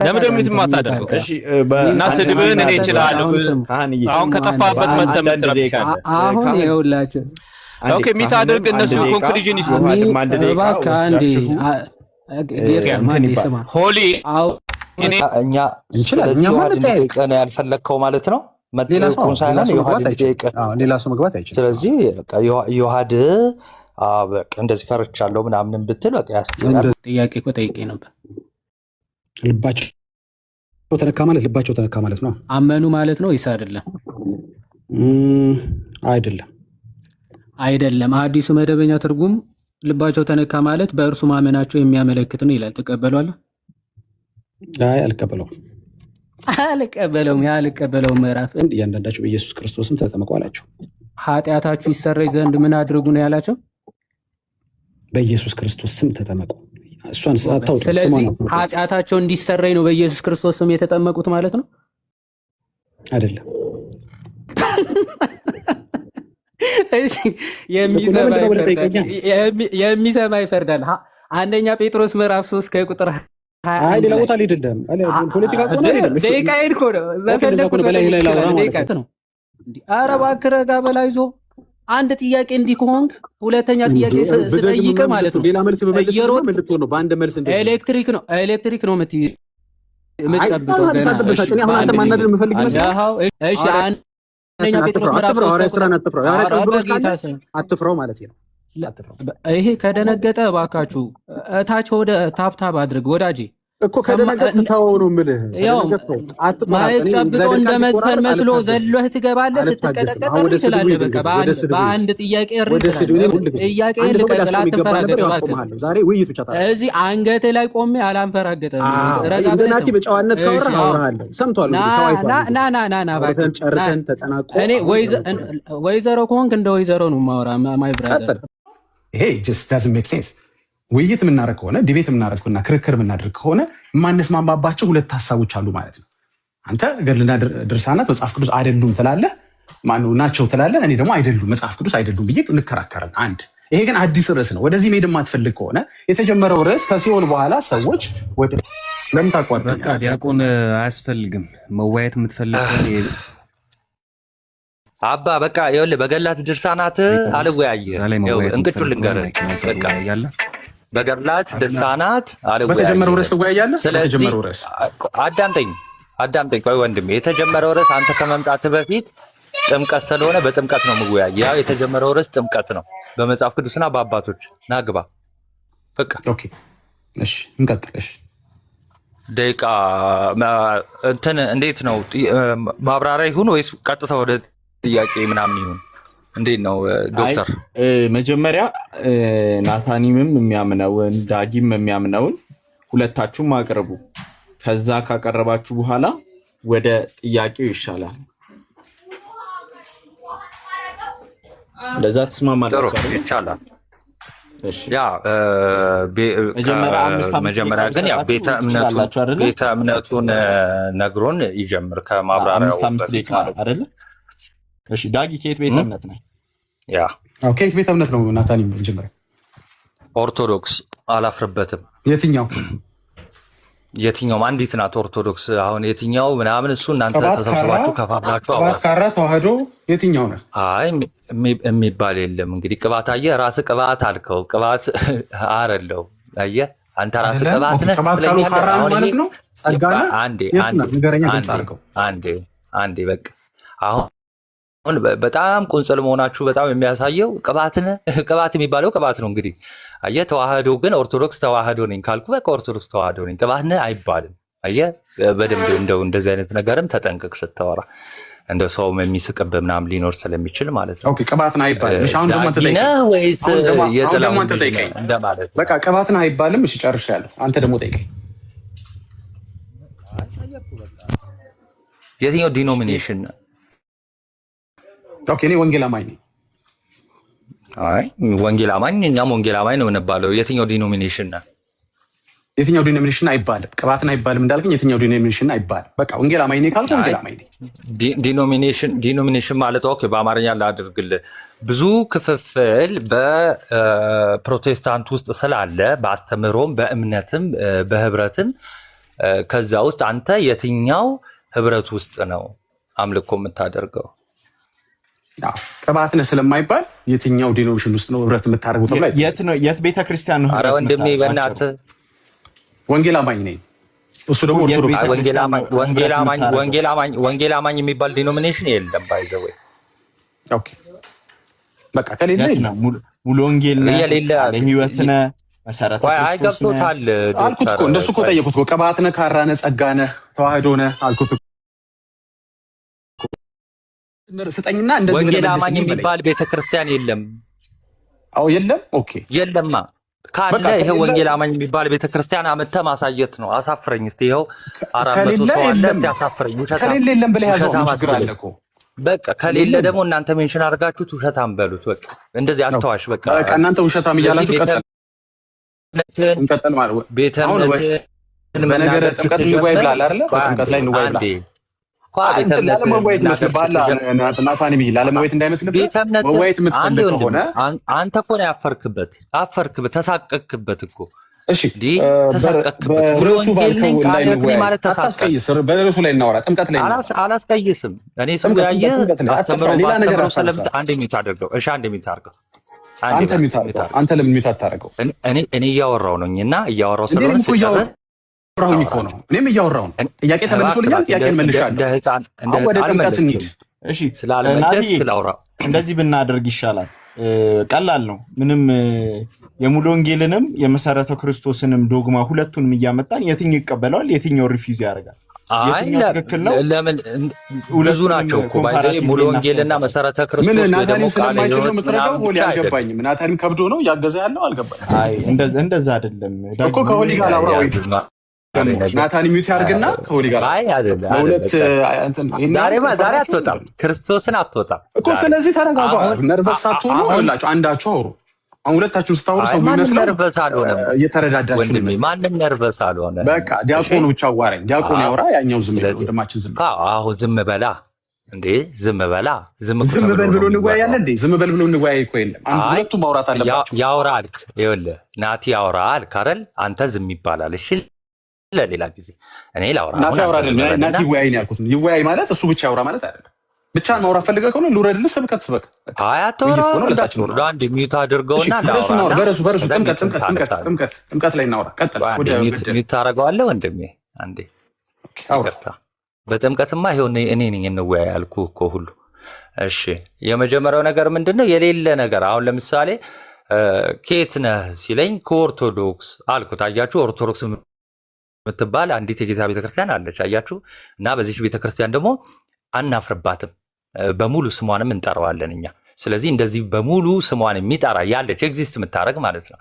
ለምን ደም የማታደርገው? እሺ እና ስድብህን እኔ እችላለሁ። አሁን ከጠፋበት መተመን ትረብሻለህ። አሁን ይኸውላችሁ ኦኬ የሚታደርግ እነሱ ኮንክሉዥን ይስጡ። ሆሊ እኛ እንችላለን ማለት ነው ያልፈለከው ማለት ነው። ሌላ ሰው መግባት አይችልም። ስለዚህ ዮሐድ በቃ እንደዚህ ፈርቻለሁ ምናምን ብትል በቃ ያስችላል። ጥያቄ እኮ ጠይቄ ነበር። ልባቸው ተነካ ማለት ልባቸው ተነካ ማለት ነው። አመኑ ማለት ነው ወይስ አይደለም? አይደለም። አዲሱ መደበኛ ትርጉም ልባቸው ተነካ ማለት በእርሱ ማመናቸው የሚያመለክት ነው ይላል። ትቀበሏለህ? አይ አልቀበለውም። ያልቀበለውም ምዕራፍ እያንዳንዳቸው በኢየሱስ ክርስቶስም ተጠመቁ አላቸው። ኃጢአታችሁ ይሰረይ ዘንድ ምን አድርጉ ነው ያላቸው? በኢየሱስ ክርስቶስ ስም ተጠመቁ። እሷን አታውጡ። ስለዚህ ኃጢአታቸው እንዲሰረይ ነው በኢየሱስ ክርስቶስ ስም የተጠመቁት ማለት ነው አይደለም? እሺ የሚሰማ ይፈርዳል። አንደኛ ጴጥሮስ ምዕራፍ 3 ከቁጥር 20 አይ ሌላ ቦታ አይደለም። ፖለቲካ ቆና አይደለም። ደቂቃ ሄድኮ ነው በፈለኩት በላይ ላውራ ማለት ነው። ኧረ እባክህ ረጋ በላይ ዞ አንድ ጥያቄ እንዲህ ከሆንክ ሁለተኛ ጥያቄ ስጠይቅ ማለት ነው። ሌላ መልስ በመለስ ምን ልትሆን ነው? በአንድ መልስ እንደ ኤሌክትሪክ ነው የምትጨብጠው ገና። አሁን አንተ ማናደር የምፈልግ መስሎህ? እሺ አንደኛ ጴጥሮስ ምዕራፍ 3 አትፍራው ማለት ነው። ይሄ ከደነገጠ እባካችሁ እታች ወደ ታፕታፕ አድርግ ወዳጄ። እኮ ከደነገጥ ታው ነው የምልህ። ማለት ጨብጦ እንደ መዝፈን መስሎ ዘለህ ትገባለህ። ስትቀጠቀጥ ትላለህ። በቃ በአንድ ጥያቄ ጥያቄን ልቀጥል። አትንፈራገጥ ዛሬ ውይይት ብቻ ታዲያ እዚህ አንገትህ ላይ ቆሜ አላንፈራገጥም። ረጋ ብለህ ናቲ በጨዋነት ካወራህ አወራሃለሁ። ሰምቷል። ሰው አይባልም። ና እባክህ ጨርሰን ተጠናቆ እኔ ወይዘሮ ከሆንክ እንደ ወይዘሮ ነው የማወራ ማይ ብራዘር። ይሄ just doesn't make sense። ውይይት የምናደርግ ከሆነ ዲቤት የምናደርግ ከሆነ ክርክር የምናደርግ ከሆነ የማንስማማባቸው ሁለት ሀሳቦች አሉ ማለት ነው። አንተ ገድልና ድርሳናት መጽሐፍ ቅዱስ አይደሉም ትላለህ፣ ማነው ናቸው ትላለህ። እኔ ደግሞ አይደሉም መጽሐፍ ቅዱስ አይደሉም ብዬ እንከራከራለን። አንድ ይሄ ግን አዲስ ርዕስ ነው። ወደዚህ መሄድ የማትፈልግ ከሆነ የተጀመረው ርዕስ ከሲሆን በኋላ ሰዎች ወደ ለምን ታቋርጥ? በቃ ዲያቆን አያስፈልግም መወያየት የምትፈልግ አባ በቃ ይኸውልህ በገላት ድርሳናት አልወያየህ። እንቅጩን ልንገርህ በቃ በገላት ድርሳናት አልወያየህ። በተጀመረው ርዕስ ትወያያለህ። በተጀመረው ርዕስ አዳምጠኝ ቆይ ወንድሜ። የተጀመረው ርዕስ አንተ ከመምጣትህ በፊት ጥምቀት ስለሆነ በጥምቀት ነው የምወያየው። ያው የተጀመረው ርዕስ ጥምቀት ነው በመጽሐፍ ቅዱስና በአባቶች ናግባ በቃ ኦኬ እሺ እንቀጥል። እሺ ደቂቃ እንትን እንዴት ነው ማብራሪያ ይሁን ወይስ ቀጥታ ወደ ጥያቄ ምናምን ይሁን? እንዴት ነው ዶክተር? መጀመሪያ ናታኒምም የሚያምነውን ዳጊም የሚያምነውን ሁለታችሁም አቅርቡ። ከዛ ካቀረባችሁ በኋላ ወደ ጥያቄው ይሻላል። ለዛ ተስማማላችሁ? ይቻላል። ያ መጀመሪያ ግን ያ ቤተ እምነቱን ነግሮን ይጀምር ከማብራሪያው በፊት አይደለ? እሺ ዳጊ ከየት ቤተ እምነት ነህ? ያ ከየት ቤተ እምነት ነው ናታኒ? መጀመሪያ ኦርቶዶክስ አላፍርበትም። የትኛውም አንዲት ናት ኦርቶዶክስ። አሁን የትኛው ምናምን እሱ እናንተ ተሰብስባችሁ ከፋፍላችሁ ቅባት ካራ ተዋህዶ የትኛው ነው? አይ የሚባል የለም። እንግዲህ ቅባት አየህ፣ ራስህ ቅባት አልከው። ቅባት አይደለው አየህ፣ አንተ ራስህ ቅባት ነህ። ቅባት ካሉ ካራ ማለት ነው። ጸጋና አንዴ በቃ አሁን በጣም ቁንጽል መሆናችሁ በጣም የሚያሳየው ቅባት የሚባለው ቅባት ነው። እንግዲህ አየህ፣ ተዋህዶ ግን ኦርቶዶክስ ተዋህዶ ነኝ ካልኩ በቃ ኦርቶዶክስ ተዋህዶ ነኝ፣ ቅባት ነህ አይባልም። አየህ በደንብ እንደዚህ አይነት ነገርም ተጠንቅቅ ስታወራ፣ እንደ ሰውም የሚስቅብህ ምናምን ሊኖር ስለሚችል ማለት ነው። ኦኬ ቅባት ነህ አይባልም። እሺ አሁን ደግሞ ወይስ የጥላሁን እንደማለት በቃ ቅባት ነህ አይባልም። እሺ ጨርሻለሁ። አንተ ደግሞ ጠይቀኝ። የትኛው ዲኖሚኔሽን? ኦኬ እኔ ወንጌል አማኝ ነኝ። አይ ወንጌል አማኝ እኛም ወንጌል አማኝ ነው የምንባለው። የትኛው ዲኖሚኔሽን ነው? የትኛው ዲኖሚኔሽን አይባልም። ቅባትን አይባልም እንዳልከኝ የትኛው ዲኖሚኔሽን አይባልም። በቃ ወንጌል አማኝ ነኝ ካልኩ ወንጌል አማኝ ነኝ። ዲኖሚኔሽን ማለት ኦኬ በአማርኛ ላድርግልህ። ብዙ ክፍፍል በፕሮቴስታንት ውስጥ ስላለ በአስተምህሮም በእምነትም በህብረትም ከዛ ውስጥ አንተ የትኛው ህብረት ውስጥ ነው አምልኮ የምታደርገው? ቅባት ነህ ስለማይባል የትኛው ዲኖሚኔሽን ውስጥ ነው ህብረት የምታደርገው ተብሎ የት ቤተክርስቲያን ነው? ኧረ ወንድሜ በእናትህ ወንጌል አማኝ ነኝ። እሱ ደግሞ ኦርቶዶክስ ወንጌል አማኝ የሚባል ዲኖሚኔሽን የለም። ባይዘው ኦኬ በቃ ከሌለ ሙሉ ወንጌል ነህ ለህይወት ነህ መሰረተ ክርስቶስ ነህ አልኩት እኮ እንደሱ እኮ ጠየቁት እኮ ቅባት ነህ ካራ ነህ ጸጋ ነህ ተዋህዶ ነህ አልኩት እኮ ስጠኝና እንደዚህ ወንጌል አማኝ የሚባል ቤተክርስቲያን የለም። አዎ የለም። ኦኬ የለማ ካለ ይሄ ወንጌል አማኝ የሚባል ቤተክርስቲያን አመተህ ማሳየት ነው። አሳፍረኝ እስቲ ይሄው 400 ሰው አለ እስቲ አሳፍረኝ። ከሌለ የለም ብለህ ያዘው ችግር አለ እኮ በቃ ከሌለ ደግሞ እናንተ ሜንሽን አድርጋችሁት ውሸታም በሉት። በቃ እንደዚህ አትዋሽ። በቃ እናንተ ውሸታም እያላችሁ ቀጥል ማለት ቤተ እምነት በነገር ጥምቀት ይወይ ብላል አይደል? ጥምቀት ላይ ነው ይብላል ለመወያየት መስልባላ ናታን የሚል ላለመወያየት እንዳይመስልብህ መወያየት የምትፈልግ ከሆነ አንተ እኮ ነው ያፈርክበት ተሳቀቅክበት እኮ። እሺ በርዕሱ ባልከው ላይ ማለት አታስቀይስ። በርዕሱ ላይ እናወራ። ጥምቀት ላይ አላስቀይስም። እኔ ሰው ያየ አስተምሮ ሌላ ነገር ስለምት አንድ ሚት አድርገው። እሺ አንድ ሚት አድርገው። አንተ ለምን ሚት አታደርገው? እኔ እያወራሁ ነኝና እያወራሁ ስለሆነ እያወራሁኝ እኮ ነው። እኔም እያወራሁ ነው። ጥያቄ ተመልሶልኛል። ጥያቄን መልሻለሁ። ወደ ጥምቀት እንሂድ። እሺ ስላልመለስ ስላውራ እንደዚህ ብናደርግ ይሻላል። ቀላል ነው። ምንም የሙሉ ወንጌልንም የመሰረተ ክርስቶስንም ዶግማ ሁለቱንም እያመጣን የትኛው ይቀበለዋል የትኛው ሪፊውዝ ያደርጋል? የትኛው ትክክል ነው? ለምን ብዙ ናቸው እኮ ባይዘይ ሙሉ ወንጌልና መሰረተ ክርስቶስ ምን ናታኒም ስለማይችል ነው የምትረዳው? ሆሊ አልገባኝም። ናታኒም ከብዶ ነው ያገዘ ያለው አልገባኝም። አይ እንደዛ አይደለም እኮ ከሆሊ ጋር አውራው ናታን ሚውት ያርግና ከሆሊ ጋር አይ አይደለም ሁለት ዛሬ አትወጣም፣ ክርስቶስን አትወጣም እኮ። ስለዚህ ተረጋጋ። ነርቨስ አትሆኑ። ሁላችሁ አንዳችሁ አውሩ። አሁን ሁለታችሁ ስታወሩ ሰው የሚመስለው ነርቨስ አልሆነም። እየተረዳዳችሁ ነው። ማንም ነርቨስ አልሆነም። በቃ ዲያቆኑ ብቻ አዋራኝ። ዲያቆኑ ያውራ፣ ያኛው ዝም ይበል። ወደማችን ዝም አሁን ዝም በላ እንዴ! ዝም በላ። ዝም በል ብሎ እንወያያለን እንዴ? ዝም በል ብሎ እንወያይ እኮ የለም። አንድ ሁለቱ ማውራት አለባችሁ። ያውራ አልክ። ይኸውልህ ናቲ ያውራ አልክ አይደል? አንተ ዝም ይባላል። እሺ ለሌላ ጊዜ እኔ ላውራ። ናቲ ያውራ አይደል? ናቲ ይወያይ ነው ያልኩት። ይወያይ ማለት እሱ ብቻ ያውራ ማለት አይደለም። ብቻን ማውራት ፈልገህ ከሆነ ልውረድልህ፣ ስብከት ስበክ። አይ አትወራ። አንድ ሚዩት አድርገውና በረሱ ጥምቀት ላይ እናውራ። ቀጥል። ወደ ሚዩት ታደርገዋለህ ወንድሜ። አንዴ ይቅርታ። በጥምቀትማ ይሄው እኔ ነኝ እንወያይ ያልኩህ እኮ ሁሉ። እሺ የመጀመሪያው ነገር ምንድነው? የሌለ ነገር አሁን ለምሳሌ ከየት ነህ ሲለኝ ከኦርቶዶክስ አልኩት። አያችሁ ኦርቶዶክስ የምትባል አንዲት የጌታ ቤተክርስቲያን አለች። አያችሁ እና በዚህ ቤተክርስቲያን ደግሞ አናፍርባትም፣ በሙሉ ስሟንም እንጠራዋለን እኛ። ስለዚህ እንደዚህ በሙሉ ስሟን የሚጠራ ያለች ኤግዚስት የምታደርግ ማለት ነው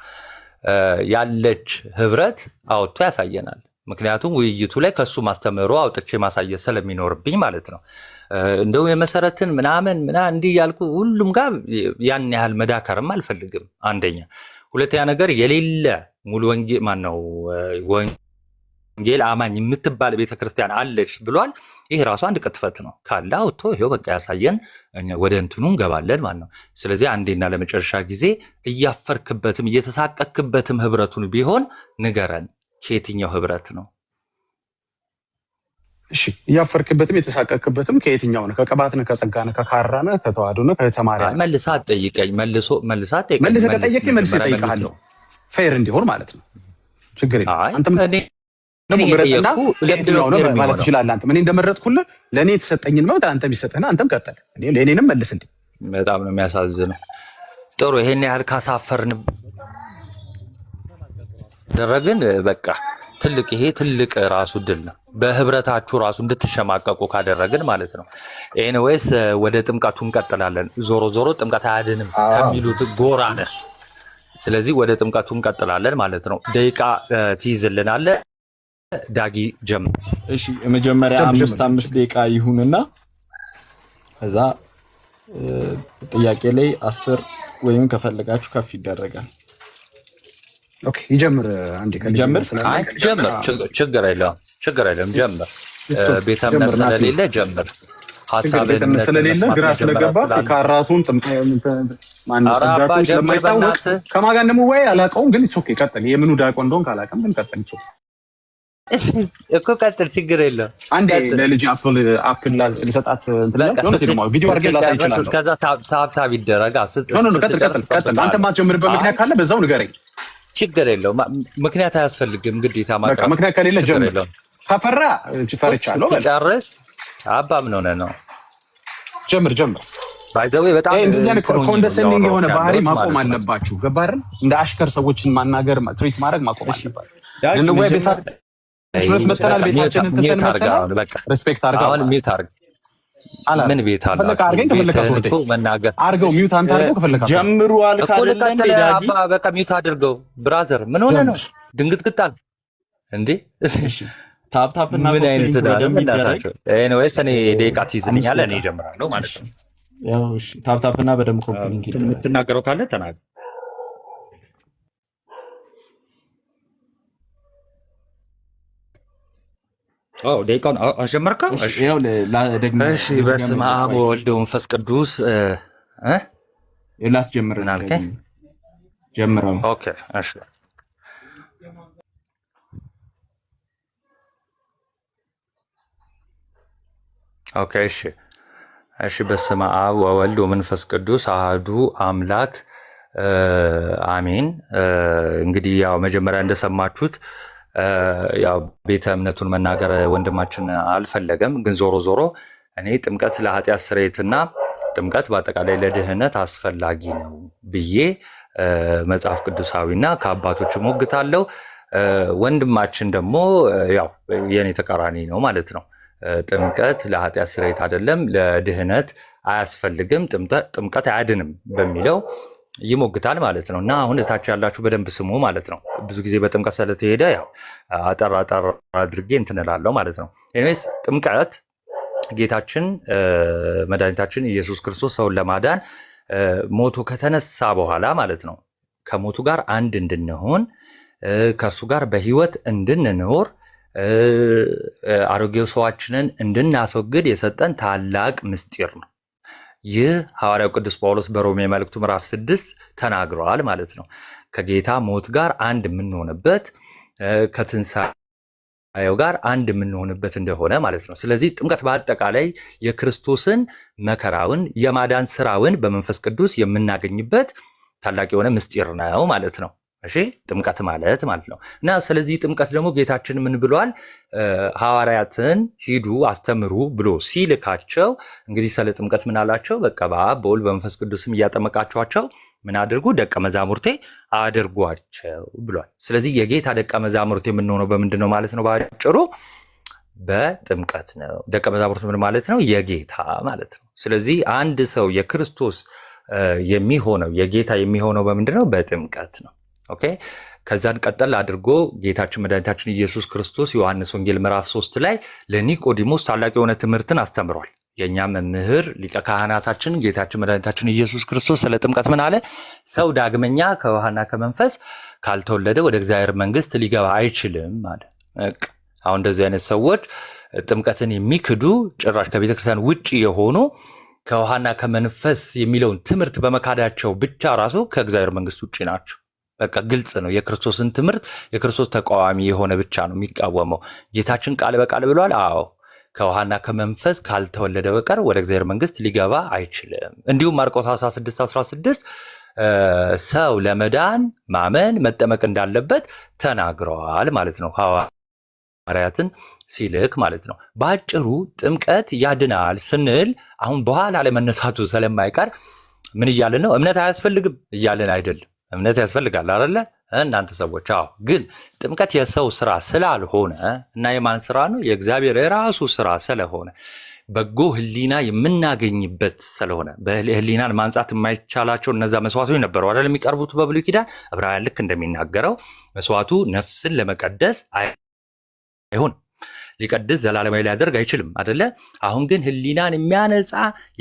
ያለች ህብረት አውጥቶ ያሳየናል። ምክንያቱም ውይይቱ ላይ ከሱ ማስተምሮ አውጥቼ ማሳየት ስለሚኖርብኝ ማለት ነው። እንደው የመሰረትን ምናምን እንዲህ ያልኩ ሁሉም ጋር ያን ያህል መዳከርም አልፈልግም። አንደኛ። ሁለተኛ ነገር የሌለ ሙሉ ወንጌል ማነው ወንጌል አማኝ የምትባል ቤተክርስቲያን አለች ብሏል። ይሄ ራሱ አንድ ቅጥፈት ነው። ካለ አውጥቶ ይሄው በቃ ያሳየን፣ ወደ እንትኑ እንገባለን ማለት ነው። ስለዚህ አንዴና ለመጨረሻ ጊዜ እያፈርክበትም እየተሳቀክበትም ህብረቱን ቢሆን ንገረን፣ ከየትኛው ህብረት ነው? እሺ እያፈርክበትም የተሳቀክበትም ከየትኛው ነው? ከቅባት ነው? ከጸጋ ነው? ከካራ ነው? ከተዋህዶ ነው? ከተማሪያ ነው? መልሰህ አትጠይቀኝ። መልሰህ ከጠየቀኝ መልሼ እጠይቅሃለሁ። ፌር እንዲሆን ማለት ነው። ችግር የለም። አንተም ደግሞ ምረጥና ለምንድነው ነው ማለት ትችላለህ። አንተ እኔ እንደመረጥኩልህ ለኔ የተሰጠኝን መብት አንተ ቢሰጥህና አንተም ቀጥል። ለኔንም መልስ እንዴ። በጣም ነው የሚያሳዝነው። ጥሩ ይሄን ያህል ካሳፈርን ደረግን በቃ ትልቅ ይሄ ትልቅ ራሱ ድል ነው። በህብረታችሁ ራሱ እንድትሸማቀቁ ካደረግን ማለት ነው። ኤኒዌይስ ወደ ጥምቀቱ እንቀጥላለን። ዞሮ ዞሮ ጥምቀት አያድንም ከሚሉት ጎራ ነን። ስለዚህ ወደ ጥምቀቱ እንቀጥላለን ማለት ነው። ደቂቃ ትይዝልናለህ ዳጊ ጀምር። እሺ የመጀመሪያ 5 ደቂቃ ይሁንና ከዛ ጥያቄ ላይ 10 ወይም ከፈለጋችሁ ከፍ ይደረጋል። ኦኬ ይጀምር። አንዴ ጀምር። አይ ጀምር፣ ችግር የለም ጀምር። ቤተ እምነት ስለሌለ ጀምር። ሐሳብህን ስለሌለ ግራ ስለገባ ካራቱን ማንሰዳቱን ስለማይታወቅ ከማን ጋር እንደምወያይ አላውቀውም፣ ግን ኦኬ ቀጥል። የምኑ ዳቆ እንደሆንክ አላውቅም፣ ግን ቀጥል። እኮ ቀጥል፣ ችግር የለውም። አንዴ ለልጅ አፕል ልሰጣት ቪዲዮ አድርጌ ላሳይ ይችላል። እስከዛ ታብታብ ይደረጋ። ቀጥል። አንተ ማትጀምርበት ምክንያት ካለ በዛው ንገረኝ። ችግር የለውም። ምክንያት አያስፈልግም ግዴታ ማቅረብ። ምክንያት ከሌለ ጀምር። ከፈራ ፈርቻለሁ። ጨርስ። አባ ምን ሆነ ነው? ጀምር። ባይዘዌ በጣም እንደዚህ አይነት ኮንደሰንዲንግ የሆነ ባህሪ ማቆም አለባችሁ። ገባህ? እንደ አሽከር ሰዎችን ማናገር ትሪት ማድረግ ማቆም አለባችሁ። ለነወይ ቤታችን መተናል። ቤታችንን ትተን መተናል። ሪስፔክት አድርጋ። አሁን ሚውት አድርግ። ምን ቤት አለ? ፈለካ አድርገኝ፣ ከፈለካ ሶርቴ መናገር አድርገው። ሚውት አንተ አድርገው፣ ከፈለካ ጀምሩ አልካለ እንዴ ዳጊ? በቃ ሚውት አድርገው። ብራዘር ምን ሆነ ነው? ድንግጥግጣል እንዴ? ታፕ እና ምን አይነት ተዳረመላታቸው? ኤኒዌይስ እኔ ደቂቃ ትይዝልኛለህ፣ እኔ እጀምራለሁ ማለት ነው። ያው እሺ፣ ታፕ እና በደምብ ኮምፕሊንግ የምትናገረው ካለ ተናገር። ደቂቃውን አስጀመርከው? እሺ፣ በስመ አብ ወወልድ ወመንፈስ ቅዱስ ላስጀምር። ምን አልከኝ? ጀምረው። ኦኬ፣ እሺ ኦኬ እሺ በስመ አብ ወወልድ ወመንፈስ ቅዱስ አሐዱ አምላክ አሜን። እንግዲህ ያው መጀመሪያ እንደሰማችሁት ያው ቤተ እምነቱን መናገር ወንድማችን አልፈለገም። ግን ዞሮ ዞሮ እኔ ጥምቀት ለኃጢአት ስርየትና ጥምቀት በአጠቃላይ ለድህነት አስፈላጊ ነው ብዬ መጽሐፍ ቅዱሳዊና ከአባቶች ሞግታለሁ። ወንድማችን ደግሞ ያው የኔ ተቃራኒ ነው ማለት ነው። ጥምቀት ለኃጢአት ስርየት አይደለም፣ ለድህነት አያስፈልግም፣ ጥምቀት አያድንም በሚለው ይሞግታል ማለት ነው። እና አሁን እታች ያላችሁ በደንብ ስሙ ማለት ነው። ብዙ ጊዜ በጥምቀት ስለተሄደ ያው አጠር አድርጌ እንትን እላለሁ ማለት ነው። ኤኒዌይስ ጥምቀት ጌታችን መድኃኒታችን ኢየሱስ ክርስቶስ ሰውን ለማዳን ሞቶ ከተነሳ በኋላ ማለት ነው ከሞቱ ጋር አንድ እንድንሆን ከእሱ ጋር በህይወት እንድንኖር አሮጌው ሰዋችንን እንድናስወግድ የሰጠን ታላቅ ምስጢር ነው። ይህ ሐዋርያው ቅዱስ ጳውሎስ በሮሜ መልእክቱ ምዕራፍ 6 ተናግረዋል ማለት ነው። ከጌታ ሞት ጋር አንድ የምንሆንበት ከትንሣኤው ጋር አንድ የምንሆንበት እንደሆነ ማለት ነው። ስለዚህ ጥምቀት በአጠቃላይ የክርስቶስን መከራውን የማዳን ስራውን በመንፈስ ቅዱስ የምናገኝበት ታላቅ የሆነ ምስጢር ነው ማለት ነው። እሺ ጥምቀት ማለት ነው። እና ስለዚህ ጥምቀት ደግሞ ጌታችን ምን ብሏል? ሐዋርያትን ሂዱ አስተምሩ ብሎ ሲልካቸው እንግዲህ ስለ ጥምቀት ምን አላቸው? በቃ በአብ በወልድ በመንፈስ ቅዱስም እያጠመቃቸዋቸው ምን አድርጉ? ደቀ መዛሙርቴ አድርጓቸው ብሏል። ስለዚህ የጌታ ደቀ መዛሙርቴ የምንሆነው በምንድን ነው ማለት ነው? ባጭሩ በጥምቀት ነው። ደቀ መዛሙርት ምን ማለት ነው? የጌታ ማለት ነው። ስለዚህ አንድ ሰው የክርስቶስ የሚሆነው የጌታ የሚሆነው በምንድን ነው? በጥምቀት ነው። ኦኬ ከዛን ቀጠል አድርጎ ጌታችን መድኃኒታችን ኢየሱስ ክርስቶስ ዮሐንስ ወንጌል ምዕራፍ 3 ላይ ለኒቆዲሞስ ታላቅ የሆነ ትምህርትን አስተምሯል። የኛ መምህር ሊቀ ካህናታችን ጌታችን መድኃኒታችን ኢየሱስ ክርስቶስ ስለ ጥምቀት ምን አለ? ሰው ዳግመኛ ከውሃና ከመንፈስ ካልተወለደ ወደ እግዚአብሔር መንግስት ሊገባ አይችልም ማለት። አሁን እንደዚህ አይነት ሰዎች ጥምቀትን የሚክዱ ጭራሽ ከቤተክርስቲያን ውጪ የሆኑ ከውሃና ከመንፈስ የሚለውን ትምህርት በመካዳቸው ብቻ ራሱ ከእግዚአብሔር መንግስት ውጪ ናቸው። በቃ ግልጽ ነው። የክርስቶስን ትምህርት የክርስቶስ ተቃዋሚ የሆነ ብቻ ነው የሚቃወመው። ጌታችን ቃል በቃል ብሏል። አዎ ከውሃና ከመንፈስ ካልተወለደ በቀር ወደ እግዚአብሔር መንግስት ሊገባ አይችልም። እንዲሁም ማርቆስ 16:16 ሰው ለመዳን ማመን መጠመቅ እንዳለበት ተናግረዋል ማለት ነው። ሐዋርያትን ሲልክ ማለት ነው። በአጭሩ ጥምቀት ያድናል ስንል አሁን በኋላ ላይ መነሳቱ ስለማይቀር ምን እያልን ነው? እምነት አያስፈልግም እያልን አይደለም። እምነት ያስፈልጋል አይደለ? እናንተ ሰዎች አዎ። ግን ጥምቀት የሰው ስራ ስላልሆነ እና የማን ስራ ነው? የእግዚአብሔር የራሱ ስራ ስለሆነ በጎ ህሊና የምናገኝበት ስለሆነ በህሊናን ማንጻት የማይቻላቸው እነዛ መስዋዕቶች ነበሩ አይደል? የሚቀርቡት በብሉይ ኪዳን ዕብራውያን ልክ እንደሚናገረው መስዋዕቱ ነፍስን ለመቀደስ አይሆን ሊቀድስ ዘላለማዊ ሊያደርግ አይችልም አይደለ? አሁን ግን ህሊናን የሚያነጻ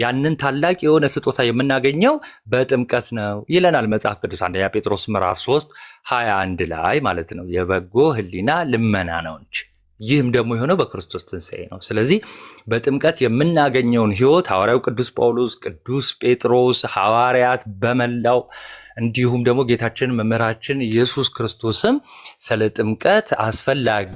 ያንን ታላቅ የሆነ ስጦታ የምናገኘው በጥምቀት ነው ይለናል መጽሐፍ ቅዱስ አንደኛ ጴጥሮስ ምዕራፍ 3:21 ላይ ማለት ነው። የበጎ ህሊና ልመና ነው እንጂ ይህም ደግሞ የሆነው በክርስቶስ ትንሣኤ ነው። ስለዚህ በጥምቀት የምናገኘውን ህይወት ሐዋርያው ቅዱስ ጳውሎስ፣ ቅዱስ ጴጥሮስ፣ ሐዋርያት በመላው እንዲሁም ደግሞ ጌታችን መምህራችን ኢየሱስ ክርስቶስም ስለ ጥምቀት አስፈላጊ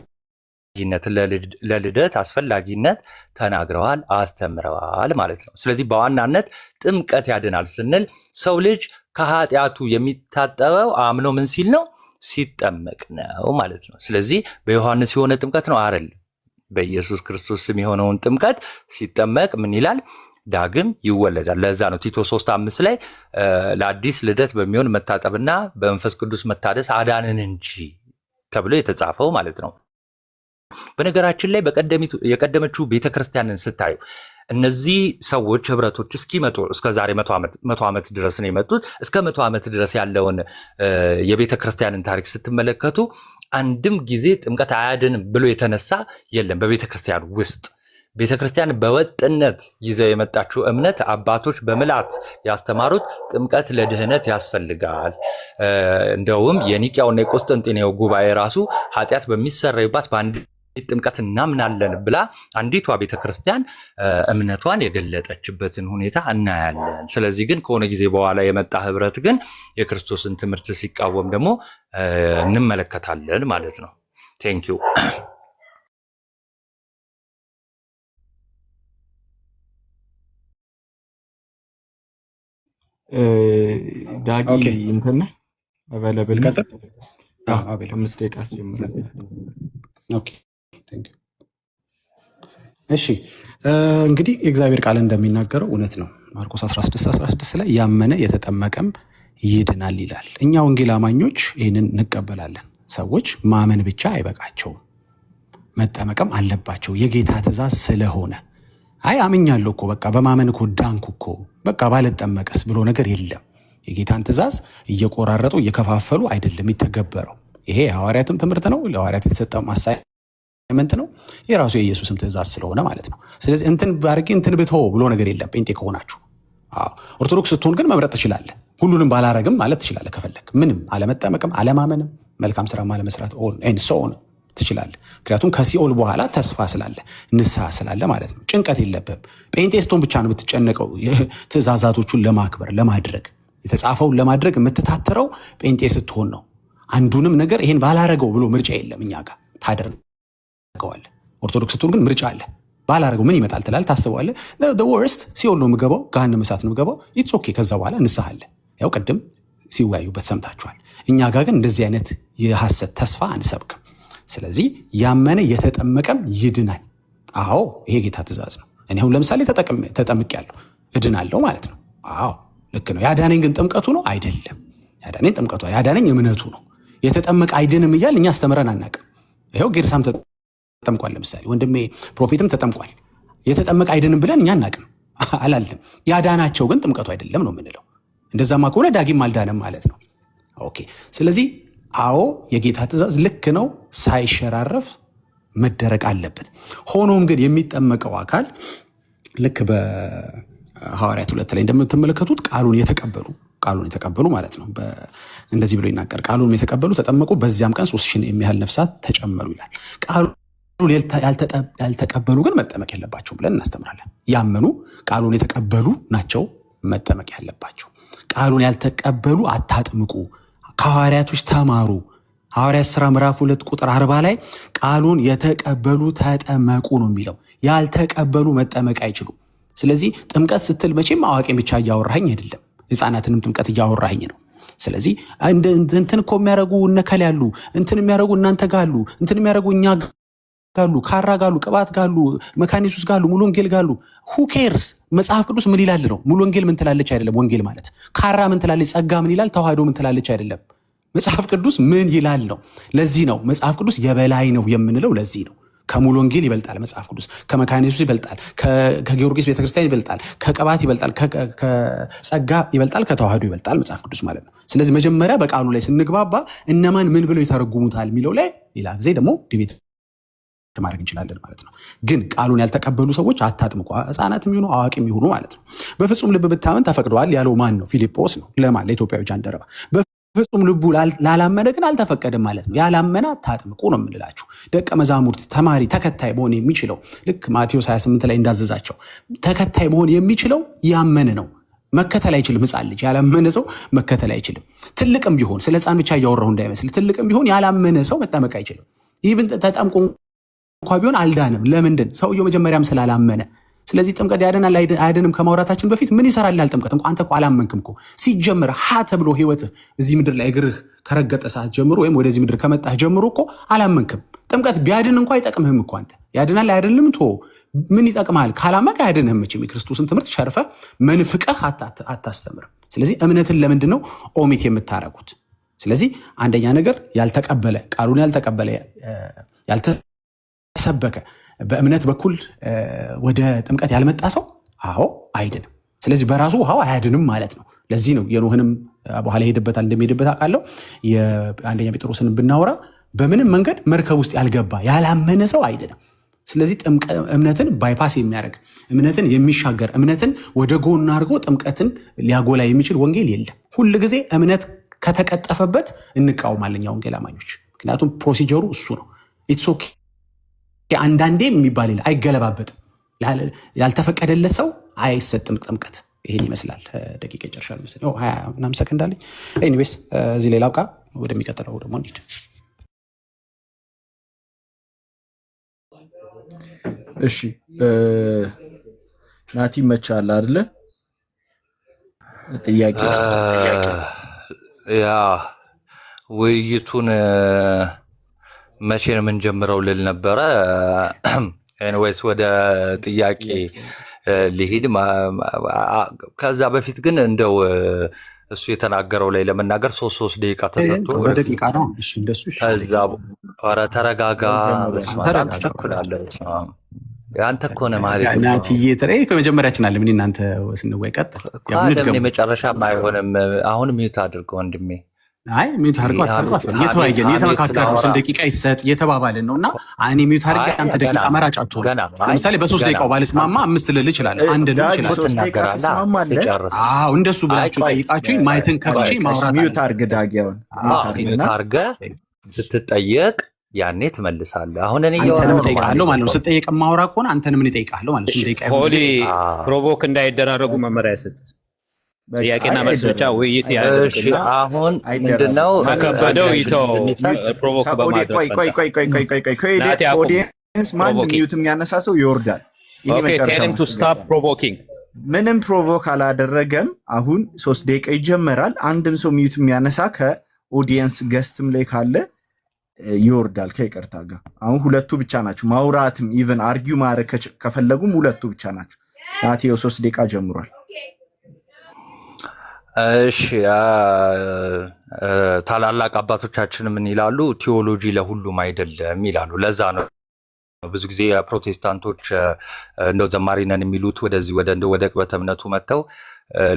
ለልደት አስፈላጊነት ተናግረዋል፣ አስተምረዋል ማለት ነው። ስለዚህ በዋናነት ጥምቀት ያድናል ስንል ሰው ልጅ ከኃጢአቱ የሚታጠበው አምኖ ምን ሲል ነው? ሲጠመቅ ነው ማለት ነው። ስለዚህ በዮሐንስ የሆነ ጥምቀት ነው አይደል? በኢየሱስ ክርስቶስ ስም የሆነውን ጥምቀት ሲጠመቅ ምን ይላል? ዳግም ይወለዳል። ለዛ ነው ቲቶ 3:5 ላይ ለአዲስ ልደት በሚሆን መታጠብና በመንፈስ ቅዱስ መታደስ አዳንን እንጂ ተብሎ የተጻፈው ማለት ነው። በነገራችን ላይ የቀደመችው ቤተክርስቲያንን ስታዩ እነዚህ ሰዎች ህብረቶች እስኪመጡ እስከ ዛሬ 100 ዓመት ድረስ ነው የመጡት። እስከ 100 ዓመት ድረስ ያለውን የቤተክርስቲያንን ታሪክ ስትመለከቱ አንድም ጊዜ ጥምቀት አያድንም ብሎ የተነሳ የለም። በቤተክርስቲያን ውስጥ ቤተክርስቲያን በወጥነት ይዘው የመጣችው እምነት አባቶች በምልአት ያስተማሩት ጥምቀት ለድህነት ያስፈልጋል። እንደውም የኒቅያውና የቆስጠንጢኔው ጉባኤ ራሱ ኃጢአት በሚሰረይባት በአንድ ጥምቀት እናምናለን ብላ አንዲቷ ቤተክርስቲያን እምነቷን የገለጠችበትን ሁኔታ እናያለን። ስለዚህ ግን ከሆነ ጊዜ በኋላ የመጣ ህብረት ግን የክርስቶስን ትምህርት ሲቃወም ደግሞ እንመለከታለን ማለት ነው። ቴንኪው። ዳጊ እንትን አበለብል ቀጥል። 5 ደቂቃ አስጀምራለሁ። ኦኬ ቴንክ ዩ። እሺ እንግዲህ የእግዚአብሔር ቃል እንደሚናገረው እውነት ነው። ማርቆስ 16:16 ላይ ያመነ የተጠመቀም ይድናል ይላል። እኛ ወንጌል አማኞች ይህንን እንቀበላለን። ሰዎች ማመን ብቻ አይበቃቸውም፣ መጠመቅም አለባቸው የጌታ ትእዛዝ ስለሆነ። አይ አምኛለሁ እኮ በቃ በማመን እኮ ዳንኩ እኮ በቃ ባልጠመቅስ ብሎ ነገር የለም። የጌታን ትእዛዝ እየቆራረጡ እየከፋፈሉ አይደለም የሚተገበረው። ይሄ የሐዋርያትም ትምህርት ነው፣ ለሐዋርያት የተሰጠው አሳይመንት ነው፣ የራሱ የኢየሱስም ትእዛዝ ስለሆነ ማለት ነው። ስለዚህ እንትን ባርቂ እንትን ብትሆ ብሎ ነገር የለም። ጴንጤ ከሆናችሁ ኦርቶዶክስ ስትሆን ግን መምረጥ ትችላለህ። ሁሉንም ባላረግም ማለት ትችላለህ። ከፈለክ ምንም አለመጠመቅም አለማመንም መልካም ስራ አለመስራት ኦን ትችላለህ። ምክንያቱም ከሲኦል በኋላ ተስፋ ስላለ ንስሐ ስላለ ማለት ነው። ጭንቀት የለብህም። ጴንጤ ስትሆን ብቻ ነው የምትጨነቀው። ትእዛዛቶቹን ለማክበር ለማድረግ የተጻፈውን ለማድረግ የምትታተረው ጴንጤ ስትሆን ነው። አንዱንም ነገር ይሄን ባላረገው ብሎ ምርጫ የለም። እኛ ጋር ታደርገዋለህ። ኦርቶዶክስ ስትሆን ግን ምርጫ አለ። ባላረገው ምን ይመጣል ትላለህ፣ ታስበዋለህ። ወርስት ሲኦል ነው የምገባው፣ ገሃነመ እሳት ነው የምገባው። ኢትስ ኦኬ። ከዛ በኋላ ንስሐ አለ። ያው ቅድም ሲወያዩበት ሰምታችኋል። እኛ ጋር ግን እንደዚህ አይነት የሐሰት ተስፋ አንሰብክም። ስለዚህ ያመነ የተጠመቀም ይድናል። አዎ ይሄ ጌታ ትእዛዝ ነው። እኔ አሁን ለምሳሌ ተጠምቄያለሁ እድናለሁ ማለት ነው። አዎ ልክ ነው። ያዳነኝ ግን ጥምቀቱ ነው አይደለም። ያዳነኝ ጥምቀቱ፣ ያዳነኝ እምነቱ ነው። የተጠመቀ አይድንም እያል እኛ አስተምረን አናውቅም። ይኸው ጌርሳም ተጠምቋል። ለምሳሌ ወንድሜ ፕሮፌትም ተጠምቋል። የተጠመቀ አይድንም ብለን እኛ አናውቅም አላለም። ያዳናቸው ግን ጥምቀቱ አይደለም ነው የምንለው። እንደዛማ ከሆነ ዳጊም አልዳነም ማለት ነው። ኦኬ። ስለዚህ አዎ የጌታ ትእዛዝ ልክ ነው፣ ሳይሸራረፍ መደረግ አለበት። ሆኖም ግን የሚጠመቀው አካል ልክ በሐዋርያት 2 ላይ እንደምትመለከቱት ቃሉን የተቀበሉ ማለት ነው። እንደዚህ ብሎ ይናገር፣ ቃሉን የተቀበሉ ተጠመቁ፣ በዚያም ቀን 3000 የሚያህል ነፍሳት ተጨመሩ ይላል። ቃሉን ያልተቀበሉ ግን መጠመቅ የለባቸውም ብለን እናስተምራለን። ያመኑ ቃሉን የተቀበሉ ናቸው መጠመቅ ያለባቸው። ቃሉን ያልተቀበሉ አታጥምቁ፣ ከሐዋርያቶች ተማሩ። ሐዋርያት ሥራ ምዕራፍ 2 ቁጥር 40 ላይ ቃሉን የተቀበሉ ተጠመቁ ነው የሚለው። ያልተቀበሉ መጠመቅ አይችሉም። ስለዚህ ጥምቀት ስትል መቼም አዋቂን ብቻ እያወራኝ አይደለም፣ ሕፃናትንም ጥምቀት እያወራኝ ነው። ስለዚህ እንትን እኮ የሚያደርጉ እነከል ያሉ እንትን የሚያደርጉ እናንተ ጋሉ እንትን የሚያደርጉ እኛ ጋሉ ካራ ጋሉ ቅባት ጋሉ መካነ ኢየሱስ ጋሉ ሙሉ ወንጌል ጋሉ who cares? መጽሐፍ ቅዱስ ምን ይላል ነው። ሙሉ ወንጌል ምን ትላለች አይደለም። ወንጌል ማለት ካራ ምን ትላለች፣ ጸጋ ምን ይላል፣ ተዋህዶ ምን ትላለች አይደለም። መጽሐፍ ቅዱስ ምን ይላል ነው። ለዚህ ነው መጽሐፍ ቅዱስ የበላይ ነው የምንለው። ለዚህ ነው ከሙሉ ወንጌል ይበልጣል መጽሐፍ ቅዱስ፣ ከመካነ ኢየሱስ ይበልጣል፣ ከጊዮርጊስ ቤተክርስቲያን ይበልጣል፣ ከቅባት ይበልጣል፣ ከጸጋ ይበልጣል፣ ከተዋህዶ ይበልጣል መጽሐፍ ቅዱስ ማለት ነው። ስለዚህ መጀመሪያ በቃሉ ላይ ስንግባባ እነማን ምን ብለው ይተረጉሙታል የሚለው ላይ ሌላ ጊዜ ደግሞ ዲቤት ማድረግ እንችላለን ማለት ነው። ግን ቃሉን ያልተቀበሉ ሰዎች አታጥምቁ፣ ሕፃናት የሚሆኑ አዋቂ የሚሆኑ ማለት ነው። በፍጹም ልብ ብታመን ተፈቅደዋል ያለው ማን ነው? ፊልጶስ ነው። ለማን? ለኢትዮጵያዊ ጃንደረባ። በፍጹም ልቡ ላላመነ ግን አልተፈቀደም ማለት ነው። ያላመነ አታጥምቁ ነው የምንላችሁ። ደቀ መዛሙርት፣ ተማሪ፣ ተከታይ መሆን የሚችለው ልክ ማቴዎስ 28 ላይ እንዳዘዛቸው ተከታይ መሆን የሚችለው ያመነ ነው። መከተል አይችልም። ሕፃን ልጅ ያላመነ ሰው መከተል አይችልም። ትልቅም ቢሆን ስለ ሕፃን ብቻ እያወራሁ እንዳይመስል፣ ትልቅም ቢሆን ያላመነ ሰው መጠመቅ አይችልም። ይህን ተጠምቁ እንኳን ቢሆን አልዳንም። ለምንድን? ሰውየው መጀመሪያም ስላላመነ። ስለዚህ ጥምቀት ያድናል አያድንም ከማውራታችን በፊት ምን ይሰራልሃል ጥምቀት? እንኳን አንተ እኮ አላመንክም እኮ ሲጀምር ሀ ተብሎ ህይወትህ እዚህ ምድር ላይ እግርህ ከረገጠ ሰዓት ጀምሮ ወይም ወደዚህ ምድር ከመጣህ ጀምሮ እኮ አላመንክም። ጥምቀት ቢያድን እንኳ አይጠቅምህም እኮ አንተ ያድናል አያድንም ቶ ምን ይጠቅምሃል? ካላመንክ አያድንህም። መቼም የክርስቶስን ትምህርት ሸርፈህ መንፍቀህ አታስተምርም። ስለዚህ እምነትን ለምንድን ነው ኦሚት የምታረጉት? ስለዚህ አንደኛ ነገር ያልተቀበለ ቃሉን ያልተቀበለ ያልተሰበከ በእምነት በኩል ወደ ጥምቀት ያልመጣ ሰው አዎ አይድንም። ስለዚህ በራሱ ውሃው አያድንም ማለት ነው። ለዚህ ነው የኖህንም በኋላ ሄድበታል እንደሚሄድበት አውቃለሁ። የአንደኛ ጴጥሮስን ብናወራ በምንም መንገድ መርከብ ውስጥ ያልገባ ያላመነ ሰው አይድንም። ስለዚህ እምነትን ባይፓስ የሚያደርግ እምነትን የሚሻገር እምነትን ወደ ጎን አድርጎ ጥምቀትን ሊያጎላ የሚችል ወንጌል የለም። ሁል ጊዜ እምነት ከተቀጠፈበት እንቃወማለን እኛ ወንጌል አማኞች። ምክንያቱም ፕሮሲጀሩ እሱ ነው። ኢትስ ኦኬ አንዳንዴ የሚባል አይገለባበጥም። ያልተፈቀደለት ሰው አይሰጥም ጥምቀት። ይሄን ይመስላል። ደቂቃ ይጨርሻል መሰለኝ። 20 ምናምን ሰከንድ አለኝ። ኤኒዌይስ እዚህ ላይ ላብቃ። ወደሚቀጥለው ደግሞ እንሂድ። እሺ ናቲ መቻል አይደለ? ጥያቄ ያ ውይይቱን መቼ ነው የምንጀምረው ልል ነበረ። ኤኒዌይስ ወደ ጥያቄ ሊሄድ። ከዛ በፊት ግን እንደው እሱ የተናገረው ላይ ለመናገር 3 ደቂቃ ተሰጥቶ ደቂቃ ነው። እሺ እንደሱ ከዛ ኧረ ተረጋጋ። በስማም ተቸኩላለህ። አንተ እኮ ነህ ማለት ነው ናቲዬ። ተረይ ከመጀመሪያችን አለ ምን እናንተ ስንወይ ቀጥል። ያምን የመጨረሻም አይሆንም። አሁን ሚዩት አድርገው ወንድሜ። አይ ሚዩት አድርገው አትጥፋት። የተወያየን የተመካከርን 3 ደቂቃ ይሰጥ የተባባልን ነውና እኔ ሚዩት አድርጌ አንተ ደቂቃ መራጭ አትሆን። ለምሳሌ በ3 ደቂቃው ባለስማማ 5 ልል ይችላል፣ 1 ልል ይችላል። አዎ እንደሱ ብላችሁ ጠይቃችሁ ማየትን ከፍቼ ማውራት ሚዩት አድርግ ዳጊያውን ሚዩት አድርገህ ስትጠየቅ ያኔ ትመልሳለህ። አሁን እኔ አንተንም እጠይቅሃለሁ ማለት ነው። ስትጠየቅ ማውራ ከሆነ አንተንም እጠይቅሃለሁ ማለት ነው። ደቂቃ ሆሊ ፕሮቮክ እንዳይደራረጉ መመሪያ ይሰጥ። ጥያቄና መልስ ብቻ ውይይት ያደርግ። እሺ አሁን ምንድነው ከበደው ይተው ፕሮቮክ በማድረግ ኦዲየንስ ማን ሚዩት የሚያነሳሰው ይወርዳል። ይሄ መጨረሻው to stop provoking ምንም ፕሮቮክ አላደረገም። አሁን 3 ደቂቃ ይጀመራል። አንድም ሰው ሚዩት የሚያነሳ ከኦዲየንስ ገስትም ላይ ካለ ይወርዳል ከይቅርታ ጋር። አሁን ሁለቱ ብቻ ናቸው ማውራትም ኢቭን አርጊው ማድረግ ከፈለጉም ሁለቱ ብቻ ናቸው። ናቲው 3 ደቂቃ ጀምሯል። እሺ ታላላቅ አባቶቻችን ምን ይላሉ? ቲዮሎጂ ለሁሉም አይደለም ይላሉ። ለዛ ነው ብዙ ጊዜ ፕሮቴስታንቶች እንደው ዘማሪ ነን የሚሉት ወደዚህ ወደ ቅበተ እምነቱ መጥተው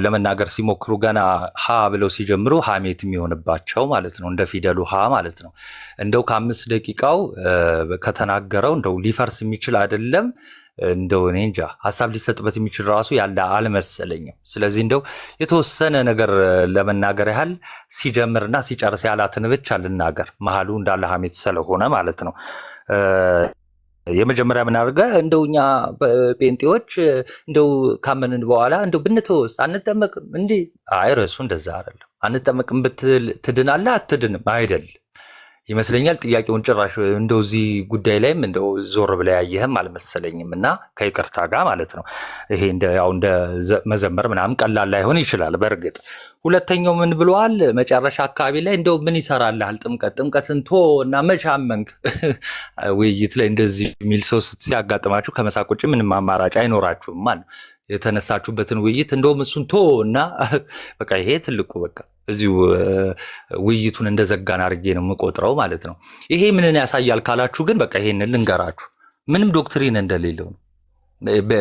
ለመናገር ሲሞክሩ ገና ሀ ብለው ሲጀምሩ ሀሜት የሚሆንባቸው ማለት ነው። እንደ ፊደሉ ሀ ማለት ነው። እንደው ከ5 ደቂቃው ከተናገረው እንደው ሊፈርስ የሚችል አይደለም። እንደው እኔ እንጃ ሀሳብ ሊሰጥበት የሚችል ራሱ ያለ አልመሰለኝም። ስለዚህ እንደው የተወሰነ ነገር ለመናገር ያህል ሲጀምርና ሲጨርስ ያላትን ብቻ ልናገር። መሀሉ እንዳለ ሀሜት ስለሆነ ማለት ነው። የመጀመሪያ ምን አድርገ እንደውኛ ጴንጤዎች እንደው ካመንን በኋላ እንደው ብንተወስ አንጠመቅም እንዴ? አይ ርዕሱ እንደዛ አይደለም። አንጠመቅም ብትል ትድናለህ አትድንም አይደል ይመስለኛል። ጥያቄውን ጭራሽ እንደው እዚህ ጉዳይ ላይም እንደው ዞር ብላ ያየህም አልመሰለኝም። እና ከይቅርታ ጋር ማለት ነው ይሄ ያው እንደ መዘመር ምናምን ቀላል ላይሆን ይችላል በእርግጥ። ሁለተኛው ምን ብለዋል መጨረሻ አካባቢ ላይ እንደው ምን ይሰራልሃል ጥምቀትን ቶ እና መቼ አመንክ? ውይይት ላይ እንደዚህ የሚል ሰው ሲያጋጥማችሁ ከመሳቅ ውጭ ምንም አማራጭ አይኖራችሁም ማለት የተነሳችሁበትን ውይይት እንደውም እሱን ቶ እና በቃ ይሄ ትልቁ በቃ እዚሁ ውይይቱን እንደዘጋን አድርጌ ነው የምቆጥረው ማለት ነው። ይሄ ምንን ያሳያል ካላችሁ ግን በቃ ይሄንን ልንገራችሁ። ምንም ዶክትሪን እንደሌለው ነው።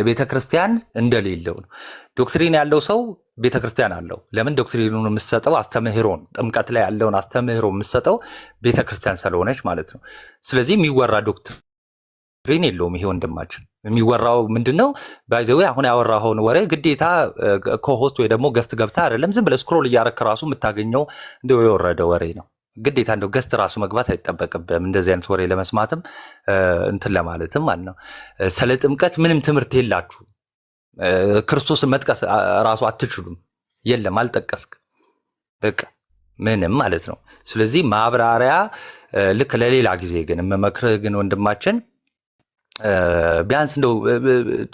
ቤተክርስቲያን እንደሌለው ነው። ዶክትሪን ያለው ሰው ቤተክርስቲያን አለው። ለምን? ዶክትሪኑን የምትሰጠው አስተምህሮን ጥምቀት ላይ ያለውን አስተምህሮ የምትሰጠው ቤተክርስቲያን ስለሆነች ማለት ነው። ስለዚህ የሚወራ ዶክትሪን የለውም። ይሄ ወንድማችን የሚወራው ምንድነው? ባይዘው አሁን ያወራውን ወሬ ግዴታ ኮሆስት ወይ ደግሞ ገስት ገብታ አይደለም ዝም ብለህ ስክሮል እያረክ ራሱ የምታገኘው እንደው የወረደ ወሬ ነው። ግዴታ እንደው ገስት ራሱ መግባት አይጠበቅብህም እንደዚህ አይነት ወሬ ለመስማትም እንትን ለማለትም ማለት ነው። ስለ ጥምቀት ምንም ትምህርት የላችሁ። ክርስቶስን መጥቀስ ራሱ አትችሉም። የለም አልጠቀስክ በቃ ምንም ማለት ነው። ስለዚህ ማብራሪያ ልክ ለሌላ ጊዜ ግን መመክርህ ግን ወንድማችን ቢያንስ እንደው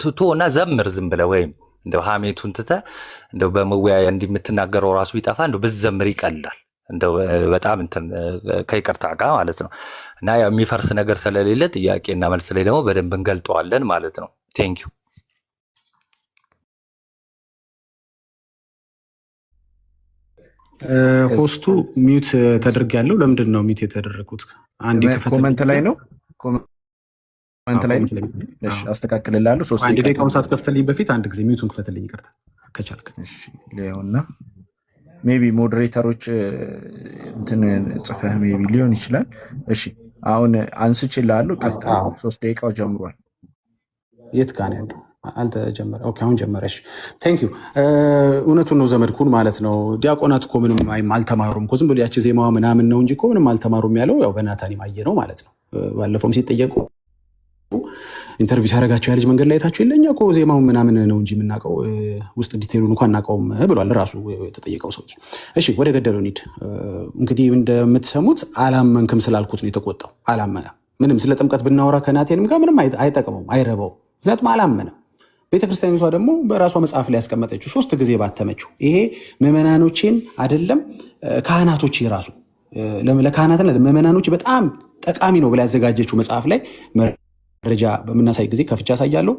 ቱቶና ዘምር ዝም ብለህ ወይም እንደው ሀሜቱን ትተህ እንደው በመወያያ እንዲምትናገረው ራሱ ቢጠፋ እንደው ብትዘምር ይቀላል። እንደው በጣም እንትን ከይቅርታ ጋር ማለት ነው። እና ያው የሚፈርስ ነገር ስለሌለ ጥያቄና መልስ ላይ ደግሞ በደንብ እንገልጠዋለን ማለት ነው። ቴንኪዩ። ሆስቱ ሚዩት ተደርጊያለሁ። ለምንድን ነው ሚዩት የተደረጉት? አንድ ኮመንት ላይ ነው ኮመንት ላይ እሺ፣ አስተካክልላለሁ። 3 አንድ ደቂቃውን ሳትከፍተልኝ በፊት አንድ ጊዜ ሚዩቱን ክፈትልኝ ይቅርታ ከቻልክ። እሺ ሊሆንና ሜቢ ሞዴሬተሮች እንትን ጽፈህ ሜቢ ሊሆን ይችላል። እሺ አሁን አንስቼልሃለሁ። ቀጥታ 3 ደቂቃው ጀምሯል። የት ጋር ነው ያለው? አልተጀመረ። ኦኬ አሁን ጀመረሽ። ቴንክ ዩ። እውነቱን ነው ዘመድኩን ማለት ነው። ዲያቆናት እኮ ምንም አልተማሩም እኮ ዝም ብሎ ያቺ ዜማዋ ምናምን ነው እንጂ እኮ ምንም አልተማሩም ያለው ያው በናታን ማየ ነው ማለት ነው። ባለፈውም ሲጠየቁ ኢንተርቪው ሲያደርጋቸው ያ ልጅ መንገድ ላይ ታችሁ የለኛ እኮ ዜማው ምናምን ነው እንጂ የምናውቀው ውስጥ ዲቴይሉን እንኳን እናውቀውም ብሏል ራሱ የተጠየቀው ሰው። እሺ ወደ ገደለው እንሂድ። እንግዲህ እንደምትሰሙት አላመንክም ስላልኩት ነው የተቆጣው። አላመነም። ምንም ስለ ጥምቀት ብናወራ ከናቴንም ጋር ምንም አይጠቅመውም፣ አይረባውም። ምክንያቱም አላመነም። ቤተክርስቲያኒቷ ደግሞ በራሷ መጽሐፍ ላይ ያስቀመጠችው 3 ጊዜ ባተመችው ይሄ ምዕመናኖችን አይደለም ካህናቶች ራሱ ለካህናትና ለምዕመናኖች በጣም ጠቃሚ ነው ብላ ያዘጋጀችው መጽሐፍ ላይ መረጃ በምናሳይ ጊዜ ከፍቻ ያሳያለሁ።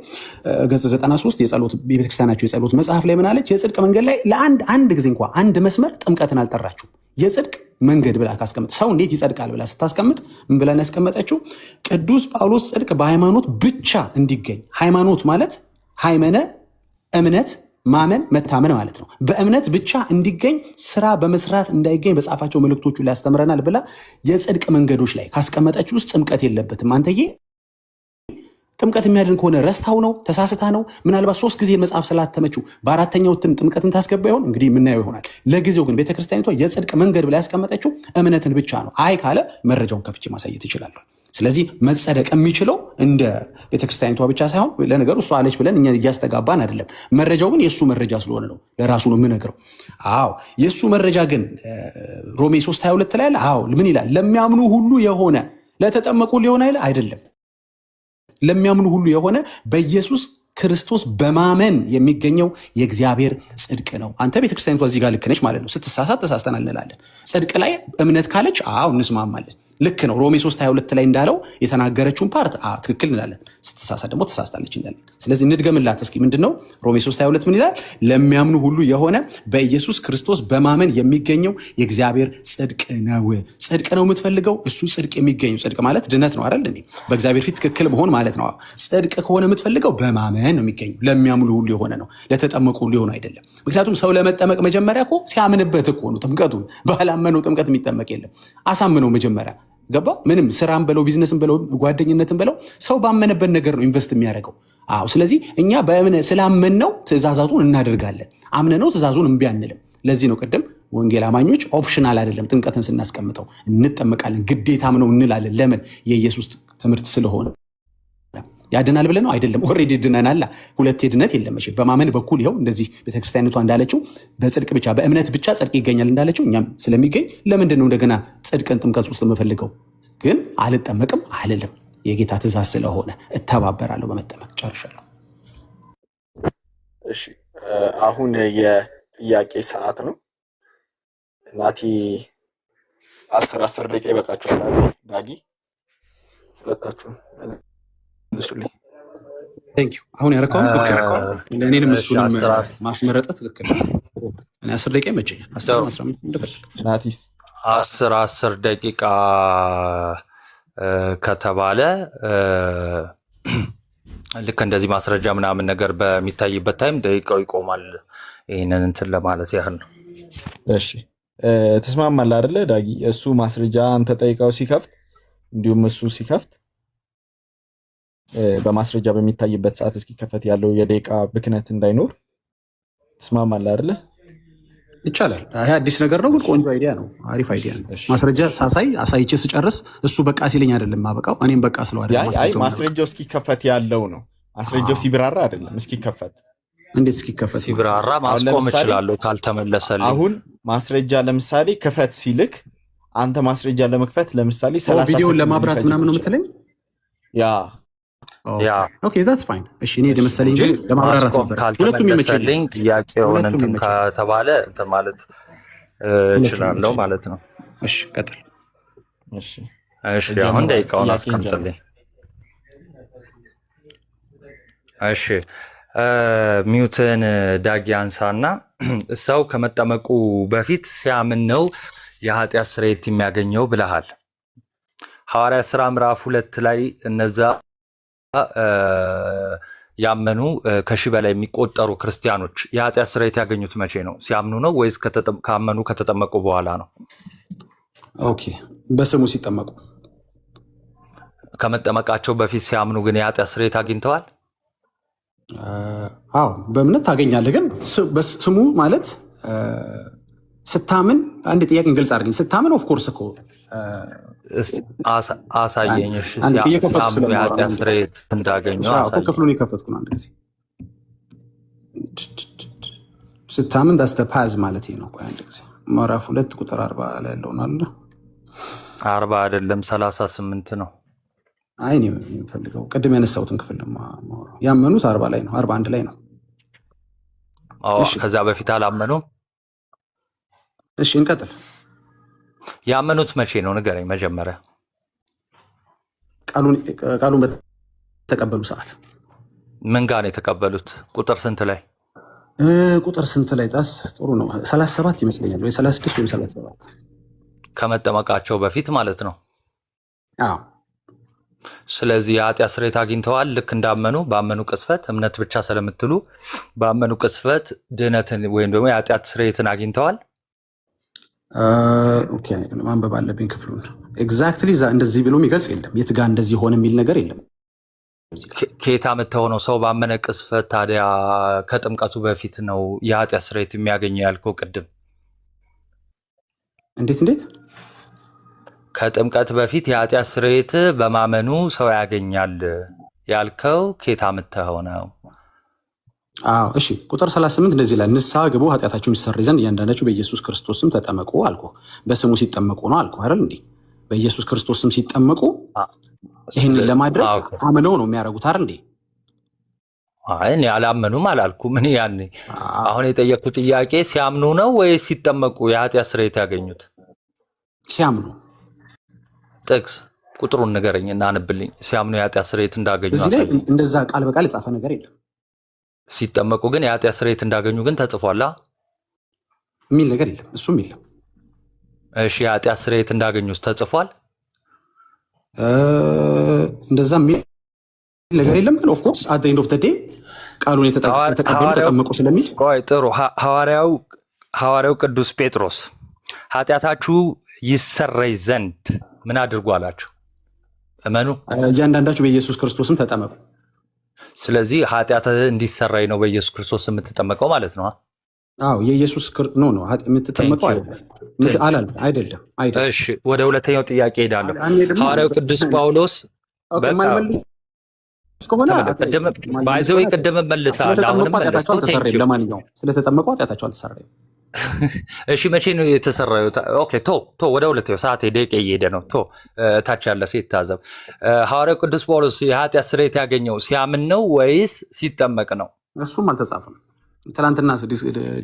ገጽ 93 የቤተክርስቲያናቸው የጸሎት መጽሐፍ ላይ ምን አለች? የጽድቅ መንገድ ላይ ለአንድ ጊዜ እንኳ አንድ መስመር ጥምቀትን አልጠራችሁም። የጽድቅ መንገድ ብላ ካስቀምጥ ሰው እንዴት ይጸድቃል ብላ ስታስቀምጥ ምን ብላ ያስቀመጠችው? ቅዱስ ጳውሎስ ጽድቅ በሃይማኖት ብቻ እንዲገኝ፣ ሃይማኖት ማለት ሃይመነ እምነት ማመን መታመን ማለት ነው። በእምነት ብቻ እንዲገኝ ስራ በመስራት እንዳይገኝ በጻፋቸው መልእክቶቹ ላይ ያስተምረናል ብላ የጽድቅ መንገዶች ላይ ካስቀመጠችው ውስጥ ጥምቀት የለበትም። አንተዬ ጥምቀት የሚያድን ከሆነ ረስታው ነው ተሳስታ ነው። ምናልባት 3 ጊዜ መጽሐፍ ስላተመችው በአራተኛው እትም ጥምቀትን ታስገባ ይሆን እንግዲህ የምናየው ይሆናል። ለጊዜው ግን ቤተክርስቲያኒቷ የጽድቅ መንገድ ብላ ያስቀመጠችው እምነትን ብቻ ነው። አይ ካለ መረጃውን ከፍቼ ማሳየት ይችላል። ስለዚህ መጸደቅ የሚችለው እንደ ቤተክርስቲያኒቷ ብቻ ሳይሆን ለነገሩ እሷ አለች ብለን እኛ እያስተጋባን አይደለም። መረጃው ግን የእሱ መረጃ ስለሆነ ነው ለራሱ ነው የምነግረው። አዎ የእሱ መረጃ ግን ሮሜ 3:22 ላይ አለ። አዎ ምን ይላል? ለሚያምኑ ሁሉ የሆነ ለተጠመቁ ሊሆን አይደለም ለሚያምኑ ሁሉ የሆነ በኢየሱስ ክርስቶስ በማመን የሚገኘው የእግዚአብሔር ጽድቅ ነው። አንተ ቤተክርስቲያኒቷ እዚህ ጋር ልክ ነች ማለት ነው። ስትሳሳት ተሳስተናል እንላለን። ጽድቅ ላይ እምነት ካለች አዎ እንስማማለን። ልክ ነው። ሮሜ 3:22 ላይ እንዳለው የተናገረችውን ፓርት ትክክል እንላለን። ስትሳሳት ደግሞ ተሳስታለች እንላለን። ስለዚህ እንድገምላት እስኪ ምንድነው ሮሜ 3:22 ምን ይላል? ለሚያምኑ ሁሉ የሆነ በኢየሱስ ክርስቶስ በማመን የሚገኘው የእግዚአብሔር ጽድቅ ነው። ጽድቅ ነው የምትፈልገው፣ እሱ ጽድቅ የሚገኘው ጽድቅ ማለት ድነት ነው አይደል? በእግዚአብሔር ፊት ትክክል መሆን ማለት ነው። ጽድቅ ከሆነ የምትፈልገው በማመን ነው የሚገኘው። ለሚያምኑ ሁሉ የሆነ ነው፣ ለተጠመቁ ሁሉ የሆነ አይደለም። ምክንያቱም ሰው ለመጠመቅ መጀመሪያ እኮ ሲያምንበት እኮ ነው ጥምቀቱን። ባላመነው ጥምቀት የሚጠመቅ የለም። አሳምነው መጀመሪያ ገባ። ምንም ስራም በለው ቢዝነስም በለው ጓደኝነትም በለው ሰው ባመነበት ነገር ነው ኢንቨስት የሚያደርገው። አዎ ስለዚህ እኛ በእምነት ስላመንነው ትእዛዛቱን እናደርጋለን። አምነነው ትእዛዙን እምቢ አንልም። ለዚህ ነው ቅድም ወንጌል አማኞች ኦፕሽናል አይደለም ጥምቀትን ስናስቀምጠው እንጠመቃለን፣ ግዴታም ነው እንላለን። ለምን? የኢየሱስ ትምህርት ስለሆነ። ያድናል ብለህ ነው አይደለም። ኦልሬዲ ድነናል። ሁለት ድነት የለም። እሺ በማመን በኩል ይኸው እንደዚህ ቤተክርስቲያኒቷ እንዳለችው በጽድቅ ብቻ በእምነት ብቻ ጽድቅ ይገኛል እንዳለችው እኛም ስለሚገኝ ለምንድን ነው እንደገና ጽድቅን ጥምቀት ውስጥ የምፈልገው? ግን አልጠመቅም አልልም። የጌታ ትእዛዝ ስለሆነ እተባበራለሁ በመጠመቅ ጨርሻለሁ። እሺ አሁን የጥያቄ ሰዓት ነው። ናቲ 10 ደቂቃ ይበቃችኋል። ዳጊ ሁለታችሁም እሱልኝ ቴንክ ዩ። አሁን ያረካው ትክክል ነው። እኔንም እሱንም ማስመረጠ ትክክል ነው። እኔ 10 ደቂቃ ይመቸኛል። 10-15 እንደፈለግ ናቲስ 10 ደቂቃ ከተባለ ልክ እንደዚህ ማስረጃ ምናምን ነገር በሚታይበት ታይም ደቂቃው ይቆማል። ይህንን እንትን ለማለት ያህል ነው። እሺ ተስማማለህ አይደለ ዳጊ? እሱ ማስረጃ አንተ ጠይቀው ሲከፍት እንዲሁም እሱ ሲከፍት በማስረጃ በሚታይበት ሰዓት እስኪከፈት ያለው የደቂቃ ብክነት እንዳይኖር ተስማማለህ አይደለ? ይቻላል። ይሄ አዲስ ነገር ነው፣ ግን ቆንጆ አይዲያ ነው። አሪፍ አይዲያ ነው። ማስረጃ አሳይቼ ስጨርስ እሱ በቃ ሲለኝ አይደለም ማበቃው፣ እኔም በቃ ስለው አይደለም ማስረጃው እስኪከፈት ያለው ነው። ማስረጃው ሲብራራ አይደለም እስኪከፈት። እንዴት እስኪከፈት? ሲብራራ ማስቆም እችላለሁ ካልተመለሰልኝ። አሁን ማስረጃ ለምሳሌ ክፈት ሲልክ አንተ ማስረጃ ለመክፈት ለምሳሌ 30 ቪዲዮውን ለማብራት ምናምን ነው የምትለኝ? ያ ኦኬ that's fine እሺ እኔ ደመሰለኝ ግን ለማብራራት ነበር ሁለቱም ይመቸልኝ ጥያቄውን እንትን ከተባለ እንትን ማለት እችላለሁ ማለት ነው እሺ ቀጥል እሺ አሁን ደቂቃውን አስቀምጥልኝ እሺ ሚውትን ዳጊ አንሳና ሰው ከመጠመቁ በፊት ሲያምን ነው የኃጢአት ስርየት የሚያገኘው ብለሃል ሐዋርያት ሥራ ምዕራፍ 2 ላይ እነዛ ያመኑ ከሺህ በላይ የሚቆጠሩ ክርስቲያኖች የኃጢአት ስርየት ያገኙት መቼ ነው ሲያምኑ ነው ወይስ ካመኑ ከተጠመቁ በኋላ ነው ኦኬ በስሙ ሲጠመቁ ከመጠመቃቸው በፊት ሲያምኑ ግን የኃጢአት ስርየት አግኝተዋል አዎ በእምነት ታገኛለህ ግን ስሙ ማለት ስታምን አንድ ጥያቄ እንግልጽ አድርገኝ ስታምን ኦፍ ኮርስ እኮ አሳየኝ እሺ ሲያምኑ የኃጢአት ስርየት እንዳገኙ አሳየኝ ክፍሉን የከፈትኩ ነው አንድ ጊዜ ስታምን ዳስ ዘ ፓዝ ማለት ነው ቆይ አንድ ጊዜ ምዕራፍ 2 ቁጥር 40 ላይ ያለውን አለ 40 አይደለም 38 ነው አይ ነው የምፈልገው ቅድም ያነሳሁትን ክፍል ማወራው ያመኑት 40 ላይ ነው 41 ላይ ነው አዎ ከዛ በፊት አላመኑም እሺ እንቀጥል ያመኑት መቼ ነው ንገረኝ መጀመሪያ ቃሉን በተቀበሉ ሰዓት ምን ጋር ነው የተቀበሉት ቁጥር ስንት ላይ ቁጥር ስንት ላይ ጣስ ጥሩ ነው 37 ይመስለኛል ወይ 36 ወይ 37 ከመጠመቃቸው በፊት ማለት ነው አዎ ስለዚህ የኃጢአት ስርየት አግኝተዋል ልክ እንዳመኑ ባመኑ ቅስፈት እምነት ብቻ ስለምትሉ ባመኑ ቅስፈት ድህነትን ወይም ደግሞ የኃጢአት ስርየትን አግኝተዋል ኦኬ ማንበብ አለብኝ ክፍሉን ኤግዛክትሊ እንደዚህ ብሎ የሚገልጽ የለም የት ጋር እንደዚህ ሆነ የሚል ነገር የለም ከየት አመጣው ነው ሰው ባመነ ቅስፈት ታዲያ ከጥምቀቱ በፊት ነው የኃጢአት ስርየት የሚያገኘው ያልከው ቅድም እንዴት ከጥምቀት በፊት የኃጢአት ስርየት በማመኑ ሰው ያገኛል ያልከው ከየት አመጣው ነው አዎ እሺ ቁጥር 38 እንደዚህ ላይ ንስሐ ግቡ ኃጢአታችሁ ይሰረይ ዘንድ እያንዳንዳችሁ በኢየሱስ ክርስቶስ ስም ተጠመቁ አልኩ በስሙ ሲጠመቁ ነው አልኩ አይደል እንዴ በኢየሱስ ክርስቶስ ስም ሲጠመቁ ይሄን ለማድረግ አምነው ነው የሚያደርጉት አይደል እንዴ አይ እኔ አላመኑም አላልኩም እኔ ያኔ አሁን የጠየቁት ጥያቄ ሲያምኑ ነው ወይስ ሲጠመቁ የኃጢአት ስርየት ያገኙት ሲያምኑ ጥቅስ ቁጥሩን ንገረኝና አንብልኝ ሲያምኑ የኃጢአት ስርየት እንዳገኙ እዚህ ላይ እንደዛ ቃል በቃል የጻፈ ነገር የለም ሲጠመቁ ግን የኃጢአት ስርየት እንዳገኙ ግን ተጽፏል የሚል ነገር የለም እሱም የለም እሺ የኃጢአት ስርየት እንዳገኙስ ተጽፏል እንደዛ የሚል ነገር የለም ግን ኦፍ ኮርስ አት ዘ ኤንድ ኦፍ ዘ ዴይ ቃሉን የተቀበሉ ተጠመቁ ስለሚል ቆይ ጥሩ ሐዋርያው ቅዱስ ጴጥሮስ ኃጢአታችሁ ይሰረይ ዘንድ ምን አድርጉ አላችሁ እመኑ እያንዳንዳችሁ በኢየሱስ ክርስቶስም ተጠመቁ ስለዚህ ኃጢአት እንዲሰረይ ነው በኢየሱስ ክርስቶስ የምትጠመቀው ማለት ነው አዎ የኢየሱስ ነው የምትጠመቀው አይደለም እሺ ወደ ሁለተኛው ጥያቄ ሄዳለሁ ሐዋርያው ቅዱስ ጳውሎስ ባይዘው ቅድም መልሳለሁ አሁንም ለማንኛውም ስለተጠመቁ ኃጢአታቸው አልተሰረየም እሺ መቼ ነው የተሰራው ኦኬ ቶ ወደ ሁለተኛው ሰዓት ደቂቃ እየሄደ ነው ታች ያለ ሴት ታዘብ ሐዋርያው ቅዱስ ጳውሎስ የኃጢአት ስርየት ያገኘው ሲያምን ነው ወይስ ሲጠመቅ ነው እሱም አልተጻፈም ትላንትና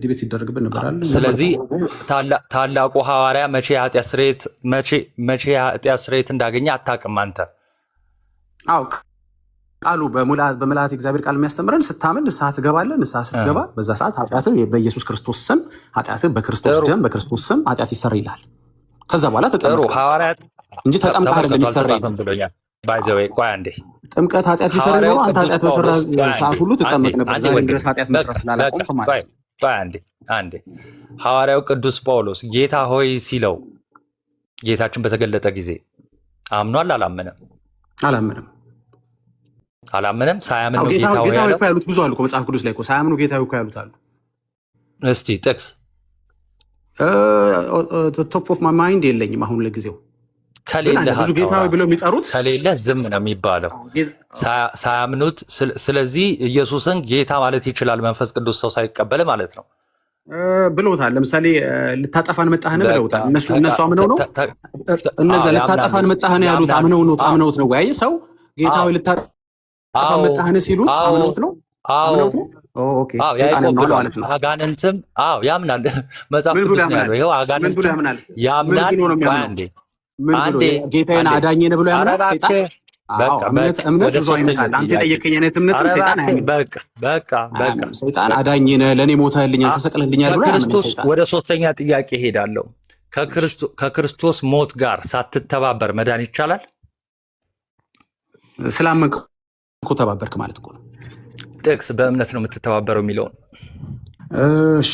ዲቤት ሲደረግብን ነበር አይደል ስለዚህ ታላቁ ሐዋርያ መቼ የኃጢአት ስርየት እንዳገኘ አታውቅም አንተ አዎ ቃሉ በመላእክት እግዚአብሔር ቃል የሚያስተምረን ስታምን ንስሐ ትገባለህ ንስሐ ስትገባ በዛ ሰዓት ኃጢአትህ በኢየሱስ ክርስቶስ ስም ኃጢአትህ በክርስቶስ ደም በክርስቶስ ስም ኃጢአት ይሰረይልሃል ከዛ በኋላ ተጠመቅ ሐዋርያት እንጂ ተጠምቀህ አይደለም ይሰረይ ባይዘው ቆይ አንዴ ጥምቀት ኃጢአት ይሰረይ ነው አንተ ኃጢአት በሰራ ሰዓት ሁሉ ትጠመቅ ነበር ዛሬ ድረስ ኃጢአት መስራት ስላላቆምክ ማለት ነው ቆይ አንዴ ሐዋርያው ቅዱስ ጳውሎስ ጌታ ሆይ ሲለው ጌታችን በተገለጠ ጊዜ አምኗል አላመነም ሳያምን ነው ጌታ ሆይ ያሉት ብዙ አሉ መጽሐፍ ቅዱስ ላይ ሳያምኑ ጌታ ሆይ ያሉት አሉ እስቲ ጥቅስ ቶፕ ኦፍ ማይ ማይንድ የለኝም አሁን ለጊዜው ከሌለ ብዙ ጌታ ሆይ ብለው የሚጠሩት ከሌለ ዝም ነው የሚባለው ሳያምኑት ስለዚህ ኢየሱስን ጌታ ማለት ይችላል መንፈስ ቅዱስ ሰው ሳይቀበል ማለት ነው ብለውታል ለምሳሌ ልታጠፋን መጣህን ብለውታል እነሱ አምነው ነው እነዛ ልታጠፋን መጣህን ያሉት አምነውት ነው ወይ ሰው ጌታ ሆይ ጠፋ መጣህን ሲሉት አምነውት ነው አምነውት ነው። ኦኬ ሰይጣን ነው ማለት ነው። አጋንንትም ያምናል። መጽሐፍ ቅዱስ ነው ያለው። ይሄው አጋንንት ያምናል። አንዴ ምን ብሎ ጌታዬን አዳኜ ነው ብሎ ያምናል ሰይጣን። እምነት ብዙ አይነት አለ። አንተ የጠየቀኝ አይነት እምነት ሰይጣን አያምንም። በቃ ሰይጣን አዳኜ ነህ ለኔ ሞተህልኛል ተሰቅለህልኛል ብሎ ያምናል ሰይጣን። ወደ ሶስተኛ ጥያቄ ሄዳለሁ። ከክርስቶስ ሞት ጋር ሳትተባበር መዳን ይቻላል? ስላመንክ እኮ ተባበርክ ማለት እኮ ነው። ጥቅስ በእምነት ነው የምትተባበረው የሚለውን እሺ፣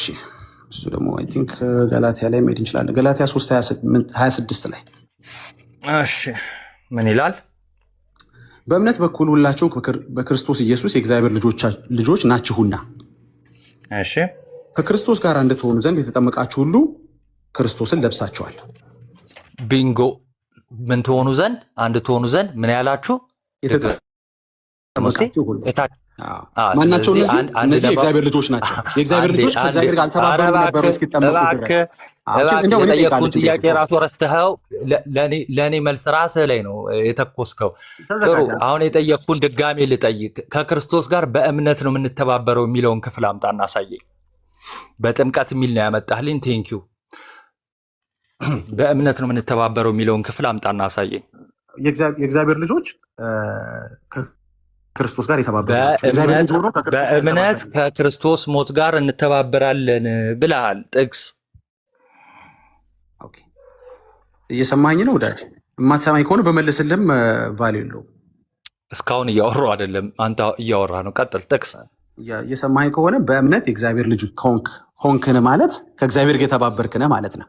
እሱ ደግሞ አይ ቲንክ ገላትያ ላይ መሄድ እንችላለን። ገላትያ 3:26 ላይ እሺ ምን ይላል? በእምነት በኩል ሁላችሁ በክርስቶስ ኢየሱስ የእግዚአብሔር ልጆች ናችሁና፣ እሺ ከክርስቶስ ጋር እንድትሆኑ ዘንድ የተጠመቃችሁ ሁሉ ክርስቶስን ለብሳችኋል። ቢንጎ። ምን ትሆኑ ዘንድ? አንድ ትሆኑ ዘንድ ምን ያላችሁ? ማናቸው እነዚህ የእግዚአብሔር ልጆች ናቸው። የእግዚአብሔር ልጆች ከእግዚአብሔር ጋር አልተባበሩ ነበሩ እስኪጠመቁ ድረስ። የጠየቅኩን ጥያቄ ራሱ ረስተኸው ለእኔ መልስ ራስህ ላይ ነው የተኮስከው። ጥሩ፣ አሁን የጠየቅኩን ድጋሜ ልጠይቅ። ከክርስቶስ ጋር በእምነት ነው የምንተባበረው የሚለውን ክፍል አምጣና አሳየኝ። በጥምቀት የሚል ነው ያመጣህልኝ። ቴንኪው። በእምነት ነው የምንተባበረው የሚለውን ክፍል አምጣና አሳየኝ። የእግዚአብሔር ልጆች ክርስቶስ ጋር የተባበሩ በእምነት ከክርስቶስ ሞት ጋር እንተባበራለን ብለሃል። ጥቅስ እየሰማኝ ነው ወዳጅ? የማትሰማኝ ከሆነ በመለስልህም ቫልዩ የለውም። እስካሁን እያወራሁ አይደለም፣ አንተ እያወራህ ነው። ቀጥል። ጥቅስ እየሰማኝ ከሆነ በእምነት የእግዚአብሔር ልጅ ሆንክን ማለት ከእግዚአብሔር ጋር የተባበርክነ ማለት ነው።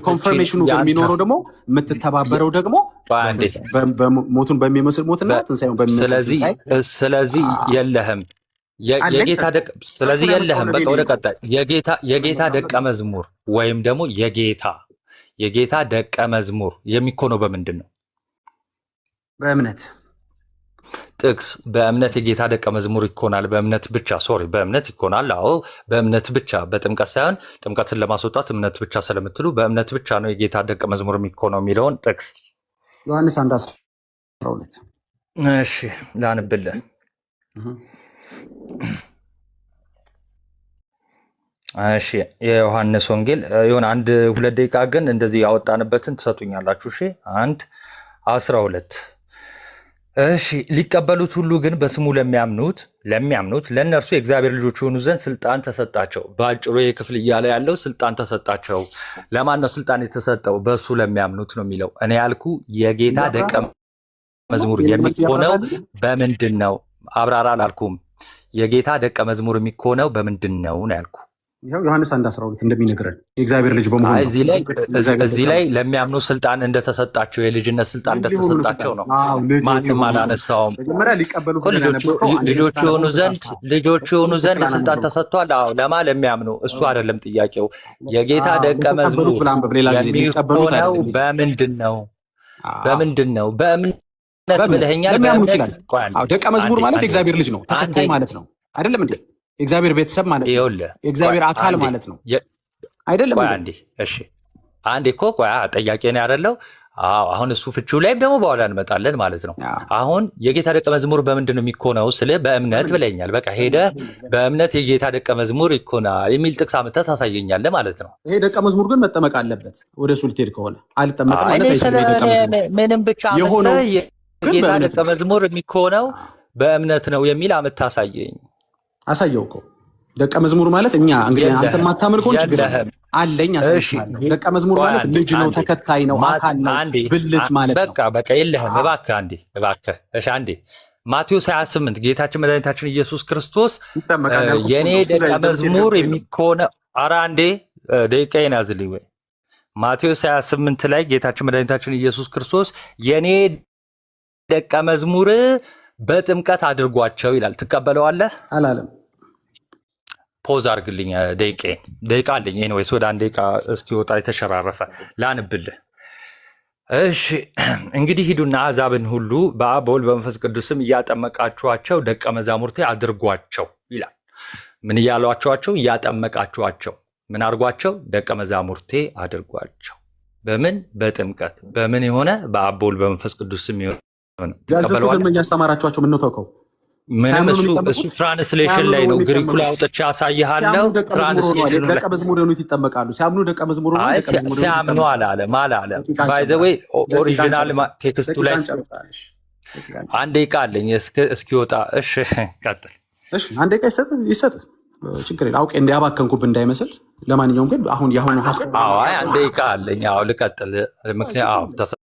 ኮንፈርሜሽኑ ግን የሚኖረው ደግሞ የምትተባበረው ደግሞ ሞቱን በሚመስል ሞትና ትንሣኤውን በሚመስል ትንሣኤ። ስለዚህ የለህም ስለዚህ የለህም። በቃ ወደ ቀጣይ። የጌታ ደቀ መዝሙር ወይም ደግሞ የጌታ ደቀ መዝሙር የሚኮነው በምንድን ነው? በእምነት። ጥቅስ በእምነት የጌታ ደቀ መዝሙር ይኮናል። በእምነት ብቻ በእምነት ይኮናል። አዎ በእምነት ብቻ፣ በጥምቀት ሳይሆን ጥምቀትን ለማስወጣት እምነት ብቻ ስለምትሉ በእምነት ብቻ ነው የጌታ ደቀ መዝሙር የሚኮነው የሚለውን ጥቅስ ዮሐንስ 1:12 እሺ ላንብልህ። እሺ የዮሐንስ ወንጌል የሆነ 1-2 ደቂቃ ግን እንደዚህ ያወጣንበትን ትሰጡኛላችሁ። እሺ 1:12 እሺ ሊቀበሉት ሁሉ ግን በስሙ ለሚያምኑት ለእነርሱ የእግዚአብሔር ልጆች የሆኑ ዘንድ ስልጣን ተሰጣቸው። በአጭሩ የክፍል እያለ ያለው ስልጣን ተሰጣቸው። ለማን ነው ስልጣን የተሰጠው? በእሱ ለሚያምኑት ነው የሚለው። እኔ ያልኩ የጌታ ደቀ መዝሙር የሚኮነው በምንድን ነው? አብራራ አላልኩም። የጌታ ደቀ መዝሙር የሚኮነው በምንድን ነው ነው ያልኩ። ይኸው ዮሐንስ 1:12 እንደሚነግረን የእግዚአብሔር ልጅ በመሆኑ እዚህ ላይ ለሚያምኑ ስልጣን እንደተሰጣቸው የልጅነት ስልጣን እንደተሰጣቸው ነው። ማንም አላነሳውም። ልጆች የሆኑ ዘንድ ስልጣን ተሰጥቷል። አዎ ለማ ለሚያምኑ። እሱ አይደለም ጥያቄው። የጌታ ደቀ መዝሙር የሚሆነው በምንድን ነው? በእምነት ብለኸኛል። ለሚያምኑት ይላል። ደቀ መዝሙር ማለት የእግዚአብሔር ልጅ ነው፣ ተከታይ ማለት ነው። አይደለም እንዴ? የእግዚአብሔር ቤተሰብ ማለት ነው። የእግዚአብሔር አካል ማለት ነው። አይደለም እንዴ? እሺ አንዴ እኮ ጠያቄ ነው ያደለው። አሁን እሱ ፍቺው ላይ ደግሞ በኋላ እንመጣለን ማለት ነው። አሁን የጌታ ደቀ መዝሙር በምንድን ነው የሚኮነው ስለ በእምነት ብለኛል። በቃ ሄደህ በእምነት የጌታ ደቀ መዝሙር ይኮናል የሚል ጥቅስ አምጥተህ ታሳየኛለህ ማለት ነው። ይሄ ደቀ መዝሙር ግን መጠመቅ አለበት። ወደ እሱ ልትሄድ ከሆነ አልጠመቅም ማለት ምንም ብቻ የጌታ ደቀ መዝሙር የሚኮነው በእምነት ነው የሚል አምጥተህ አሳየኝ። አሳየው እኮ ደቀ መዝሙር ማለት እኛ እንግዲህ አንተ ማታመን ከሆነ ችግር አለኝ። አሳይሻለሁ። ደቀ መዝሙር ማለት ልጅ ነው፣ ተከታይ ነው፣ አካል ነው፣ ብልት ማለት ነው። በቃ የለህም። እባክህ እሺ አንዴ ማቴዎስ 28 ጌታችን መድኃኒታችን ኢየሱስ ክርስቶስ የኔ ደቀ መዝሙር የሚኮነው አንዴ ደቂቃዬን ያዝልኝ ወይ ማቴዎስ 28 ላይ ጌታችን መድኃኒታችን ኢየሱስ ክርስቶስ የኔ ደቀ መዝሙር በጥምቀት አድርጓቸው ይላል። ትቀበለዋለህ? አላለም። ፖዝ አድርግልኝ። ደቂቃ አለኝ። ኤኒዌይስ ወደ 1 ደቂቃ እስኪወጣ የተሸራረፈ ላንብልህ። እሺ እንግዲህ ሂዱና አሕዛብን ሁሉ በአብ በወልድ በመንፈስ ቅዱስም እያጠመቃችኋቸው ደቀ መዛሙርቴ አድርጓቸው ይላል። ምን እያሏቸዋቸው? እያጠመቃችኋቸው። ምን አድርጓቸው? ደቀ መዛሙርቴ አድርጓቸው። በምን? በጥምቀት። በምን የሆነ? በአብ በወልድ በመንፈስ ቅዱስም ያዘዝኩትን ምን ያስተማራችኋቸው ምን ነው ተውከው ምንም እሱ ትራንስሌሽን ላይ ነው ግሪኩ ላይ አውጥቼ አሳይሃለሁ ትራንስሌሽኑ ደቀ መዝሙር ሆነው ይጠመቃሉ ሲያምኑ ደቀ መዝሙር ሆነው ሲያምኑ አላለ ባይ ዘ ዌይ ኦሪጂናል ቴክስቱ ላይ አንዴ ቃልኝ እስኪወጣ እሺ ቀጥል እሺ አንዴ ይሰጥ ችግር የለም አውቄ እንዲያባከንኩብ እንዳይመስል ለማንኛውም ግን አሁን ያሁኑ ሐሳብ አይ አንዴ ቃልኝ ልቀጥል ምክንያት ተሰጠኝ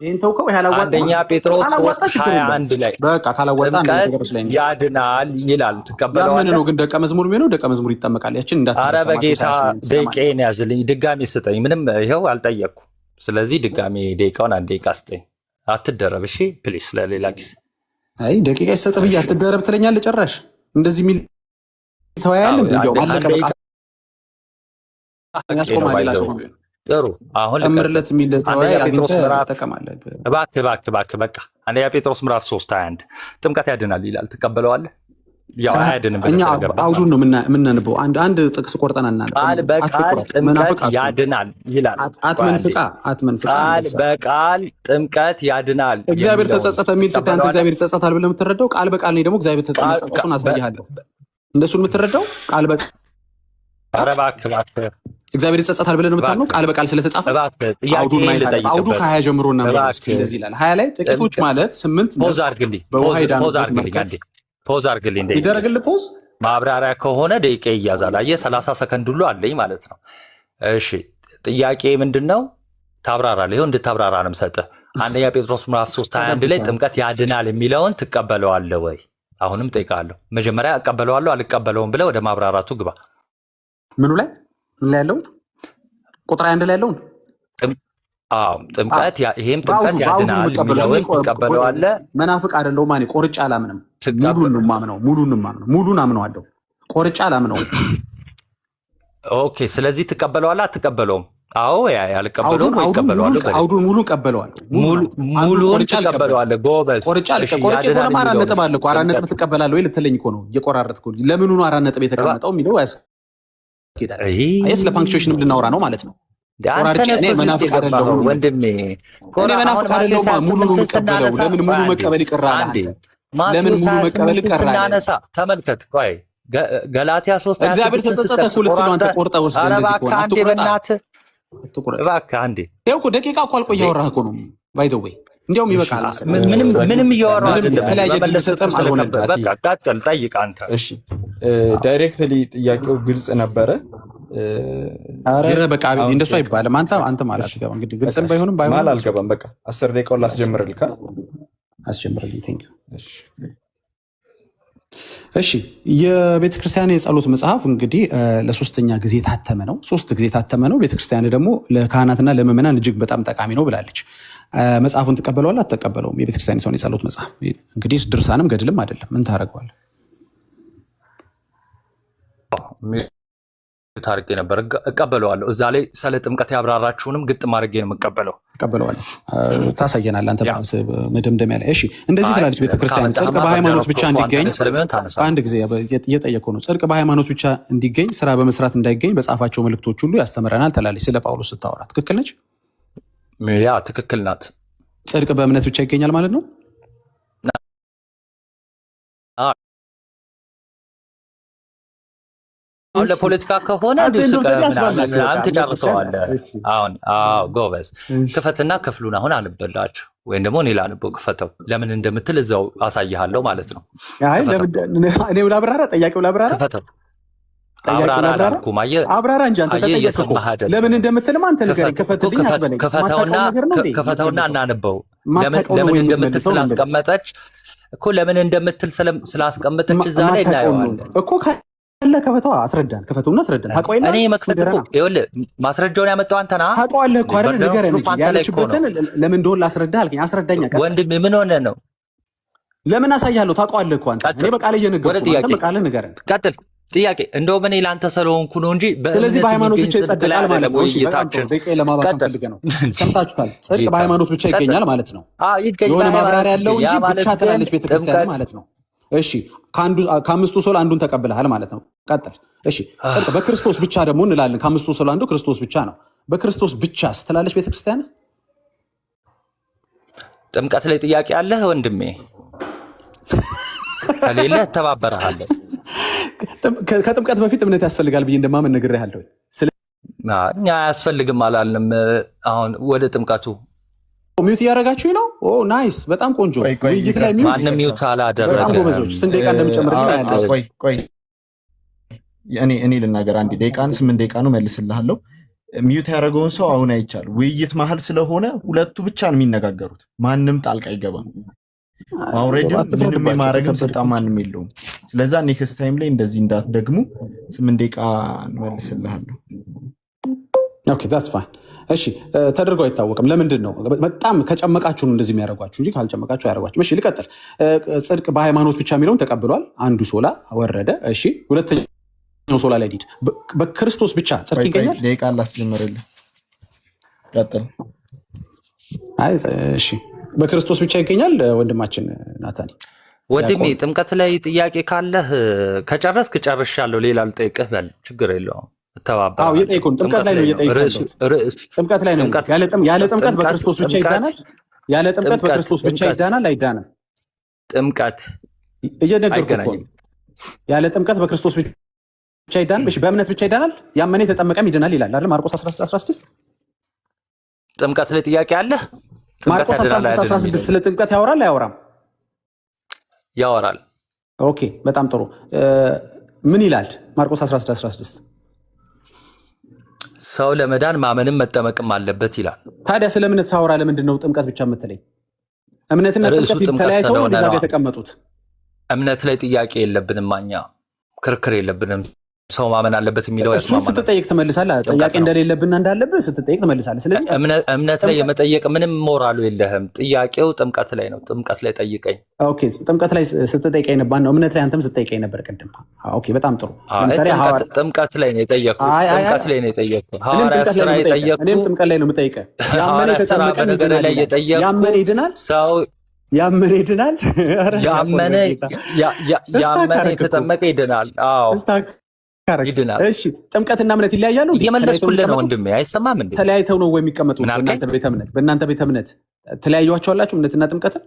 ይሄን ተውከው ያላዋጣ አንደኛ ጴጥሮስ 3:21 ላይ በቃ ካላዋጣ ያድናል ይላል ተቀበለው ያምን ነው ግን ደቀ መዝሙር ምን ነው ደቀ መዝሙር ይጠመቃል ያችን እንዳትረሳ ኧረ በጌታ ደቂቃዬን ያዝልኝ ድጋሚ ስጠኝ ምንም ይሄው አልጠየቅኩ ስለዚህ ድጋሚ ደቂቃውን አንድ ደቂቃ ስጠኝ አትደረብ እሺ ፕሊስ ለሌላ ጊዜ አይ ደቂቃ ይሰጥ ብዬ አትደረብ ትለኛለህ ጭራሽ እንደዚህ ሚል ተወያያለን እንደው አለቀ ጥሩ አሁን ለምርለት ሚል ተወያይ ጴጥሮስ ምዕራፍ እባክህ በቃ አንደኛ ጴጥሮስ ምዕራፍ 3:21 ጥምቀት ያድናል ይላል ትቀበለዋለህ ያው አያድንም እኛ አውዱን ነው የምናነበው አንድ ጥቅስ ቆርጠና እናነበው ቃል በቃል ጥምቀት ያድናል ይላል አትመንፍቃ በቃል ጥምቀት ያድናል እግዚአብሔር ተጸጸተ የሚል ስታንተ እግዚአብሔር ይጸጸታል ብለህ የምትረዳው ቃል በቃል ነው ደግሞ እግዚአብሔር ተጸጸቱን አሳይሃለሁ እንደሱን የምትረዳው ቃል በቃል ኧረ እባክህ እግዚአብሔር ይጸጸታል ብለህ ነው የምታምነው ቃል በቃል ስለተጻፈ አውዱን ማየት አውዱ ከ20 ጀምሮ እና እንደዚህ ይላል 20 ላይ ጥቂቶች ማለት 8 ፖዝ አድርግልኝ ፖዝ አድርግልኝ ይደረግልህ ፖዝ ማብራሪያ ከሆነ ደቂቃ ይያዛል አየህ 30 ሰከንድ ሁሉ አለኝ ማለት ነው እሺ ጥያቄ ምንድነው ታብራራለህ ይሄው እንድታብራራ ነው የምሰጥህ አንደኛ ጴጥሮስ ምዕራፍ 3:21 ላይ ጥምቀት ያድናል የሚለውን ትቀበለዋለህ ወይ አሁንም ጠይቃለሁ መጀመሪያ እቀበለዋለሁ አልቀበለውም ብለህ ወደ ማብራራቱ ግባ ምኑ ላይ ምን ላይ ያለው ቁጥር 1 ላይ ያለው ጥምቀት ይሄም ጥምቀት ያድናል የሚለውን ትቀበለዋለህ መናፍቅ አይደለሁም ማን ቆርጬ አላምንም ሙሉን አምነዋለሁ ቆርጬ አላምነውም ኦኬ ስለዚህ ትቀበለዋለህ አትቀበለውም አዎ ያልቀበለውም ይቀበለዋለሁ አውዱን ሙሉ ቀበለዋለሁ ሙሉን ትቀበለዋለህ ጎበዝ ቆርጬ ቆረማ 4 ነጥብ አለ እኮ 4 ነጥብ ትቀበላለህ ወይ ልትለኝ እኮ ነው እየቆራረጥኩ ለምኑ ነው 4 ነጥብ የተቀመጠው የሚለው ያስኬዳል አይስ ለፓንክቹዌሽንም ልናወራ ነው ማለት ነው እኔ መናፍቅ አይደለሁም ወንድሜ እኔ መናፍቅ አይደለሁም ሙሉ መቀበለው ለምን ሙሉ መቀበል ይቀራል ለምን ሙሉ መቀበል ይቀራል ተመልከት ቆይ ገላትያ 3 እግዚአብሔር ተጸጸተ ሁለት ነው አንተ ቆርጠህ ወስደህ እንደዚህ ቆና አትቆርጥ እባክህ አንዴ ይኸው እኮ ደቂቃ እኮ አልቆይ ያወራህ እኮ ነው ባይ ዘ ዌይ እንዲያውም ይበቃል ምንም እያወራሁ አይደለም ተለያየተም አልሆነም በቃ ቀጥል ጠይቅ አንተ እሺ ዳይሬክትሊ ጥያቄው ግልጽ ነበረ አረ በቃ እንደሱ አይባልም አንተ ማለት ገባ እንግዲህ ግልጽም ባይሆንም ማለት አልገባም በቃ 10 ደቂቃውን ላስጀምርልካ አስጀምርልኝ ቴንክ ዩ እሺ የቤተክርስቲያን የጸሎት መጽሐፍ እንግዲህ ለሶስተኛ ጊዜ ታተመ ነው 3 ጊዜ ታተመ ነው ቤተክርስቲያን ደግሞ ለካህናትና ለምእመናን እጅግ በጣም ጠቃሚ ነው ብላለች መጽሐፉን ተቀበለዋል አትቀበለውም የቤተክርስቲያን የጸሎት መጽሐፍ እንግዲህ ድርሳንም ገድልም አይደለም ምን ታረጋዋለህ ታርጌ ነበር እቀበለዋለሁ እዛ ላይ ስለ ጥምቀት ያብራራችሁንም ግጥም አድርጌ ነው የምቀበለው እቀበለዋለሁ ታሳየናለህ አንተ መደምደሚያ ላይ እሺ እንደዚህ ትላለች ቤተክርስቲያን ጽድቅ በሃይማኖት ብቻ እንዲገኝ አንድ ጊዜ እየጠየቀው ነው ጽድቅ በሃይማኖት ብቻ እንዲገኝ ስራ በመስራት እንዳይገኝ በጻፋቸው መልእክቶች ሁሉ ያስተምረናል ትላለች ስለ ጳውሎስ ስታወራ ትክክል ነች ያ ትክክል ናት ጽድቅ በእምነት ብቻ ይገኛል ማለት ነው አሁን ለፖለቲካ ከሆነ አንተ ጨርሰዋለህ አሁን ጎበዝ ክፈትና ክፍሉን አሁን አንበላችሁ ወይም ደግሞ እኔ ላንበው ክፈተው ለምን እንደምትል እዛው አሳይሃለሁ ማለት ነው እኔ ላብራራ ጠያቂው ላብራራ ክፈተው አብራራ እንጂ አንተ ተጠየቀው ለምን እንደምትልም አንተ ንገረኝ ክፈትልኝ አትበለኝ ክፈተውና እናንበው ለምን እንደምትል ስላስቀመጠች እኮ ለምን እንደምትል ስላስቀመጠች እዛ ላይ እናየዋለን እኮ ከፈተው አስረዳን ከፈተውና አስረዳን ታውቀዋለህ እኔ መክፈት እኮ ይኸውልህ ማስረጃውን ያመጣው አንተ ነህ ታውቀዋለህ እኮ አይደል ንገረኝ እንጂ ያለችበትን ለምን እንደሆነ ላስረዳህ አልከኝ አስረዳኛ ወንድሜ ምን ሆነ ነው ለምን አሳያለሁ ታውቀዋለህ እኮ አንተ እኔ በቃል እየነገርኩህ አንተ በቃል ንገረኝ ቀጥል ጥያቄ እንደው ምን ይላንተ ስለሆንኩ ነው እንጂ ስለዚህ በሃይማኖት ብቻ ይጸድቃል ማለት ነው በቃ ለማባከን ፈልገህ ነው ሰምታችኋል ጽድቅ በሃይማኖት ብቻ ይገኛል ማለት ነው የሆነ ማብራሪያ ያለው እንጂ ብቻ ትላለች ቤተክርስቲያን ማለት ነው እሺ ከአምስቱ ሶል አንዱን ተቀብለሃል ማለት ነው። ቀጥል። እሺ ጽድቅ በክርስቶስ ብቻ ደግሞ እንላለን። ከአምስቱ ሶል አንዱ ክርስቶስ ብቻ ነው። በክርስቶስ ብቻ ስትላለች ቤተክርስቲያን። ጥምቀት ላይ ጥያቄ አለህ ወንድሜ? ከሌለ ተባበረሃለሁ። ከጥምቀት በፊት እምነት ያስፈልጋል ብዬ እንደማመን ነግሬሃለሁ። እኛ አያስፈልግም አላልንም። አሁን ወደ ጥምቀቱ ሚውት እያደረጋችሁ ነው። ኦ ናይስ፣ በጣም ቆንጆ ውይይት ላይ ሚውት። ማንም ሚውት አላደረገም። በጣም ጎበዞች። ስንት ደቂቃ እንደምጨምርልኝ አያለሁ። ቆይ እኔ ልናገር። 1 ደቂቃን 8 ደቂቃ ነው መልስልሃለሁ። ሚውት ያደረገውን ሰው አሁን አይቻል። ውይይት መሀል ስለሆነ ሁለቱ ብቻ ነው የሚነጋገሩት። ማንም ጣልቃ አይገባም። አውሬዲ ምንም የማድረግም ስልጣን ማንም የለውም። ስለዛ ኔክስት ታይም ላይ እንደዚህ እንዳትደግሙ 8 ደቂቃ እንመልስልሃለሁ። ኦኬ ዳትስ ፋይን። እሺ ተደርጎ አይታወቅም። ለምንድን ነው? በጣም ከጨመቃችሁ ነው እንደዚህ የሚያደርጓችሁ እንጂ ካልጨመቃችሁ አያደርጓችሁም። እሺ ልቀጥል። ጽድቅ በሃይማኖት ብቻ የሚለውን ተቀብሏል። አንዱ ሶላ ወረደ። እሺ ሁለተኛው ሶላ ላይ ዲድ በክርስቶስ ብቻ ጽድቅ ይገኛል። ደቂቃ ላስጀምርልህ። ቀጥል። እሺ በክርስቶስ ብቻ ይገኛል። ወንድማችን ናታኒ ወንድሜ ጥምቀት ላይ ጥያቄ ካለህ ከጨረስክ ጨርሻለሁ። ሌላ ልጠይቅህ በል፣ ችግር የለውም። የጠይቁን ጥምቀት ላይ ነው እየጠየቁት። ጥምቀት ላይ ነው። ያለ ጥምቀት በክርስቶስ ብቻ ይዳናል። ያለ ጥምቀት በክርስቶስ ብቻ ይዳናል አይዳንም? ጥምቀት እየነገርኩህ እኮ ያለ ጥምቀት በክርስቶስ ብቻ ይዳናል። እሺ በእምነት ብቻ ይዳናል። ያመነ የተጠመቀም ይድናል ይላል አይደል? ማርቆስ 16 ጥምቀት ላይ ጥያቄ አለ? ማርቆስ 16 ስለ ጥምቀት ያወራል አያወራም? ያወራል። ኦኬ በጣም ጥሩ። ምን ይላል ማርቆስ 16? ሰው ለመዳን ማመንም መጠመቅም አለበት ይላል። ታዲያ ስለ እምነት ሳወራ ለምንድን ነው ጥምቀት ብቻ የምትለኝ? እምነትና ጥምቀት ተለያይተው ነው እዛ ጋር የተቀመጡት። እምነት ላይ ጥያቄ የለብንም፣ እኛ ክርክር የለብንም። ሰው ማመን አለበት የሚለው እሱን ስትጠይቅ ትመልሳለህ። ጥያቄ እንደሌለብንና እንዳለብን ስትጠይቅ ትመልሳለህ። ስለዚህ እምነት ላይ የመጠየቅ ምንም ሞራሉ የለህም። ጥያቄው ጥምቀት ላይ ነው። ጥምቀት ላይ ጠይቀኝ። ኦኬ ጥምቀት ላይ ስትጠይቀኝ ነበር ነው። እምነት ላይ አንተም ስትጠይቀኝ ነበር ቅድም። ኦኬ በጣም ጥሩ። ለምሳሌ ጥምቀት ላይ ነው የጠየቅኩት። ጥምቀት ላይ ነው የጠየቅኩት። ሐዋርያት ሥራ የጠየቅኩት። እኔም ጥምቀት ላይ ነው የምጠይቀህ። ያመነ የተጠመቀ ይድናል። ያመነ ይድናል። ሰው ያመነ ይድናል። ያመነ የተጠመቀ ይድናል። አዎ ይድናል። እሺ ጥምቀትና እምነት ይለያያሉ? እየመለስኩልህ ነው ወንድሜ፣ አይሰማም እንዴ? ተለያይተው ነው ወይ የሚቀመጡት? በእናንተ ቤተ እምነት ተለያዩዋቸዋላችሁ? እምነትና ጥምቀትን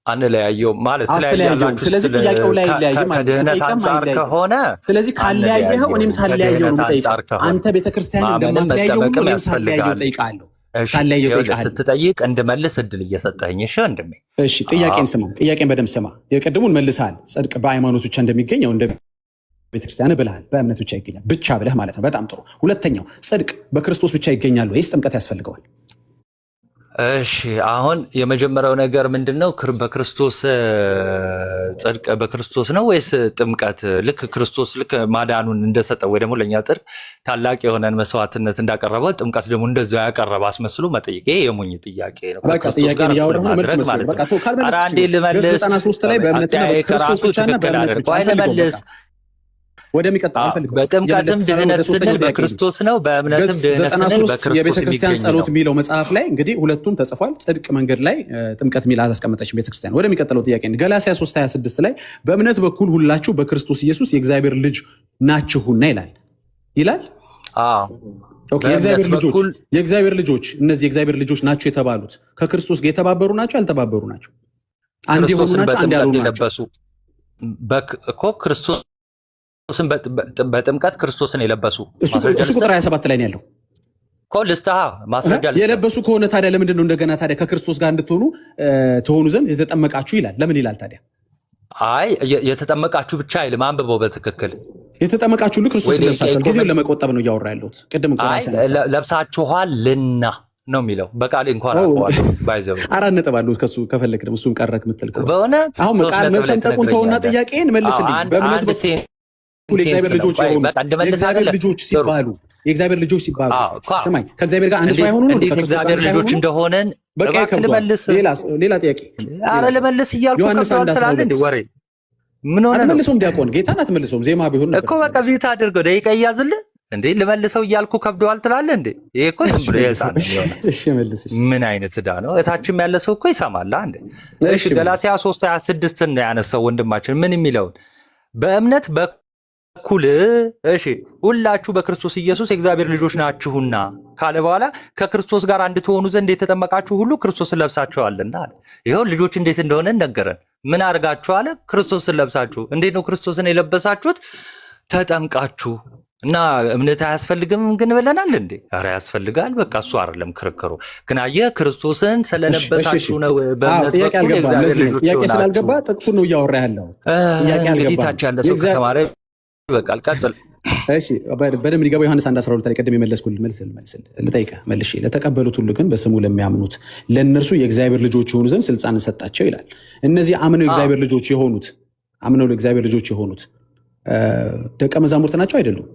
አንለያየው ማለት ተለያያላችሁ። ስለዚህ ጥያቄው ላይ ይለያይ ማለት ከድህነት አንጻር ከሆነ ስለዚህ ካለያየኸው እኔም ሳለያየው ነው የምጠይቀው። አንተ ቤተክርስቲያን እንደማትለያየው ሁሉ እኔም ሳለያየው እጠይቃለሁ። ስትጠይቅ እንድመልስ እድል እየሰጠኝ። እሺ ወንድሜ፣ እሺ ጥያቄን ስማ። ጥያቄን በደንብ ስማ። የቀድሙን መልሰሃል። ጽድቅ በሃይማኖት ብቻ እንደሚገኘው እንደ ቤተክርስቲያን ብለሃል። በእምነት ብቻ ይገኛል ብቻ ብለህ ማለት ነው። በጣም ጥሩ። ሁለተኛው ጽድቅ በክርስቶስ ብቻ ይገኛል ወይስ ጥምቀት ያስፈልገዋል? እሺ አሁን የመጀመሪያው ነገር ምንድነው? በክርስቶስ ጽድቅ በክርስቶስ ነው ወይስ ጥምቀት? ልክ ክርስቶስ ልክ ማዳኑን እንደሰጠው ወይ ደግሞ ለእኛ ጽድቅ ታላቅ የሆነን መስዋዕትነት እንዳቀረበው ጥምቀት ደግሞ እንደዚያው ያቀረበ አስመስሎ መጠየቅ ይሄ የሞኝ ጥያቄ ነው። ጥያቄ ልመልስ ወደሚቀጥለው አንፈልግም። በጥምቀትም ድህነት ስንል በክርስቶስ ነው፣ በእምነትም ድህነት ስንል በክርስቶስ የቤተክርስቲያን ጸሎት የሚለው መጽሐፍ ላይ እንግዲህ ሁለቱም ተጽፏል። ጽድቅ መንገድ ላይ ጥምቀት የሚል አላስቀመጠችም ቤተክርስቲያን። ወደሚቀጥለው ጥያቄ ገላትያ 3:26 ላይ በእምነት በኩል ሁላችሁ በክርስቶስ ኢየሱስ የእግዚአብሔር ልጅ ናችሁና ይላል። የእግዚአብሔር ልጆች እነዚህ የእግዚአብሔር ልጆች ናቸው የተባሉት ከክርስቶስ ጋር የተባበሩ ናቸው ያልተባበሩ ናቸው? አንድ የሆኑ ናቸው አንድ ያልሆኑ ናቸው? ክርስቶስ በጥምቀት ክርስቶስን የለበሱ እሱ ቁጥር 27 ላይ ነው ያለው። ማስረጃ የለበሱ ከሆነ ታዲያ ለምንድን ነው እንደገና ታዲያ ከክርስቶስ ጋር እንድትሆኑ ትሆኑ ዘንድ የተጠመቃችሁ ይላል? ለምን ይላል ታዲያ? አይ የተጠመቃችሁ ብቻ አይልም። አንብበው በትክክል የተጠመቃችሁ ሁሉ ክርስቶስን ለብሳችኋል። ጊዜውን ለመቆጠብ ነው እያወራ ያለሁት። ቅድም ለብሳችኋልና ነው የሚለው። በቃል እንኳን አውቀዋለሁ። ባይዘው 4 ነጥብ አለው ከሱ ከፈለክ ደግሞ እሱን ቀረክ ምትል ከሆነ በእውነት አሁን ቃል መሰንጠቁን ተውና ጥያቄን መልስልኝ። በእምነት የእግዚአብሔር ልጆች የሆኑ የእግዚአብሔር ልጆች ሲባሉ ስማኝ፣ ከእግዚአብሔር ጋር አንድ ሰው አይሆኑ ነው? ከእግዚአብሔር ልጆች እንደሆነን በቃ ልመልስ። ሌላ ጥያቄ ልመልስ እያልኩ ዮሐንስ 1:12 ወሬ ምን ሆነ? አትመልሰውም። ዲያቆን ጌታን አትመልሰውም። ዜማ ቢሆን እኮ በቃ ቢታ አድርገው ደቂቃ እያዝልህ እንዴ ልመልሰው እያልኩ ከብደዋል ትላለህ እንዴ? ይሄ እኮ ዝም ብሎ የህፃን ምን አይነት ዕዳ ነው? እታችም ያለ ሰው እኮ ይሰማል እንዴ? እሺ ገላትያ 3:26 ነው ያነሳው ወንድማችን ምን የሚለውን በእምነት በኩል እሺ ሁላችሁ በክርስቶስ ኢየሱስ የእግዚአብሔር ልጆች ናችሁና ካለ በኋላ ከክርስቶስ ጋር አንድ ትሆኑ ዘንድ የተጠመቃችሁ ሁሉ ክርስቶስን ለብሳችኋልና አለ። ይኸው ልጆች እንዴት እንደሆነ ነገረን። ምን አድርጋችሁ አለ? ክርስቶስን ለብሳችሁ። እንዴት ነው ክርስቶስን የለበሳችሁት? ተጠምቃችሁ እና እምነት አያስፈልግም ግን ብለናል እንዴ? ኧረ ያስፈልጋል። በቃ እሱ አይደለም ክርክሩ። ግን አየህ ክርስቶስን ስለለበሳችሁ ነው በእምነት ጥያቄ ስላልገባ ጥቅሱን ነው እያወራ ያለው። እንግዲህ ታች ያለ ሰው ከተማረ ይበቃል። ቀጥል። እሺ በደንብ ሊገባ ዮሐንስ 1:12 ላይ ቀደም የመለስኩልህ መልስ ልጠይቅህ መልሼ ለተቀበሉት ሁሉ ግን በስሙ ለሚያምኑት ለእነርሱ የእግዚአብሔር ልጆች የሆኑ ዘንድ ስልጣንን ሰጣቸው ይላል። እነዚህ አምነው የእግዚአብሔር ልጆች የሆኑት ደቀ መዛሙርት ናቸው አይደሉም?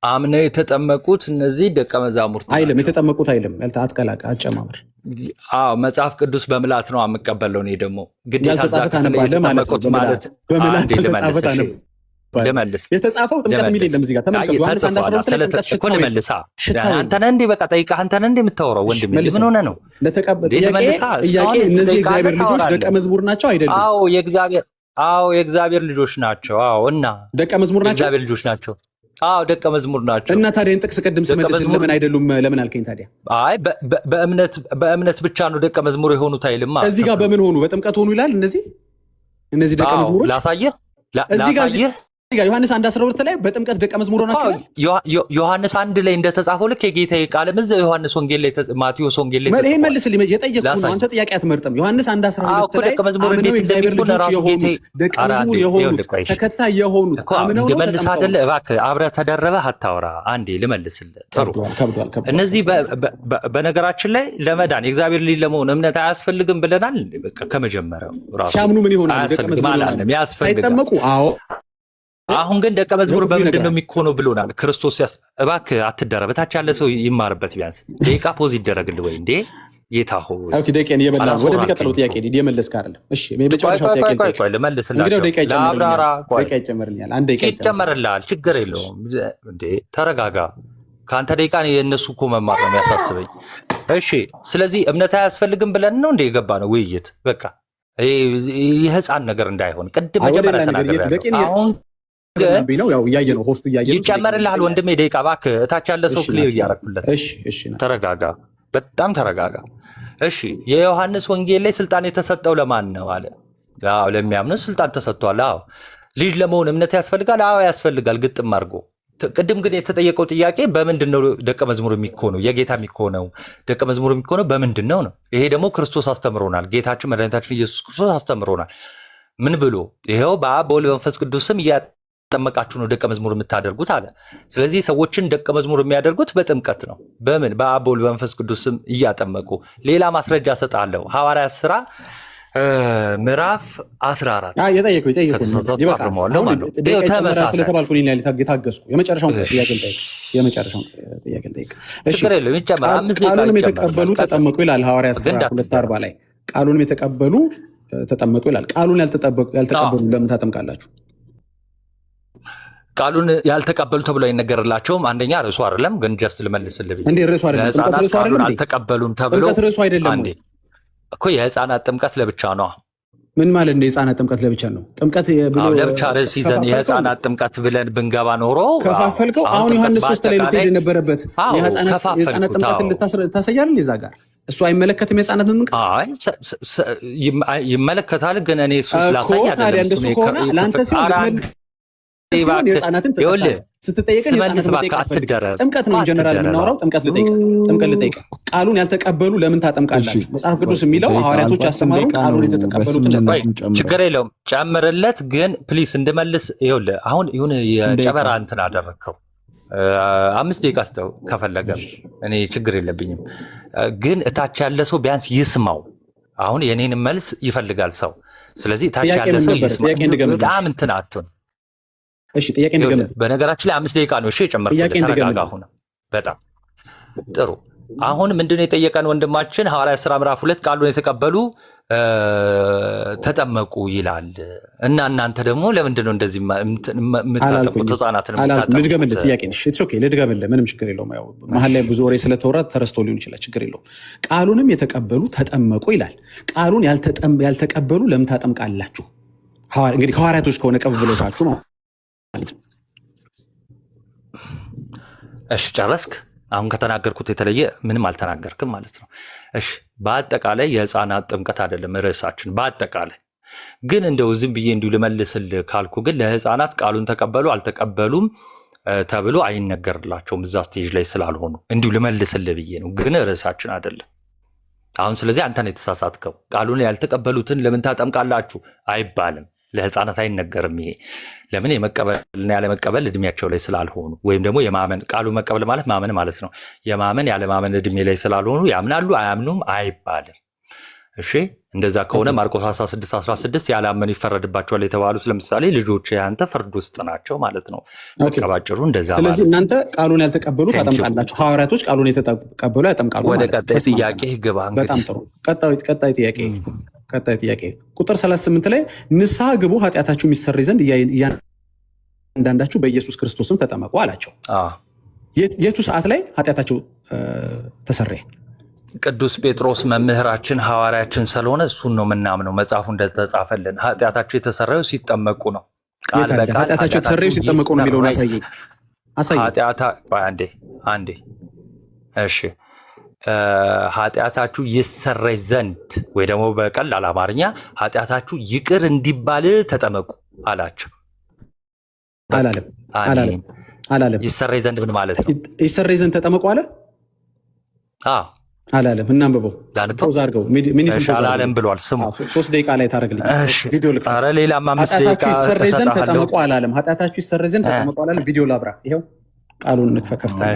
አምነው የተጠመቁት እነዚህ ደቀ መዛሙርት አይልም። የተጠመቁት አይልም። አትቀላቀ አጨማምር። አዎ መጽሐፍ ቅዱስ በመላት ነው የምቀበለው። እኔ ደግሞ ግዴታ ያልተጻፈ ታነባለህ ማለት ነው። በመላት ያልተጻፈ ታነብ ልመልስ። የተጻፈው ጥምቀት የሚል የለም እዚህ ጋር ተመልከቱ። ዮሐንስ 1:12 ላይ ጥምቀት ሽታው ልመልሳ። አንተ ነህ እንዴ በቃ ጠይቀህ አንተ ነህ እንዴ የምታወራው ወንድሜ? ምን ሆነህ ነው? ጥያቄ እነዚህ የእግዚአብሔር ልጆች ደቀ መዝሙር ናቸው አይደሉም? አዎ የእግዚአብሔር ልጆች ናቸው። አዎ እና ደቀ መዝሙር ናቸው። የእግዚአብሔር ልጆች ናቸው። አዎ ደቀ መዝሙር ናቸው። እና ታዲያ ጥቅስ ቅድም ስመልስ ለምን አይደሉም ለምን አልከኝ ታዲያ? አይ በእምነት ብቻ ነው ደቀ መዝሙር የሆኑት አይልማ። እዚህ ጋር በምን ሆኑ? በጥምቀት ሆኑ ይላል። እነዚህ ደቀ መዝሙሮች ላሳየህ ዮሐንስ 1:12 ላይ በጥምቀት ደቀ መዝሙር ናቸው። ዮሐንስ 1 ላይ እንደተጻፈው ልክ የጌታዬ ቃል እዛው ዮሐንስ ወንጌል ላይ ማቴዎስ ወንጌል ላይ ይሄ መልስልኝ። የጠየቅኩህ ነው አንተ ጥያቄ አትመርጥም። ዮሐንስ 1:12 ላይ አምነው የእግዚአብሔር ልጆች የሆኑት ደቀ መዝሙር የሆኑት ተከታይ የሆኑት አምነው ነው ልመልስ አይደለ? እባክህ አብረህ ተደረበህ አታውራ። አንዴ ልመልስልህ። ጥሩ እነዚህ በነገራችን ላይ ለመዳን የእግዚአብሔር ልጅ ለመሆን እምነት አያስፈልግም ብለናል። በቃ ከመጀመሪያው ራሱ ሲያምኑ ምን ይሆናል? ደቀ መዝሙር ሳይጠመቁ አዎ አሁን ግን ደቀ መዝሙር በምንድን ነው የሚኮነው ብሎናል ክርስቶስ። እባክህ አትደረብ። በታች ያለ ሰው ይማርበት። ቢያንስ ደቂቃ ፖዝ ይደረግልህ ወይ እንዴ ጌታ ሆይ። ኦኬ ደቂቃን እየበላ ወደሚቀጥለው ጥያቄ እየመለስክ አይደለም? እሺ የመጨረሻው ጥያቄ ልመልስላቸው። ደቂቃ ይጨመርልኛል። አንድ ደቂቃ ይጨመርልሃል። ችግር የለውም እንዴ ተረጋጋ። ከአንተ ደቂቃ የእነሱ እኮ መማር ነው የሚያሳስበኝ። እሺ ስለዚህ እምነት አያስፈልግም ብለን ነው እንደ የገባ ነው ውይይት። በቃ የህፃን ነገር እንዳይሆን ቅድም መጀመሪያ ተናግሬያለሁ። አሁን ነው ያው እያየ ነው ሆስቱ እያየ ነው። ይጨመርልሃል ወንድሜ ደቂቃ እባክህ። እታች ያለ ሰው ክሊር እያደረኩለት። እሺ ተረጋጋ፣ በጣም ተረጋጋ። እሺ የዮሐንስ ወንጌል ላይ ስልጣን የተሰጠው ለማን ነው አለ? አዎ ለሚያምኑ ስልጣን ተሰጥቷል። አዎ ልጅ ለመሆን እምነት ያስፈልጋል? አዎ ያስፈልጋል። ግጥም አድርጎ ቅድም ግን የተጠየቀው ጥያቄ በምንድን ነው ደቀ መዝሙር የሚኮነው? የጌታ የሚኮነው ደቀ መዝሙር የሚኮነው በምንድን ነው ነው? ይሄ ደግሞ ክርስቶስ አስተምሮናል። ጌታችን መድኃኒታችን ኢየሱስ ክርስቶስ አስተምሮናል። ምን ብሎ? ይሄው በአብ በወልድ በመንፈስ ቅዱስም ጠመቃችሁ ነው ደቀ መዝሙር የምታደርጉት አለ። ስለዚህ ሰዎችን ደቀ መዝሙር የሚያደርጉት በጥምቀት ነው። በምን? በአብ በወልድ በመንፈስ ቅዱስም እያጠመቁ። ሌላ ማስረጃ ሰጣለሁ። ሐዋርያት ሥራ ምዕራፍ 14 የጠየቁኝ የመጨረሻውን ጥያቄ ልጠይቅ። ቃሉንም የተቀበሉ ተጠመቁ ይላል ሐዋርያት ሥራ 2:40 ላይ ቃሉንም የተቀበሉ ተጠመቁ ይላል። ቃሉን ያልተቀበሉ ለምን ታጠምቃላችሁ? ቃሉን ያልተቀበሉ ተብሎ አይነገርላቸውም። አንደኛ ርዕሱ አይደለም፣ ግን ጀስት ልመልስልህ እንዴ ርዕሱ አይደለም። ጥምቀት ቃሉን አልተቀበሉም ተብሎ ጥምቀት ርዕሱ አይደለም አንዴ እኮ የህፃናት ጥምቀት ለብቻ ነው። ምን ማለት ነው? የህፃናት ጥምቀት ለብቻ ነው። ጥምቀት ብሎ ለብቻ ርዕስ ይዘን የህፃናት ጥምቀት ብለን ብንገባ ኖሮ ከፋፈልከው። አሁን ዮሐንስ 3 ላይ ልትሄድ የነበረበት የህፃናት ጥምቀትን ልታሳያልን እዛ ጋር እሱ አይመለከትም። የህፃናት ጥምቀት ይመለከታል፣ ግን እኔ እሱ ስላሳይ ታዲያ እንደሱ ከሆነ ለአንተ ሲሆን የህፃናትን ስትጠየቀን ጥምቀት ነው ጀነራል የምናወራው። ጥምቀት ልጠይቅ። ቃሉን ያልተቀበሉ ለምን ታጠምቃላችሁ? መጽሐፍ ቅዱስ የሚለው ሐዋርያቶች ያስተማሩ ቃሉን የተቀበሉ ችግር የለውም ጨምርለት። ግን ፕሊስ እንድመልስ ይኸውልህ አሁን ይሁን የጨበራ እንትን አደረግከው 5 ደቂቃ ስጠው ከፈለገ እኔ ችግር የለብኝም። ግን እታች ያለ ሰው ቢያንስ ይስማው። አሁን የኔን መልስ ይፈልጋል ሰው። ስለዚህ እታች ያለ ሰው ይስማው። በጣም እንትን አትሁን። እሺ ጥያቄ እንደገና በነገራችን ላይ 5 ደቂቃ ነው። እሺ ጨመርኩ። ተረጋጋ። አሁን በጣም ጥሩ። አሁን ምንድነው የጠየቀን ወንድማችን ሐዋርያት ሥራ ምዕራፍ 2 ቃሉን የተቀበሉ ተጠመቁ ይላል እና እናንተ ደግሞ ለምንድነው እንደዚህ የምታጠምቁት ህፃናትን የምታጠምቁት? ልድገምልህ ጥያቄ ነሽ። ኢትስ ኦኬ ልድገምልህ፣ ምንም ችግር የለውም። ያው መሀል ላይ ብዙ ወሬ ስለተወራ ተረስቶ ሊሆን ይችላል፣ ችግር የለውም። ቃሉንም የተቀበሉ ተጠመቁ ይላል። ቃሉን ያልተቀበሉ ለምን ታጠምቃላችሁ? እንግዲህ ከሐዋርያቶች ከሆነ ቀብብሎቻችሁ ማለት ነው። እሺ ጨረስክ? አሁን ከተናገርኩት የተለየ ምንም አልተናገርክም ማለት ነው። እሺ በአጠቃላይ የህፃናት ጥምቀት አይደለም ርዕሳችን። በአጠቃላይ ግን እንደው ዝም ብዬ እንዲሁ ልመልስልህ ካልኩ ግን ለህፃናት ቃሉን ተቀበሉ አልተቀበሉም ተብሎ አይነገርላቸውም እዛ ስቴጅ ላይ ስላልሆኑ እንዲሁ ልመልስልህ ብዬ ነው። ግን ርዕሳችን አይደለም አሁን። ስለዚህ አንተ ነው የተሳሳትከው። ቃሉን ያልተቀበሉትን ለምን ታጠምቃላችሁ አይባልም። ለህፃናት አይነገርም። ይሄ ለምን የመቀበልና ያለመቀበል እድሜያቸው ላይ ስላልሆኑ ወይም ደግሞ የማመን ቃሉ መቀበል ማለት ማመን ማለት ነው። የማመን ያለማመን እድሜ ላይ ስላልሆኑ ያምናሉ አያምኑም አይባልም። እሺ እንደዛ ከሆነ ማርቆስ 16:16 ያላመኑ ይፈረድባቸዋል የተባሉት ለምሳሌ ልጆች ያንተ ፍርድ ውስጥ ናቸው ማለት ነው። ባጭሩ እንደዛ ማለት። ስለዚህ እናንተ ቃሉን ያልተቀበሉ ታጠምቃላችሁ፣ ሐዋርያቶች ቃሉን የተቀበሉ ያጠምቃሉ ማለት ነው። ወደ ቀጣይ ጥያቄ ግባ እንግዲህ። በጣም ጥሩ። ቀጣይ ጥያቄ ቁጥር 38 ላይ ንስሐ ግቡ ኃጢአታችሁ የሚሰረይ ዘንድ እያንዳንዳችሁ በኢየሱስ ክርስቶስም ተጠመቁ አላቸው። የቱ ሰዓት ላይ ኃጢአታቸው ተሰረየ? ቅዱስ ጴጥሮስ መምህራችን ሐዋርያችን ስለሆነ እሱን ነው የምናምነው። መጽሐፉ እንደተጻፈልን ኃጢአታቸው የተሰረዩ ሲጠመቁ ነው። ቃል በቃል ኃጢአታቸው የተሰረዩ ሲጠመቁ ነው የሚለውን አሳየኝ። አንዴ እሺ ኃጢአታችሁ ይሰረይ ዘንድ ወይ ደግሞ በቀላል አማርኛ ኃጢአታችሁ ይቅር እንዲባል ተጠመቁ አላቸው። አላለም። ይሰረይ ዘንድ ምን ማለት ነው? ይሰረይ ዘንድ ተጠመቁ አለ? አላለም። እናንብበው። ፖዝ አድርገው አላለም ብሏል። ስሙ 3 ደቂቃ ላይ ታደርግልኝ ቪዲዮ ልክ። ኧረ ሌላም 5 ደቂቃ ኃጢአታችሁ ይሰረይ ዘንድ ተጠመቁ አላለም። ኃጢአታችሁ ይሰረይ ዘንድ ተጠመቁ አላለም። ቪዲዮ ላብራ። ይኸው ቃሉን ከፍተን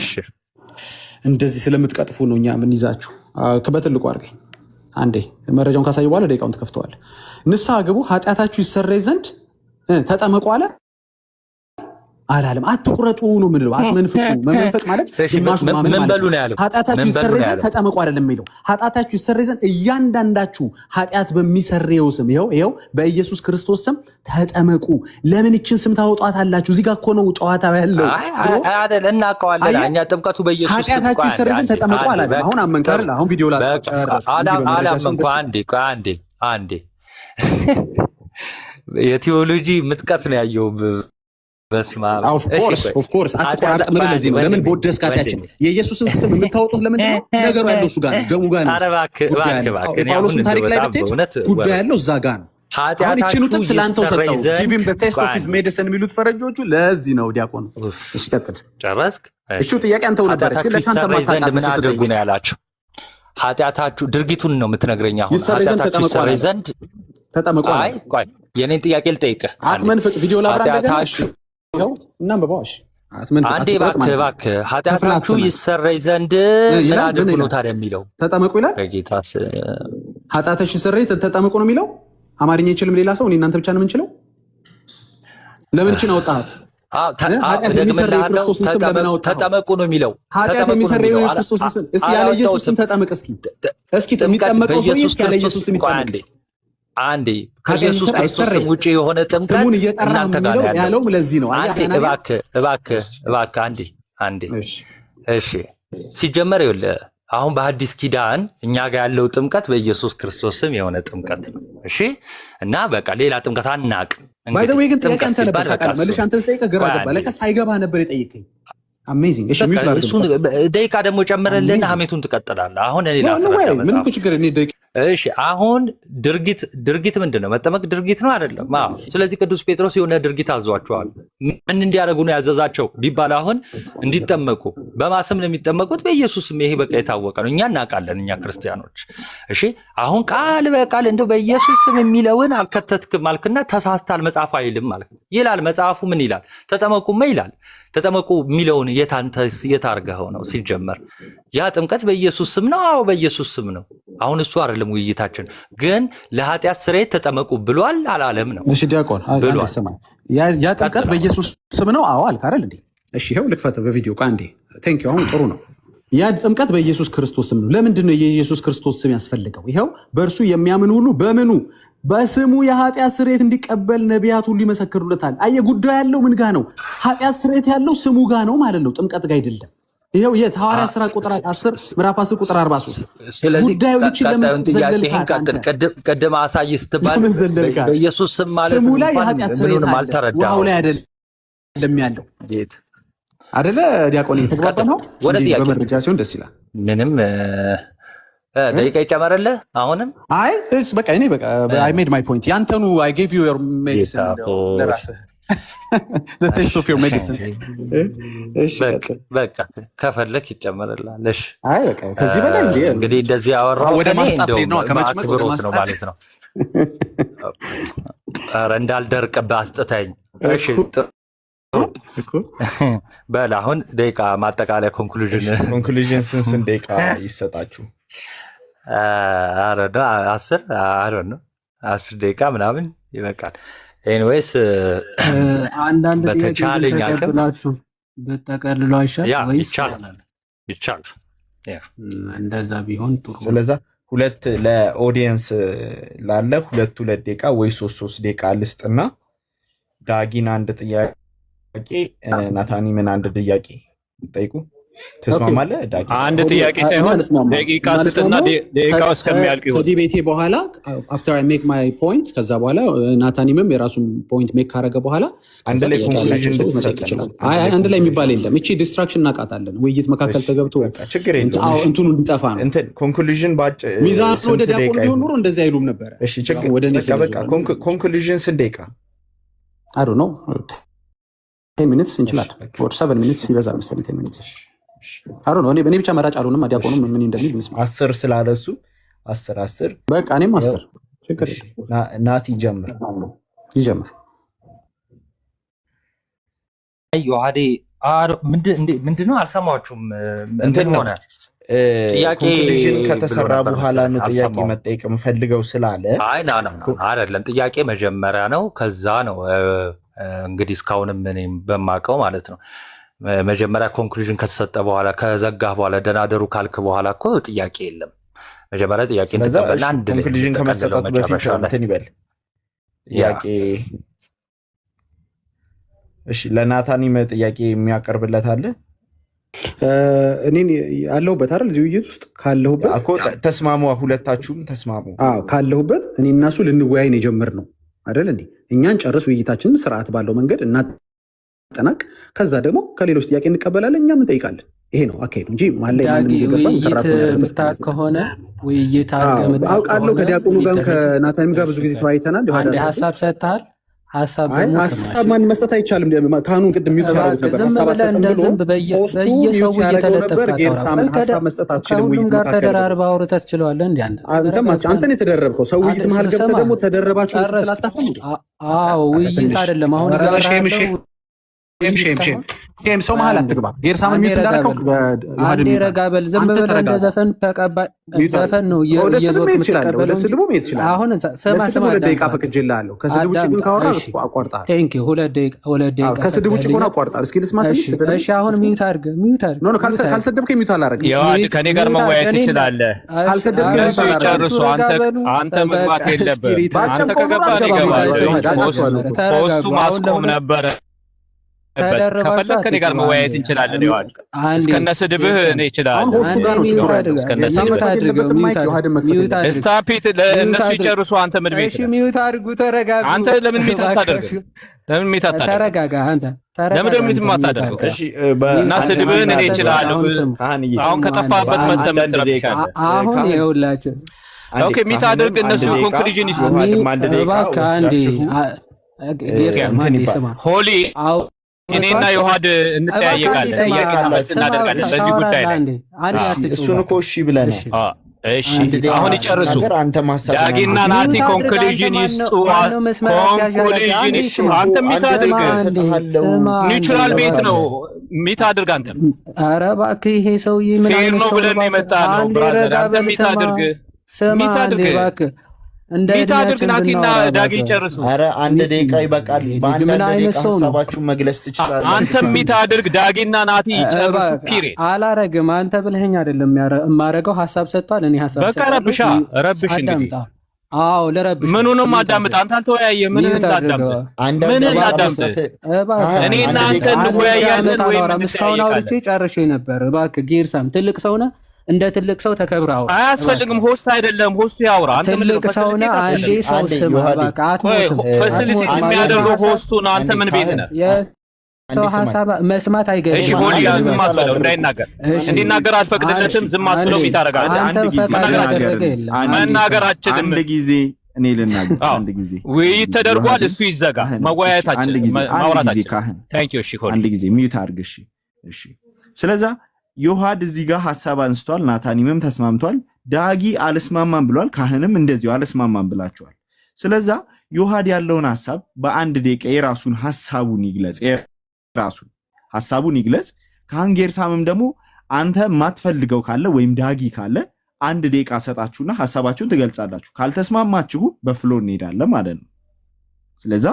እንደዚህ ስለምትቀጥፉ ነው እኛ ምን ይዛችሁ በትልቁ አድርገኝ። አንዴ መረጃውን ካሳዩ በኋላ ደቂቃውን ትከፍተዋል። ንስሐ ግቡ ኃጢአታችሁ ይሰረይ ዘንድ ተጠመቁ አለ አላለም። አትቁረጡ ነው ምንለው። አትመንፍቁ። መመንፈቅ ማለት ግማሹ ማመን ማለት ነው። ኃጢአታችሁ ይሰረይ ዘንድ ተጠመቁ አይደለም የሚለው። ኃጢአታችሁ ይሰረይ ዘንድ እያንዳንዳችሁ ኃጢአት በሚሰረየው ስም ይኸው በኢየሱስ ክርስቶስ ስም ተጠመቁ። ለምን ይችን ስም ታወጧታላችሁ? እዚህ ጋር እኮ ነው ጨዋታው ያለው አይደል? እናውቀዋለን እኛ ጥምቀቱ በኢየሱስ ስም። ኃጢአታችሁ ይሰረይ ዘንድ ተጠመቁ አላለም። አሁን አመንከር። አሁን ቪዲዮ ላይ አላመንኩ። አንዴ የቴዎሎጂ ምጥቀት ነው ያየው። ኦፍኮርስ አትቆራርጥ። ለዚህ ነው ለምን ቦደስ ካታችን የኢየሱስን ስም የምታወጡት ለምንድን ነው? ነገሩ ያለው እሱ ጋር ነው፣ ደሙ ጋር ነው። ጳውሎስን ታሪክ ላይ ብትሄድ ጉዳይ ያለው እዛ ጋር ነው። አሁን ይህችኑ ጥቅስ ለአንተው ሰጠው። ጊቭ ሂም ዘ ቴስት ኦፍ ሂዝ ሜዲሲን የሚሉት ፈረንጆቹ ለዚህ ነው። ዲያቆን እሺ ቀጥል። ጨረስክ? እቺ ጥያቄ አንተው ነበረች ግን ለካንተ ማታቃት ምን አድርጉ ነው ያላችሁ? ኃጢአታችሁ ድርጊቱን ነው የምትነግረኝ። አሁን ኃጢአታችሁ ይሰረይ ዘንድ ተጠመቁ። አይ ቆይ የኔን ጥያቄ ልጠይቅህ። አትመንፍቅ። ቪዲዮ ላብራ እንደገና አንዴ እባክህ ኃጢአታችሁ ይሰረይ ዘንድ ምን አድርጉ ነው ታዲያ የሚለው? ተጠመቁ ይላል። ኃጢአታችሁ ይሰረይ ተጠመቁ ነው የሚለው። አማርኛ አይችልም ሌላ ሰው? እኔ እናንተ ብቻ ነው የምንችለው? ለምን ችን አወጣት? ኃጢአት የሚሰረይ ክርስቶስን ስም ለምን አወጣ? ተጠመቁ ነው የሚለው። ኃጢአት የሚሰረይ ክርስቶስን ስም እስኪ ያለ ኢየሱስ ስም ተጠመቅ። እስኪ የሚጠመቀው ሰውዬ እስኪ ያለ ኢየሱስ ስም ይጠመቅ። አንዴ ከኢየሱስ ክርስቶስ ውጪ የሆነ ጥምቀት ስሙን እየጠራ ነው ያለው። ለዚህ ነው እባክህ አንዴ እሺ ሲጀመር ይኸውልህ አሁን በሐዲስ ኪዳን እኛ ጋር ያለው ጥምቀት በኢየሱስ ክርስቶስ ስም የሆነ ጥምቀት ነው። እሺ እና በቃ ሌላ ጥምቀት አናውቅም። ባይ ዘ ዌይ ግን ጥያቄ አንተ ነበር ታውቃለህ። መልሽ አንተ ስጠይቀህ ግራ ገባ። ለካ ሳይገባ ነበር የጠየቀኝ። አሜዚንግ። እሺ ሚውት ላድርግ። እሱን ደቂቃ ደግሞ ጨምረልን ሐሜቱን ትቀጥላለህ። አሁን እኔ ላስረዳ። ምን እኮ ችግር እኔ ደቂቃ እሺ አሁን ድርጊት ምንድን ነው? መጠመቅ ድርጊት ነው አይደለም? ስለዚህ ቅዱስ ጴጥሮስ የሆነ ድርጊት አዟቸዋል። ምን እንዲያደርጉ ነው ያዘዛቸው ቢባል አሁን እንዲጠመቁ። በማስም ነው የሚጠመቁት? በኢየሱስም። ይሄ በቃ የታወቀ ነው፣ እኛ እናውቃለን፣ እኛ ክርስቲያኖች። እሺ አሁን ቃል በቃል እንደው በኢየሱስ ስም የሚለውን አልከተትክም አልክና ተሳስታል። መጽሐፉ አይልም ማለት ይላል። መጽሐፉ ምን ይላል? ተጠመቁማ ይላል። ተጠመቁ የሚለውን የት አድርገኸው ነው ሲጀመር? ያ ጥምቀት በኢየሱስ ስም ነው። አዎ በኢየሱስ ስም ነው። አሁን እሱ አይደለም ውይይታችን። ግን ለኃጢአት ስርየት ተጠመቁ ብሏል አላለም ነው? እሺ ዲያቆን ያ ጥምቀት በኢየሱስ ስም ነው። አዎ አልክ አይደል እንዴ? እሺ ይኸው ልክፈት በቪዲዮ ቃ እንዴ። ቴንክ ዩ። አሁን ጥሩ ነው። ያ ጥምቀት በኢየሱስ ክርስቶስ ስም ነው። ለምንድን ነው የኢየሱስ ክርስቶስ ስም ያስፈልገው? ይኸው በእርሱ የሚያምን ሁሉ በምኑ በስሙ የኃጢአት ስርየት እንዲቀበል ነቢያት ሁሉ ይመሰክሩለታል። አየህ ጉዳዩ ያለው ምን ጋ ነው? ኃጢአት ስርየት ያለው ስሙ ጋ ነው ማለት ነው፣ ጥምቀት ጋ አይደለም። ይኸው የሐዋርያት ሥራ ቁጥር 10 ምዕራፍ 10 ቁጥር 43 ጉዳዩ ልጅ ለምን ዘለልካት? ቀደም አሳይ ስትባል በኢየሱስ ስም ማለት ስሙ ላይ የኃጢአት ስርየት ውሃው ላይ አይደለም ያለው አይደለ? ዲያቆን የተግባባ ነው። በመረጃ ሲሆን ደስ ይላል። ምንም ደቂቃ ይጨመረልህ አሁንም። አይ በቃ እኔ በቃ አይ ሜድ ማይ ፖይንት። ያንተኑ አይ ጊቭ ዩ ዮር ሜዲሲን ለራስህ the taste of your medicine። በቃ ከፈለክ ይጨመርልሃል። እሺ አይ በቃ ከዚህ በላይ እንግዲህ እንደዚህ ያወራው ወደ ማስጣት ነው ከመጭመቅ ወደ ማስጣት ማለት ነው። ኧረ እንዳልደርቅብህ አስጥተኝ። እሺ በል አሁን ደቂቃ ማጠቃለያ ኮንክሉዥን ስንት ደቂቃ ይሰጣችሁ? ኧረ 10 ደቂቃ ምናምን ይበቃል። ኤኒዌይስ አንዳንድ በተቻለኝ አቅም በተቀልሎ አይሻል ወይስ ይቻላል? እንደዛ ቢሆን ጥሩ። ስለዚህ ሁለት ለኦዲየንስ ላለ ሁለት ደቂቃ ወይ 3 ደቂቃ ልስጥና ዳጊን አንድ ጥያቄ ናታኒምን አንድ ጥያቄ ጠይቁ። ተስማማለህ? ዳጊ አንድ ጥያቄ ሳይሆን ደቂቃ ስጥና ደቂቃው እስከሚያልቅ ይሁን። ከዲቤቴ በኋላ after I make my point ከዛ በኋላ ናታኒምም የራሱን ፖይንት ሜክ ካረገ በኋላ አንድ ላይ ኮንክሉዥን ይችላል። አይ አንድ ላይ የሚባል የለም። እቺ ዲስትራክሽን እናቃታለን። ውይይት መካከል ተገብቶ ችግር የለውም። እንትኑ እንዲጠፋ ነው። እንትን ኮንክሉዥን ባጭ ሚዛን ወደ ዲያቆን ቢሆን ኑሮ እንደዚህ አይሉም ነበር። እሺ ችግር በቃ ኮንክሉዥን ስንት ደቂቃ? I don't know 10 minutes እንችላለን or 7 minutes ይበዛል መሰለኝ 10 minutes አሮ ነው። እኔ ብቻ መራጭ አልሆንም። ዲያቆኑ ምን እንደሚል መስማ 10 ስላለሱ 10 በቃ እኔም 10 ችግር ናቲ ይጀምር። ዮሐዴ ምንድነው? አልሰማችሁም? እንትን ሆነ ጥያቄ ኮንክሉዥን ከተሰራ በኋላ ነው ጥያቄ መጠየቅ የምፈልገው ስላለ አይ አይደለም። ጥያቄ መጀመሪያ ነው፣ ከዛ ነው እንግዲህ እስካሁንም እኔም በማውቀው ማለት ነው። መጀመሪያ ኮንክሉዥን ከተሰጠ በኋላ ከዘጋህ በኋላ ደናደሩ ካልክ በኋላ እኮ ጥያቄ የለም። መጀመሪያ ጥያቄ እንተቀበልና አንድ ላይ ኮንክሉዥን ከመሰጠቱ በፊት እንትን ይበል ጥያቄ። እሺ ለናታኒም ጥያቄ የሚያቀርብለት አለ? እኔን አለሁበት አይደል? እዚህ ውይይት ውስጥ ካለሁበት እኮ ተስማሙ፣ ሁለታችሁም ተስማሙ። አዎ ካለሁበት እኔ እና እሱ ልንወያይ ነው የጀመርነው አይደል እንዴ? እኛን ጨርስ ውይይታችንን ስርዓት ባለው መንገድ እናጠናቅ። ከዛ ደግሞ ከሌሎች ጥያቄ እንቀበላለን፣ እኛም እንጠይቃለን። ይሄ ነው አካሄዱ እንጂ ማለይ ማንም እየገባ ምታት ከሆነ ውይይት አውቃለሁ። ከዲያቆኑ ጋር ከናታኒም ጋር ብዙ ጊዜ ተወያይተናል። አንድ ሀሳብ ሰጥተሃል። ሀሳብ ማን መስጠት አይቻልም። ካህኑን ቅድም ሚውት ያደረጉት ነበር። ሀሳብ አሰጥም ብሎ በየሰው እየተለጠፍክ ሀሳብ መስጠት አትችልም። ውይይት ጋር ተደራርበህ አውርተህ ትችላለህ። እንደ አንተን የተደረብከው ሰው ውይይት መሀል ገብተህ ደግሞ ተደረባችሁ ስትላጣፈ ነው። አዎ ውይይት አይደለም አሁን ሰው መሀል አትግባ። ጌርሳምን ሚውት እንዳደረገው አንዴ ረጋ በል። ዝም ብለህ እንደ ዘፈን ተቀባይ ዘፈን ነው እየዞርክ የምትቀበለው። ስድቡ መሄድ ይችላል። አሁን ስማ ሁለት ደቂቃ ፈቅጄልሃለሁ። ከስድብ ውጭ ግን ካወራህ አቋርጣለሁ። ቴንክ ዩ። ሁለት ደቂቃ ከስድብ ውጭ ከሆነ አቋርጣለሁ። እስኪ ልስማ ትንሽ። እሺ አሁን ሚውት አድርገህ ካልሰደብከኝ ሚውት አላደርግም። ከኔ ጋር መወያየት ትችላለህ። ካልሰደብከኝ ሚውት ጨርሱ። አንተ መግባት የለብህም። አንተ ከገባህ ይገባል። ፖስቱ ማስቆም ነበረ። ከፈለክ ከኔ ጋር መወያየት እንችላለን። ይዋል እስከነ ስድብህ እኔ እችላለሁ። ስታፒት ለእነሱ ይጨርሱ። አንተ ምን ቤት ሚውት አድርጉ። ተረጋጋ። አንተ ለምን ሚውት አታደርግም? ተረጋጋ። አንተ ለምን ሚውት የማታደርገው? እና ስድብህን እኔ እችላለሁ። አሁን ከጠፋበት መተመጥረብሻለህ። አሁን ይኸውላችሁ ኦኬ ሚውት አድርግ። እነሱ ኮንክሉዥን ይስጡ። ሆሊ እኔና ዮሐድ እንጠያየቃለን፣ ጥያቄና መልስ እናደርጋለን በዚህ ጉዳይ ላይ። እሱን እኮ እሺ ብለናል። እሺ አሁን ይጨርሱ። ዳጊና ናቲ ኮንክሉዥን ይስጡ። ኮንክሉዥን ይስጡ። አንተ ሚት አድርግ። ኒውትራል ቤት ነው። ሚት አድርግ አንተ። ኧረ እባክህ ይሄ ሰውዬ ምን አይነት ሰው ነው ብለን የመጣ ነው ብራዘር። አንተ ሚት አድርግ። ስማ አንዴ እባክህ ሚት አድርግ ናቲና ዳጊ ጨርሱ። ኧረ አንድ ደቂቃ ይበቃል። በአንድ ደቂቃ ሐሳባችሁን መግለጽ ትችላላችሁ። አንተ ሚት አድርግ ዳጊና ናቲ ጨርሱ። ፒሪየድ። አላረግም። አንተ ብለኸኝ አይደለም የማረገው። ሐሳብ ሰጥቷል። እኔ ሐሳብ በቃ ረብሽ እንግዲህ አዎ ለረብሽ ምኑንም አዳምጥ። አንተ አልተወያየ ምንም እንዳዳምጥ ምን እንዳዳምጥ እኔና አንተ እንወያያለን ወይ ምን እስካሁን አውርቼ ጨርሼ ነበር። እባክህ ጌርሳም ትልቅ ሰው ነህ፣ እንደ ትልቅ ሰው ተከብረው። አያስፈልግም። ሆስት አይደለም ሆስቱ ያውራ። አንተ ትልቅ ሰው ነህ። አንዴ ሰው ስማ እባክህ። አትሞትም። ፋሲሊቲ የሚያደርገው ሆስቱ ነው። አንተ ምን ቤት ነህ? ሰው ሐሳብ መስማት አይገርም። እሺ ሆሊያ ዝም አስበለው እንዳይናገር። እንዲናገር አልፈቅድለትም። ዝም አስበለው ቢታረጋለህ። መናገራችን አንድ ጊዜ እኔ ልናገር። አንድ ጊዜ ውይይት ተደርጓል። እሱ ይዘጋ። መወያየታችን ማውራታችን ታንኪ ዩ። እሺ ሆሊ አንድ ጊዜ ሚዩት አድርግ። እሺ ስለዛ ዮሐድ እዚህ ጋር ሐሳብ አንስቷል። ናታኒምም ተስማምቷል። ዳጊ አልስማማም ብሏል። ካህንም እንደዚሁ አልስማማም ብላችኋል። ስለዛ ዮሐድ ያለውን ሐሳብ በአንድ ደቂቃ የራሱን ሐሳቡን ይግለጽ። ሐሳቡን ይግለጽ። ካህን ጌርሳምም ደግሞ አንተ የማትፈልገው ካለ ወይም ዳጊ ካለ አንድ ደቂቃ ሰጣችሁና ሐሳባችሁን ትገልጻላችሁ። ካልተስማማችሁ በፍሎ እንሄዳለን ማለት ነው። ስለዛ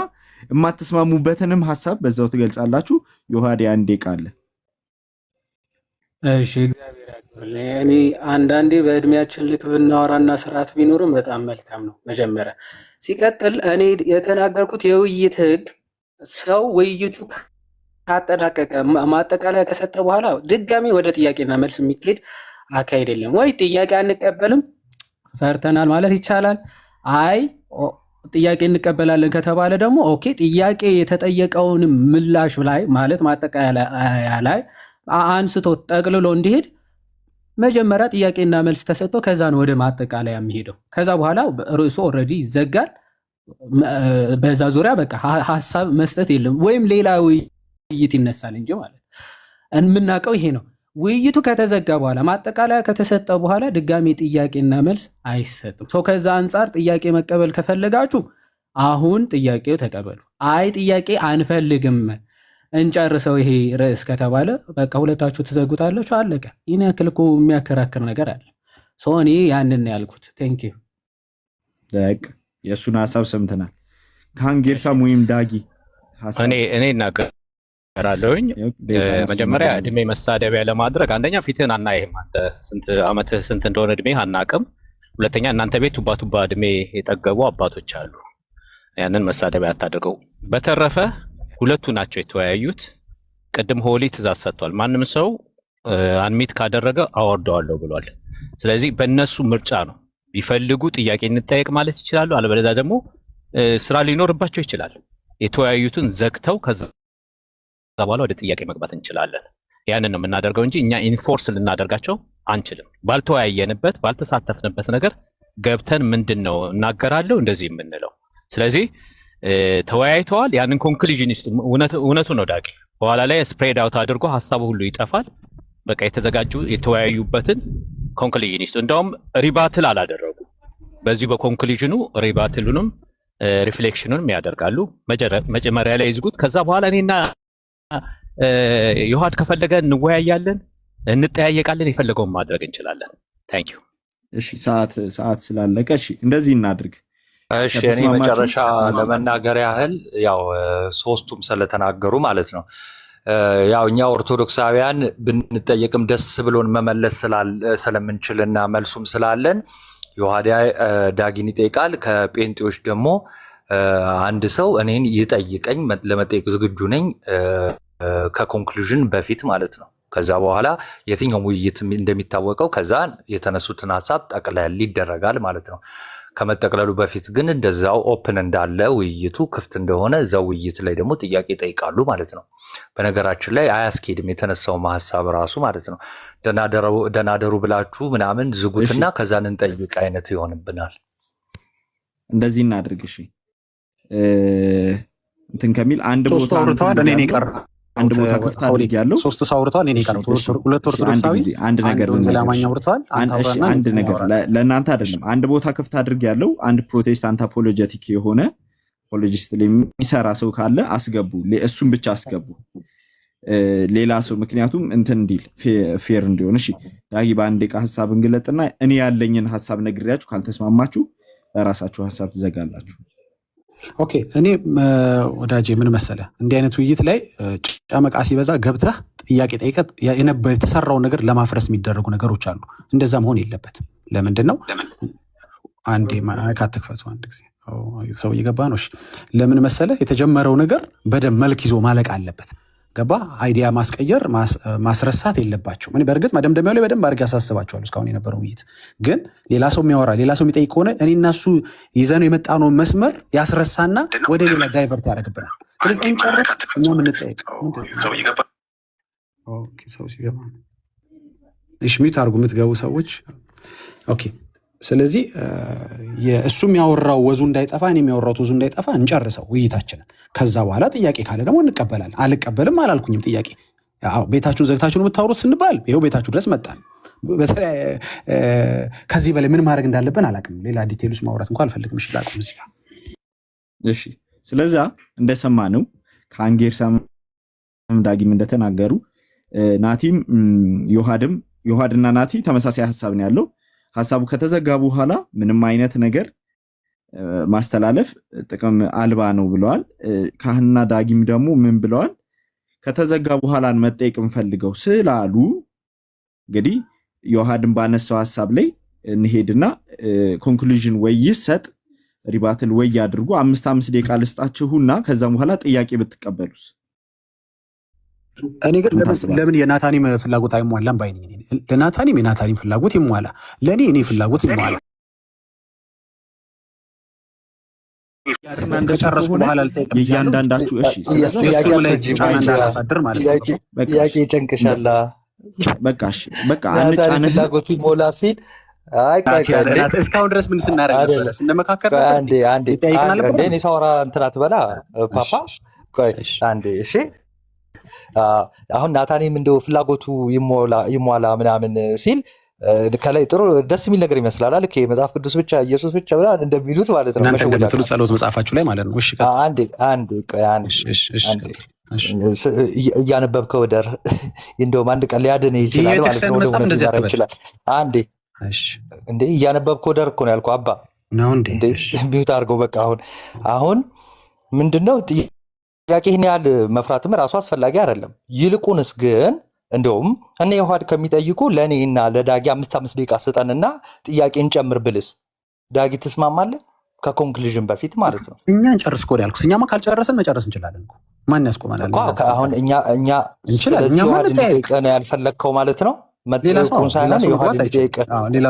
የማትስማሙበትንም ሐሳብ በዛው ትገልጻላችሁ። ዮሐድ አንድ ደቂቃ አለ። እሺ እግዚአብሔር ያክብርልኝ። እኔ አንዳንዴ በእድሜያችን ልክ ብናወራና ስርዓት ቢኖርም በጣም መልካም ነው። መጀመሪያ ሲቀጥል እኔ የተናገርኩት የውይይት ህግ ሰው ውይይቱ ካጠናቀቀ ማጠቃለያ ከሰጠ በኋላ ድጋሚ ወደ ጥያቄና መልስ የሚካሄድ አካሄድ የለም። ወይ ጥያቄ አንቀበልም ፈርተናል ማለት ይቻላል። አይ ጥያቄ እንቀበላለን ከተባለ ደግሞ ኦኬ ጥያቄ የተጠየቀውን ምላሽ ላይ ማለት ማጠቃለያ ላይ አንስቶ ጠቅልሎ እንዲሄድ መጀመሪያ ጥያቄና መልስ ተሰጥቶ ከዛ ነው ወደ ማጠቃለያ የሚሄደው። ከዛ በኋላ ርዕሱ ኦልሬዲ ይዘጋል። በዛ ዙሪያ በቃ ሐሳብ መስጠት የለም ወይም ሌላ ውይይት ይነሳል እንጂ ማለት የምናውቀው ይሄ ነው። ውይይቱ ከተዘጋ በኋላ ማጠቃለያ ከተሰጠ በኋላ ድጋሚ ጥያቄና መልስ አይሰጥም። ከዛ አንጻር ጥያቄ መቀበል ከፈለጋችሁ አሁን ጥያቄው ተቀበሉ። አይ ጥያቄ አንፈልግም እንጨርሰው ይሄ ርዕስ ከተባለ በቃ ሁለታችሁ ትዘጉታላችሁ። አለቀ። ይህን ያክል እኮ የሚያከራክር ነገር አለ። እኔ ያንን ነው ያልኩት። ቴንክ ዩ። ደቅ የእሱን ሐሳብ ሰምተናል። ካህን ጌርሳም ወይም ዳጊ እኔ እናገራለሁኝ። መጀመሪያ እድሜ መሳደቢያ ለማድረግ አንደኛ ፊትህን አናይህም። አንተ ስንት ዓመትህ ስንት እንደሆነ እድሜህ አናቅም። ሁለተኛ እናንተ ቤት ቱባ እድሜ የጠገቡ አባቶች አሉ። ያንን መሳደቢያ አታድርገው። በተረፈ ሁለቱ ናቸው የተወያዩት። ቅድም ሆሊ ትእዛዝ ሰጥቷል። ማንም ሰው አንሚት ካደረገ አወርደዋለሁ ብሏል። ስለዚህ በእነሱ ምርጫ ነው። ቢፈልጉ ጥያቄ እንጠየቅ ማለት ይችላሉ። አለበለዚያ ደግሞ ስራ ሊኖርባቸው ይችላል። የተወያዩትን ዘግተው ከዛ በኋላ ወደ ጥያቄ መግባት እንችላለን። ያንን ነው የምናደርገው እንጂ እኛ ኢንፎርስ ልናደርጋቸው አንችልም። ባልተወያየንበት ባልተሳተፍንበት ነገር ገብተን ምንድነው እናገራለሁ እንደዚህ የምንለው። ስለዚህ ተወያይተዋል። ያንን ኮንክሉዥን ይስጡ። እውነቱ ነው ዳጊ። በኋላ ላይ ስፕሬድ አውት አድርጎ ሐሳቡ ሁሉ ይጠፋል። በቃ የተዘጋጁ የተወያዩበትን ኮንክሉዥን ይስጡ። እንደውም ሪባትል አላደረጉ። በዚህ በኮንክሉዥኑ ሪባትሉንም ሪፍሌክሽኑንም ያደርጋሉ። መጀመሪያ ላይ ይዝጉት። ከዛ በኋላ እኔና ዮሐድ ከፈለገ እንወያያለን፣ እንጠያየቃለን፣ የፈለገውን ማድረግ እንችላለን። ታንክ ዩ። እሺ ሰዓት ስላለቀ እሺ እንደዚህ እናድርግ። እሺ እኔ መጨረሻ ለመናገር ያህል ያው ሶስቱም ስለተናገሩ ማለት ነው። ያው እኛ ኦርቶዶክሳውያን ብንጠየቅም ደስ ብሎን መመለስ ስለምንችልና መልሱም ስላለን ዮሐድ ዳጊን ይጠይቃል። ከጴንጤዎች ደግሞ አንድ ሰው እኔን ይጠይቀኝ ለመጠየቅ ዝግጁ ነኝ ከኮንክሉዥን በፊት ማለት ነው። ከዛ በኋላ የትኛውም ውይይት እንደሚታወቀው ከዛ የተነሱትን ሐሳብ ጠቅለል ይደረጋል ማለት ነው። ከመጠቅለሉ በፊት ግን እንደዛው ኦፕን እንዳለ ውይይቱ ክፍት እንደሆነ እዛው ውይይት ላይ ደግሞ ጥያቄ ይጠይቃሉ ማለት ነው። በነገራችን ላይ አያስኬድም የተነሳው ሐሳብ ራሱ ማለት ነው። ደናደሩ ብላችሁ ምናምን ዝጉትና ከዛን እንጠይቅ አይነት ይሆንብናል። እንደዚህ እናድርግ። እሺ እንትን ከሚል አንድ ቦታ አውርተዋል። እኔ ነኝ ቀር አንድ ቦታ ክፍት አድርግ ያለው ሶስት ሰው አውርተዋል። እኔ ነኝ ቀር ሁለት ኦርቶዶክሳዊ አንድ ነገር ለማኛ አውርተዋል። አንድ ነገር ለእናንተ አይደለም። አንድ ቦታ ክፍት አድርግ ያለው አንድ ፕሮቴስታንት አፖሎጀቲክ የሆነ አፖሎጂስት ላይ የሚሰራ ሰው ካለ አስገቡ። እሱም ብቻ አስገቡ። ሌላ ሰው ምክንያቱም እንትን እንዲል ፌር እንዲሆን። እሺ ዳጊ በአንድ ደቂቃ ሐሳብ እንግለጥና እኔ ያለኝን ሐሳብ ነግሬያችሁ ካልተስማማችሁ በራሳችሁ ሀሳብ ትዘጋላችሁ። ኦኬ እኔ ወዳጄ ምን መሰለ እንዲህ አይነት ውይይት ላይ ጨመቃ ሲበዛ ገብተህ ጥያቄ ጠይቀህ የተሰራውን ነገር ለማፍረስ የሚደረጉ ነገሮች አሉ። እንደዛ መሆን የለበትም። ለምንድን ነው አንዴ ካትክፈቱ አንድ ጊዜ ሰው እየገባ ነው። ለምን መሰለ የተጀመረው ነገር በደንብ መልክ ይዞ ማለቅ አለበት። ገባ አይዲያ ማስቀየር ማስረሳት የለባቸው። እኔ በእርግጥ መደምደሚያው ላይ በደንብ አድርጌ ያሳስባቸዋለሁ። እስካሁን የነበረው ውይይት ግን ሌላ ሰው የሚያወራ ሌላ ሰው የሚጠይቅ ከሆነ እኔ እና እሱ ይዘነው የመጣነውን መስመር ያስረሳና ወደ ሌላ ዳይቨርት ያደርግብናል። ስለዚህ እንጨርስ፣ እኛ የምንጠይቅ ሰው ሲገባ ሚዩት አድርጉ የምትገቡ ሰዎች። ኦኬ ስለዚህ እሱ የሚያወራው ወዙ እንዳይጠፋ እኔ የሚያወራው ወዙ እንዳይጠፋ እንጨርሰው ውይይታችንን። ከዛ በኋላ ጥያቄ ካለ ደግሞ እንቀበላለን። አልቀበልም አላልኩኝም። ጥያቄ ቤታችሁን ዘግታችሁን የምታወሩት ስንባል ይኸው ቤታችሁ ድረስ መጣን። ከዚህ በላይ ምን ማድረግ እንዳለብን አላውቅም። ሌላ ዲቴይልስ ማውራት እንኳን አልፈልግም። እሺ ላቁም እዚህ ጋር። እሺ ስለዛ እንደሰማነው ከአንጌርሳም ዳጊም እንደተናገሩ ናቲም ዮሐድና ናቲ ተመሳሳይ ሐሳብ ነው ያለው። ሐሳቡ ከተዘጋ በኋላ ምንም አይነት ነገር ማስተላለፍ ጥቅም አልባ ነው ብለዋል። ካህንና ዳጊም ደግሞ ምን ብለዋል? ከተዘጋ በኋላ መጠየቅ እንፈልገው ስላሉ እንግዲህ ዮሐድን ባነሳው ሐሳብ ላይ እንሄድና ኮንክሉዥን ወይ ይሰጥ ሪባትል ወይ ያድርጉ። 5 ደቂቃ ልስጣችሁና ከዛም በኋላ ጥያቄ ብትቀበሉስ? እኔ ግን ለምን የናታኒም ፍላጎት አይሟላም ባይ ነኝ። ለናታኒም የናታኒም ፍላጎት ይሟላ፣ ለኔ እኔ ፍላጎት ይሟላ። ከጨረስኩ በኋላ ልጠይቅ እያንዳንዳችሁ። እሺ እሱ ላይ ጫና እንዳላሳድር ማለት ነው። ጥያቄ ጨንቅሻላ። በቃ እሺ በቃ አንጫነህ ፍላጎቱ ይሞላ ሲል እስካሁን ድረስ ምን ስናደርግ ነበር? ስንመካከር አንዴ እኔ ሳወራ እንትን አትበላ ፓፓ። ቆይ አንዴ እሺ። አሁን ናታኒም እንደው ፍላጎቱ ይሟላ ምናምን ሲል ከላይ ጥሩ ደስ የሚል ነገር ይመስላል። ልክ መጽሐፍ ቅዱስ ብቻ ኢየሱስ ብቻ ብላ እንደሚሉት ማለት ነው። እንደምትሉት ጸሎት መጽሐፋችሁ ላይ ማለት ነው። እሺ አንዴ እያነበብከው ደር እንደውም አንድ ቀን ሊያድን ይችላል ማለት ነው። አንዴ እንዴ እያነበብከው ደር እኮ ነው ያልኩህ አባ ነው እንዴ ቢውት አድርገው በቃ አሁን ምንድነው ጥያቄ ይህን ያህል መፍራትም ራሱ አስፈላጊ አይደለም። ይልቁንስ ግን እንደውም እኔ ዮሐድ ከሚጠይቁ ለእኔ እና ለዳጊ 5 ደቂቃ ስጠንና ጥያቄ እንጨምር ብልስ ዳጊ ትስማማለህ? ከኮንክሉዥን በፊት ማለት ነው። እኛ እንጨርስ እኮ ያልኩት። እኛማ ካልጨረስን መጨረስ እንችላለን እኮ ማን ያስቆማናል? አሁን እኛ እንችላለን። እኛ ማለት ነው ያልፈለግከው ማለት ነው። ሌላ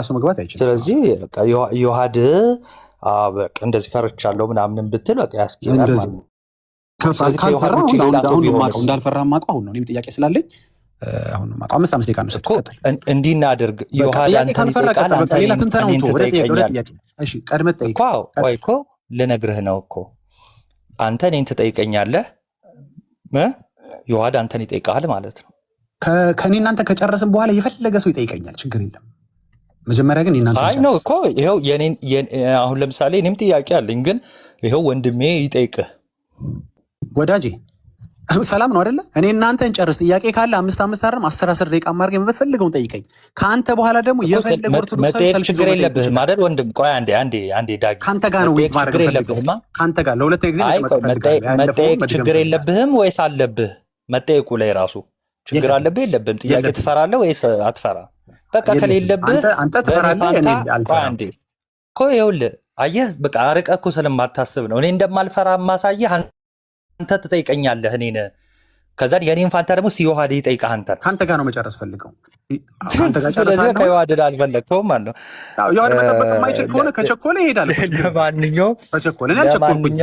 ሰው መግባት አይችልም። ስለዚህ ዮሐድ በቃ እንደዚህ ፈርቻለሁ ምናምን ብትል በቃ ያስኬዳል ማለት ነው። እንዳልፈራ ማውቀው አሁን ነው። እኔም ጥያቄ ስላለኝ አሁን ማውቀው 5 ደቂቃ ነው ሰጥቶ እንዲህ እናድርግ። ሌላ ትንተናው ወደ ጥያቄ እሺ፣ ቀድመህ ጠይቅ። ቆይ እኮ ልነግርህ ነው እኮ አንተ እኔን ትጠይቀኛለህ፣ ዮሐድ አንተን ይጠይቃል ማለት ነው። ከኔ እናንተ ከጨረስን በኋላ የፈለገ ሰው ይጠይቀኛል፣ ችግር የለም። መጀመሪያ ግን እናንተ አይ ነው እኮ ይሄው አሁን ለምሳሌ እኔም ጥያቄ አለኝ፣ ግን ይሄው ወንድሜ ይጠይቅህ ወዳጄ ሰላም ነው አይደለ? እኔ እናንተ እንጨርስ። ጥያቄ ካለ 5 አይደለም 10 ደቂቃ ማድረግ የምትፈልገውን ጠይቀኝ። ከአንተ በኋላ ደግሞ የፈለገ ኦርቶዶክሳዊ ሰልፍ ችግር የለብህም አይደል ወንድም? ቆይ አንዴ ዳጊ ካንተ ጋር ነው ወይ ማድረግ የምፈልገው? ካንተ ጋር ለሁለተኛ ጊዜ መጠየቅ ችግር የለብህም ወይስ አለብህ? መጠየቁ ላይ ራሱ ችግር አለብህ የለብህም? ጥያቄ ትፈራለህ ወይስ አትፈራ? በቃ ከሌለብህ አንተ ትፈራለህ። እኔ አልፈራም። አንዴ እኮ ይኸውልህ አየህ፣ በቃ አርቀህ እኮ ስለማታስብ ነው። እኔ እንደማልፈራ ማሳየህ አንተ ትጠይቀኛለህ እኔን። ከዛ የኔን ፋንታ ደግሞ ዮሐድ ይጠይቅህ አንተ። ካንተ ጋር ነው መጨረስ ፈልገው። አንተ ጋር ጨርሳለህ። ከዮሐድ አልፈለግከውም ማለት ነው። ዮሐድ መጠበቅ የማይችል ከሆነ ከቸኮለ ይሄዳል። ለማንኛውም ከቸኮለ እኔ አልቸኮልኩኝ።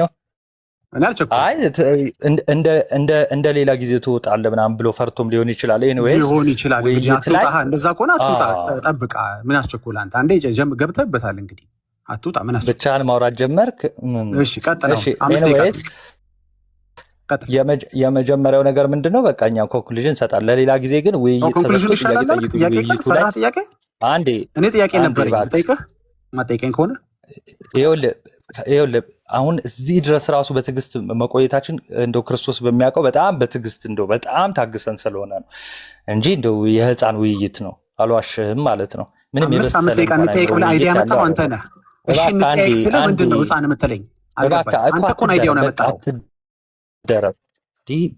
እንደ ሌላ ጊዜ ትወጣለህ ምናምን ብሎ ፈርቶም ሊሆን ይችላል። ሊሆን ይችላል። እንግዲህ አትውጣ። እንደዛ ከሆነ አትውጣ፣ ጠብቃ። ምን አስቸኮልህ አንተ? አንዴ ገብተህበታል። እንግዲህ አትውጣ። ምን አስቸኮልህ? ብቻህን ማውራት ጀመርክ። እሺ ቀጥለው። 5 ደቂቃ የመጀመሪያው ነገር ምንድነው? በቃ እኛ ኮንክሉዥን እንሰጣለን። ለሌላ ጊዜ ግን ውይይት ኮንክሉዥን ይሻላል። ጥያቄ አንዴ እኔ ጥያቄ ነበር ጠይቀህ ማጠይቀኝ ከሆነ ይኸውልህ አሁን እዚህ ድረስ ራሱ በትዕግስት መቆየታችን እንደው ክርስቶስ በሚያውቀው በጣም በትዕግስት እንደው በጣም ታግሰን ስለሆነ ነው እንጂ እንደው የህፃን ውይይት ነው። አልዋሽህም ማለት ነው። ምንም 5 ደቂቃ እንጠይቅ ብለህ አይዲያ መጣው አንተ ነህ እሺ እንጠያየቅ ስለ ምንድን ነው ህፃን የምትለኝ? አልገባኝ። አንተ እኮ ነው አይዲያውን ያመጣኸው።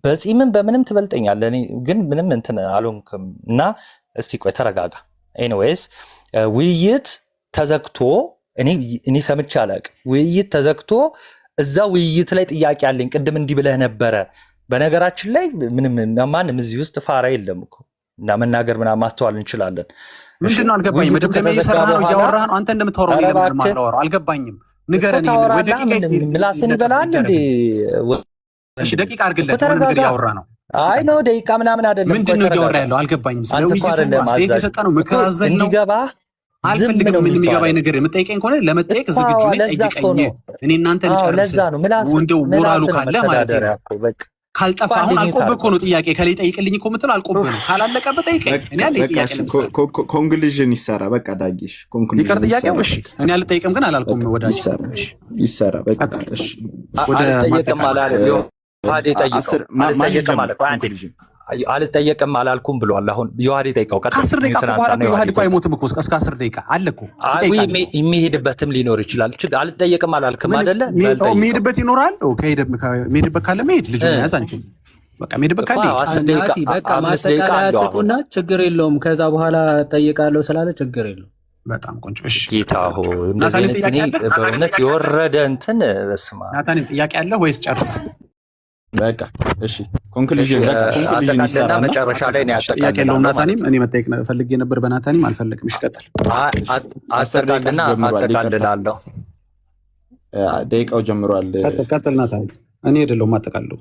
በጺምም በምንም ትበልጠኛለህ። እኔ ግን ምንም እንትን አልሆንክም እና እስቲ ቆይ ተረጋጋ። ኤኒዌይስ ውይይት ተዘግቶ እኔ ሰምቼ አላውቅም። ውይይት ተዘግቶ እዛ ውይይት ላይ ጥያቄ አለኝ። ቅድም እንዲህ ብለህ ነበረ። በነገራችን ላይ ምንም ማንም እዚህ ውስጥ ፋራ የለም እኮ እና መናገር ምናምን ማስተዋል እንችላለን። ምንድነው አልገባኝም። መደምደሚያ እየሰራህ ነው እያወራህ ነው አንተ እንደምታወራው ለምን ማላወራው አልገባኝም። ንገረኝ። ወይ ደቂቃ ምላስን ይበላል እንዴ? እሺ ደቂቃ አድርግለት። ምን ነገር እያወራህ ነው? አይ ነው ደቂቃ ምናምን አይደለም። ምንድነው እያወራህ ያለው? አልገባኝም። ስለ ውይይቱ አስተያየት የሰጠ ነው ምክር አዘል ነው። አልፈልግም። ምን የሚገባኝ ነገር የምጠይቀኝ ከሆነ ለመጠየቅ ዝግጁ ነኝ። ጠይቀኝ። እኔ እናንተ እንጨርስ። እንደው ሞራሉ ካለ ማለት ነው። ካልጠፋ አሁን አልቆብህ እኮ ነው ጥያቄ ከላይ ጠይቅልኝ እኮ የምትለው አልቆብህ ነው። ካላለቀበት ጠይቀኝ። እኔ አለ ጥያቄ ኮንክሉዥን ይሰራ። በቃ ዳጊሽ ኮንክሉዥን ይቀር ጥያቄው። እሺ እኔ አልጠይቅም ግን አላልኩም ነው ወዳጅ ይሰራ። በቃ እሺ ወደ ጠይቅም አላለም። ዮሐዴ ጠይቀው አልጠየቅም አለ። አልጠየቅም አላልኩም ብሏል። አሁን ዮሐዴ ጠይቀው። ከ10 ደቂቃ በኋላ ዮሐዴ እኮ አይሞትም እኮ እስከ 10 ደቂቃ አለ እኮ። የሚሄድበትም ሊኖር ይችላል። አልጠየቅም አላልክም አይደለ? የሚሄድበት ይኖራል። የሚሄድበት ካለ መሄድ ልጅ ያዝ አንቺ በቃ የሚሄድበት ካለ በቃ ማጠቃለያ ትጡና ችግር የለውም። ከዛ በኋላ ጠይቃለሁ ስላለ ችግር የለውም። በጣም ቆንጆ። እሺ ጌታ ሆይ እንደዚህ አይነት በእውነት የወረደ እንትን በስማ ናታን ጥያቄ አለ ወይስ ጨርሰሃል? በቃ እሺ ኮንክሉዥን ይሰራ። መጨረሻ ላይ ነው ያጠቃልለው። ጥያቄ የለውም። ናታኒም እኔ መጠየቅ ፈልጌ ነበር በናታኒም አልፈለግም። እሺ ቀጥል። አጠቃልና አጠቃልላለሁ። ደቂቃው ጀምሯል። ቀጥል ናታኒም። እኔ አይደለሁም አጠቃልለው።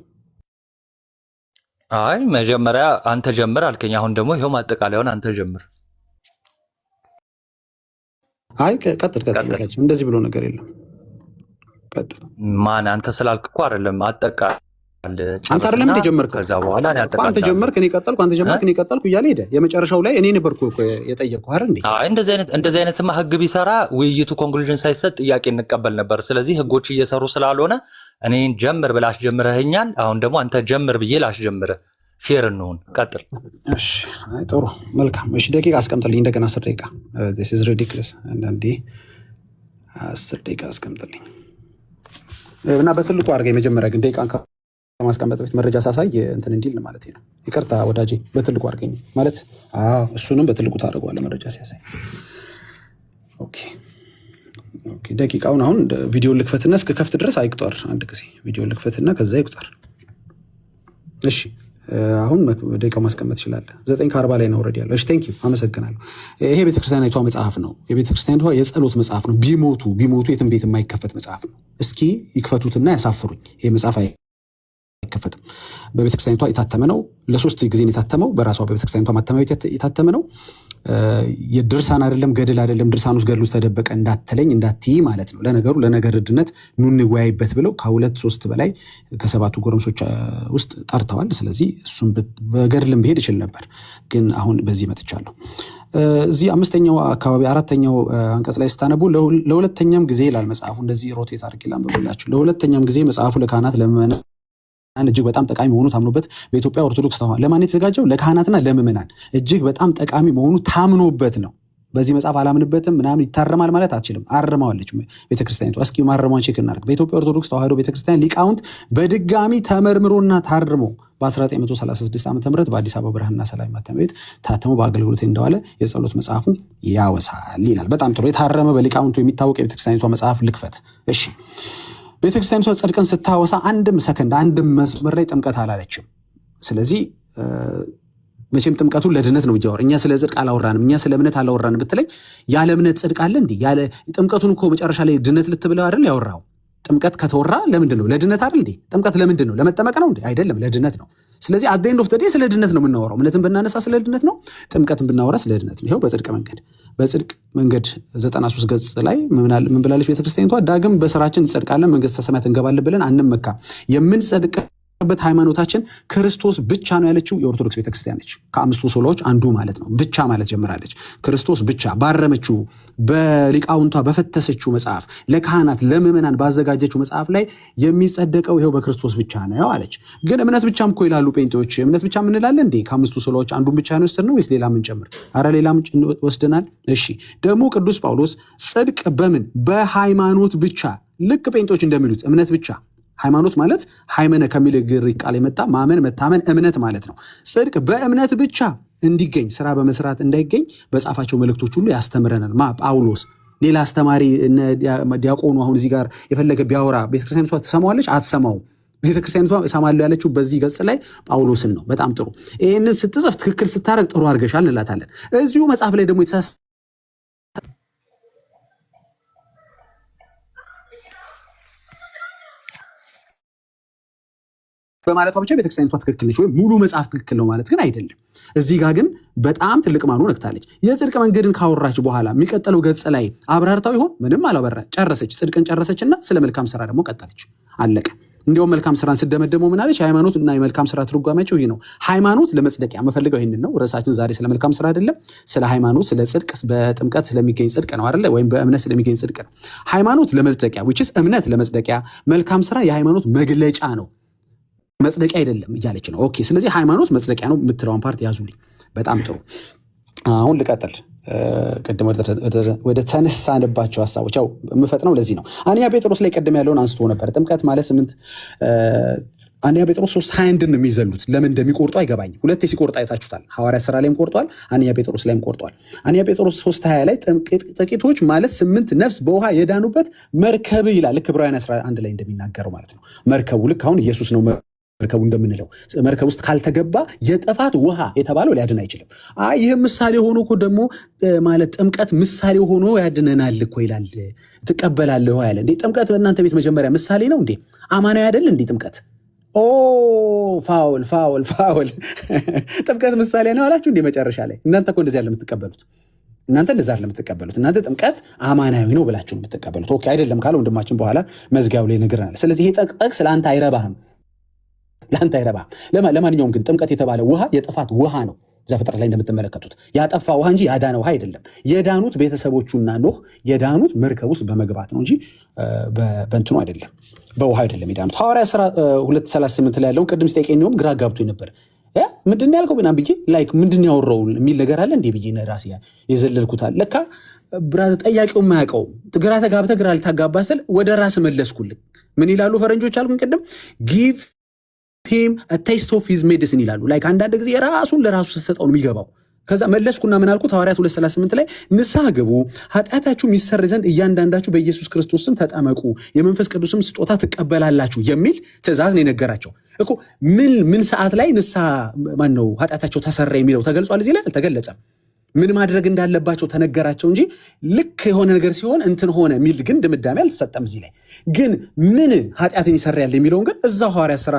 አይ መጀመሪያ አንተ ጀምር አልከኝ። አሁን ደግሞ ይሄው ማጠቃለያውን አንተ ጀምር። አይ ቀጥል። እንደዚህ ብሎ ነገር የለም። ቀጥል። ማን አንተ ስላልክ እኮ አይደለም አጠቃ አንተ አይደለም እንደ ጀመርከው። ከዛ በኋላ እኔ አጠቃላይ አንተ ጀመርክ እኔ ቀጠልኩ፣ አንተ ጀመርክ እኔ ቀጠልኩ እያለ ሄደ። የመጨረሻው ላይ እኔ ነበርኩ እኮ የጠየቅኩህ አይደል እንዴ? አይ እንደዚህ አይነትማ ህግ ቢሰራ ውይይቱ ኮንክሉዥን ሳይሰጥ ጥያቄ እንቀበል ነበር። ስለዚህ ህጎች እየሰሩ ስላልሆነ እኔን ጀምር ብለህ አስጀምረኸኛል። አሁን ደግሞ አንተ ጀምር ብዬ ላስጀምርህ። ፌር እንሁን። ቀጥል። እሺ አይ ጥሩ መልካም። እሺ ደቂቃ አስቀምጥልኝ እንደገና 10 ደቂቃ። this is ridiculous። አንዳንዴ 10 ደቂቃ አስቀምጥልኝ እና በትልቁ አድርገኝ። መጀመሪያ ግን ደቂቃን ከማስቀመጥ በፊት መረጃ ሳሳይ እንትን እንዲል ማለት ነው። ይቅርታ ወዳጄ፣ በትልቁ አድርገኝ ማለት እሱንም በትልቁ ታደርገዋለህ መረጃ ሲያሳይ። ኦኬ ደቂቃውን አሁን ቪዲዮ ልክፈትና እስከ ከፍት ድረስ አይቁጠር። አንድ ጊዜ ቪዲዮ ልክፈትና ከዛ ይቁጠር። እሺ አሁን ደቂቃው ማስቀመጥ ይችላል። 9:40 ላይ ነው ኦልሬዲ ያለው። እሺ ቴንክ ዩ አመሰግናለሁ። ይሄ ቤተክርስቲያኒቷ መጽሐፍ ነው። የቤተክርስቲያኒቷ የጸሎት መጽሐፍ ነው። ቢሞቱ የትም ቤት የማይከፈት መጽሐፍ ነው። እስኪ ይክፈቱትና ያሳፍሩኝ። ይሄ መጽሐፍ አይከፈትም። በቤተክርስቲያኒቷ የታተመ ነው። ለ3 ጊዜ የታተመው በራሷ በቤተክርስቲያኒቷ ማተሚያ ቤት የታተመ ነው። የድርሳን አይደለም፣ ገድል አይደለም። ድርሳን ውስጥ ገድሉ ተደበቀ እንዳትለኝ እንዳትይ ማለት ነው። ለነገሩ ለነገር ድነት ኑ እንወያይበት ብለው ከ2-3 በላይ ከ7ቱ ጎረምሶች ውስጥ ጠርተዋል። ስለዚህ እሱም በገድልም ብሄድ ይችል ነበር፣ ግን አሁን በዚህ መጥቻለሁ። እዚህ 5ኛው አካባቢ 4ኛው አንቀጽ ላይ ስታነቡ ለሁለተኛም ጊዜ ይላል መጽሐፉ። እንደዚህ ሮቴት አድርጌ ላንብብላችሁ። ለሁለተኛም ጊዜ መጽሐፉ ለካህናት ለምዕመናን እጅግ በጣም ጠቃሚ መሆኑ ታምኖበት በኢትዮጵያ ኦርቶዶክስ ተዋሕዶ ለማን የተዘጋጀው? ለካህናትና ለምዕመናን እጅግ በጣም ጠቃሚ መሆኑ ታምኖበት ነው። በዚህ መጽሐፍ አላምንበትም ምናምን ይታረማል ማለት አትችልም። አርመዋለች ቤተክርስቲያኒቷ። እስኪ ማረሟን ቼክ እናድርግ። በኢትዮጵያ ኦርቶዶክስ ተዋሕዶ ቤተክርስቲያን ሊቃውንት በድጋሚ ተመርምሮና ታርሞ በ1936 ዓ.ም በአዲስ አበባ ብርሃንና ሰላም ማተሚያ ቤት ታትሞ በአገልግሎት እንደዋለ የጸሎት መጽሐፉ ያወሳል ይላል። በጣም ጥሩ። የታረመ በሊቃውንቱ የሚታወቅ የቤተክርስቲያኒቷ መጽሐፍ ልክፈት። እሺ ቤተክርስቲያኒቷ ጽድቅን ስታወሳ አንድም ሰከንድ አንድም መስመር ላይ ጥምቀት አላለችም። ስለዚህ መቼም ጥምቀቱን ለድነት ነው እያወራ። እኛ ስለ ጽድቅ አላወራንም፣ እኛ ስለ እምነት አላወራንም ብትለኝ ያለ እምነት ጽድቅ አለ እንዴ? ያለ ጥምቀቱን እኮ መጨረሻ ላይ ድነት ልትብለው አይደል ያወራው? ጥምቀት ከተወራ ለምንድን ነው? ለድነት አይደል እንዴ? ጥምቀት ለምንድን ነው? ለመጠመቅ ነው እንዴ? አይደለም፣ ለድነት ነው። ስለዚህ አት ዘ ኤንድ ኦፍ ዘ ዴይ ስለ ድነት ነው የምናወራው። እምነትን ብናነሳ ስለ ድነት ነው፣ ጥምቀትን ብናወራ ስለ ድነት ነው። ይኸው በጽድቅ መንገድ 93 ገጽ ላይ ምን ብላለች ቤተክርስቲያኒቷ? ዳግም በስራችን እንጸድቃለን መንግስተ ሰማያት እንገባለን ብለን አንመካ። የምንጸድቅ በት ሃይማኖታችን ክርስቶስ ብቻ ነው ያለችው የኦርቶዶክስ ቤተክርስቲያን ነች። ከአምስቱ ሶሎዎች አንዱ ማለት ነው። ብቻ ማለት ጀምራለች። ክርስቶስ ብቻ ባረመችው በሊቃውንቷ በፈተሰችው መጽሐፍ ለካህናት ለምእመናን ባዘጋጀችው መጽሐፍ ላይ የሚጸደቀው ይሄው በክርስቶስ ብቻ ነው አለች። ግን እምነት ብቻም እኮ ይላሉ ጴንጤዎች። እምነት ብቻ ምን እንላለን እንዴ? ከአምስቱ ሶሎዎች አንዱን ብቻ ነው ወስደን ነው ወይስ ሌላ ምን ጨምር? አረ ሌላ ምን ወስደናል? እሺ ደግሞ ቅዱስ ጳውሎስ ጽድቅ በምን በሃይማኖት ብቻ ልክ ጴንጤዎች እንደሚሉት እምነት ብቻ ሃይማኖት ማለት ሃይመነ ከሚል ግሪክ ቃል የመጣ ማመን መታመን እምነት ማለት ነው። ጽድቅ በእምነት ብቻ እንዲገኝ ስራ በመስራት እንዳይገኝ በጻፋቸው መልእክቶች ሁሉ ያስተምረናል። ጳውሎስ ሌላ አስተማሪ ዲያቆኑ አሁን እዚህ ጋር የፈለገ ቢያወራ ቤተክርስቲያኒቷ ትሰማዋለች? አትሰማው። ቤተክርስቲያኒቷ እሰማለሁ ያለችው በዚህ ገጽ ላይ ጳውሎስን ነው። በጣም ጥሩ። ይህንን ስትጽፍ ትክክል ስታረግ ጥሩ አድርገሻል እንላታለን። እዚሁ መጽሐፍ ላይ ደግሞ በማለቷ ብቻ ቤተክርስቲያኒቷ ትክክል ነች ወይም ሙሉ መጽሐፍ ትክክል ነው ማለት ግን አይደለም። እዚህ ጋር ግን በጣም ትልቅ ማኑ ነክታለች። የጽድቅ መንገድን ካወራች በኋላ የሚቀጥለው ገጽ ላይ አብራርታው ይሆን? ምንም አላበራ። ጨረሰች። ጽድቅን ጨረሰችና ስለ መልካም ስራ ደግሞ ቀጠለች። አለቀ። እንዲያውም መልካም ስራን ስደመደመው ምን አለች? ሃይማኖት እና የመልካም ስራ ትርጓሜያቸው ይህ ነው። ሃይማኖት ለመጽደቂያ መፈልገው ይህንን ነው። ርዕሳችን ዛሬ ስለ መልካም ስራ አይደለም፣ ስለ ሃይማኖት፣ ስለ ጽድቅ በጥምቀት ስለሚገኝ ጽድቅ ነው አይደለ? ወይም በእምነት ስለሚገኝ ጽድቅ ነው። ሃይማኖት ለመጽደቂያ which is እምነት ለመጽደቂያ፣ መልካም ስራ የሃይማኖት መግለጫ ነው፣ መጽደቂያ አይደለም እያለች ነው። ኦኬ፣ ስለዚህ ሃይማኖት መጽደቂያ ነው የምትለውን ፓርት ያዙልኝ። በጣም ጥሩ። አሁን ልቀጥል። ቅድም ወደ ተነሳንባቸው ሀሳቦች ያው የምፈጥነው ለዚህ ነው። አንደኛ ጴጥሮስ ላይ ቀደም ያለውን አንስቶ ነበር። ጥምቀት ማለት 8 አንደኛ ጴጥሮስ 3:21 ነው የሚዘሉት። ለምን እንደሚቆርጡ አይገባኝም። ሁለቴ ሲቆርጥ አይታችሁታል። ሐዋርያ ሥራ ላይም ቆርጧል፣ አንደኛ ጴጥሮስ ላይም ቆርጧል። አንደኛ ጴጥሮስ 3:20 ላይ ጥቂቶች ማለት 8 ነፍስ በውሃ የዳኑበት መርከብ ይላል። ልክ ዕብራውያን 11 ላይ እንደሚናገረው ማለት ነው። መርከቡ ልክ አሁን ኢየሱስ ነው መርከቡ እንደምንለው መርከብ ውስጥ ካልተገባ የጥፋት ውሃ የተባለው ሊያድን አይችልም። ይህም ምሳሌ ሆኖ እኮ ደግሞ ማለት ጥምቀት ምሳሌ ሆኖ ያድነናል እኮ ይላል። ትቀበላለህ ያለ እንዴ? ጥምቀት በእናንተ ቤት መጀመሪያ ምሳሌ ነው እንዴ? አማናዊ አይደል እንዴ ጥምቀት? ፋውል ጥምቀት ምሳሌ ነው አላችሁ እንዴ? መጨረሻ ላይ እናንተ እኮ እንደዚህ ያለ የምትቀበሉት እናንተ እንደዛ አይደለም የምትቀበሉት። እናንተ ጥምቀት አማናዊ ነው ብላችሁ የምትቀበሉት። ኦኬ አይደለም ካለ ወንድማችን በኋላ መዝጊያው ላይ ነግረናል። ስለዚህ ይሄ ጠቅጠቅ ስለአንተ አይረባህም፣ ለአንተ አይረባህም። ለማንኛውም ግን ጥምቀት የተባለ ውሃ የጥፋት ውሃ ነው። ዘፍጥረት ላይ እንደምትመለከቱት ያጠፋ ውሃ እንጂ ያዳነ ውሃ አይደለም። የዳኑት ቤተሰቦቹና ኖህ የዳኑት መርከብ ውስጥ በመግባት ነው እንጂ በእንትኑ አይደለም፣ በውሃ አይደለም የዳኑት። ሐዋርያ ሥራ 2:38 ላይ ያለውን ቅድም ስጠይቀኝም ግራ ጋብቶኝ ነበር። ምንድን ያልከው ብና ብዬ ላይክ ምንድን ያወራው የሚል ነገር አለ እንዴ ብዬ ራሴ የዘለልኩታል። ለካ ብራዘር ጠያቂው የማያውቀው ግራ ተጋብተህ ግራ ልታጋባ ስትል ወደ ራስ መለስኩልኝ። ምን ይላሉ ፈረንጆች አልኩኝ ቅድም ጊቭ ሂም ቴስት ኦፍ ሂዝ ሜዲሲን ይላሉ። ላይክ አንዳንድ ጊዜ ራሱን ለራሱ ስትሰጠው ነው የሚገባው። ከዛ መለስኩና ምን አልኩት? ሐዋርያት 2:38 ላይ ንስሐ ግቡ ኃጢአታችሁ ይሰረይ ዘንድ እያንዳንዳችሁ በኢየሱስ ክርስቶስ ስም ተጠመቁ የመንፈስ ቅዱስም ስጦታ ትቀበላላችሁ የሚል ትእዛዝ ነው የነገራቸው እኮ። ምን ሰዓት ላይ ንስሐ ማነው ኃጢአታቸው ተሰረይ የሚለው ተገልጿል? እዚህ ላይ አልተገለጸም። ምን ማድረግ እንዳለባቸው ተነገራቸው እንጂ ልክ የሆነ ነገር ሲሆን እንትን ሆነ የሚል ግን ድምዳሜ አልተሰጠም። እዚህ ላይ ግን ምን ኃጢአትን ይሰረያል የሚለውን ግን እዛው ሐዋርያት ሥራ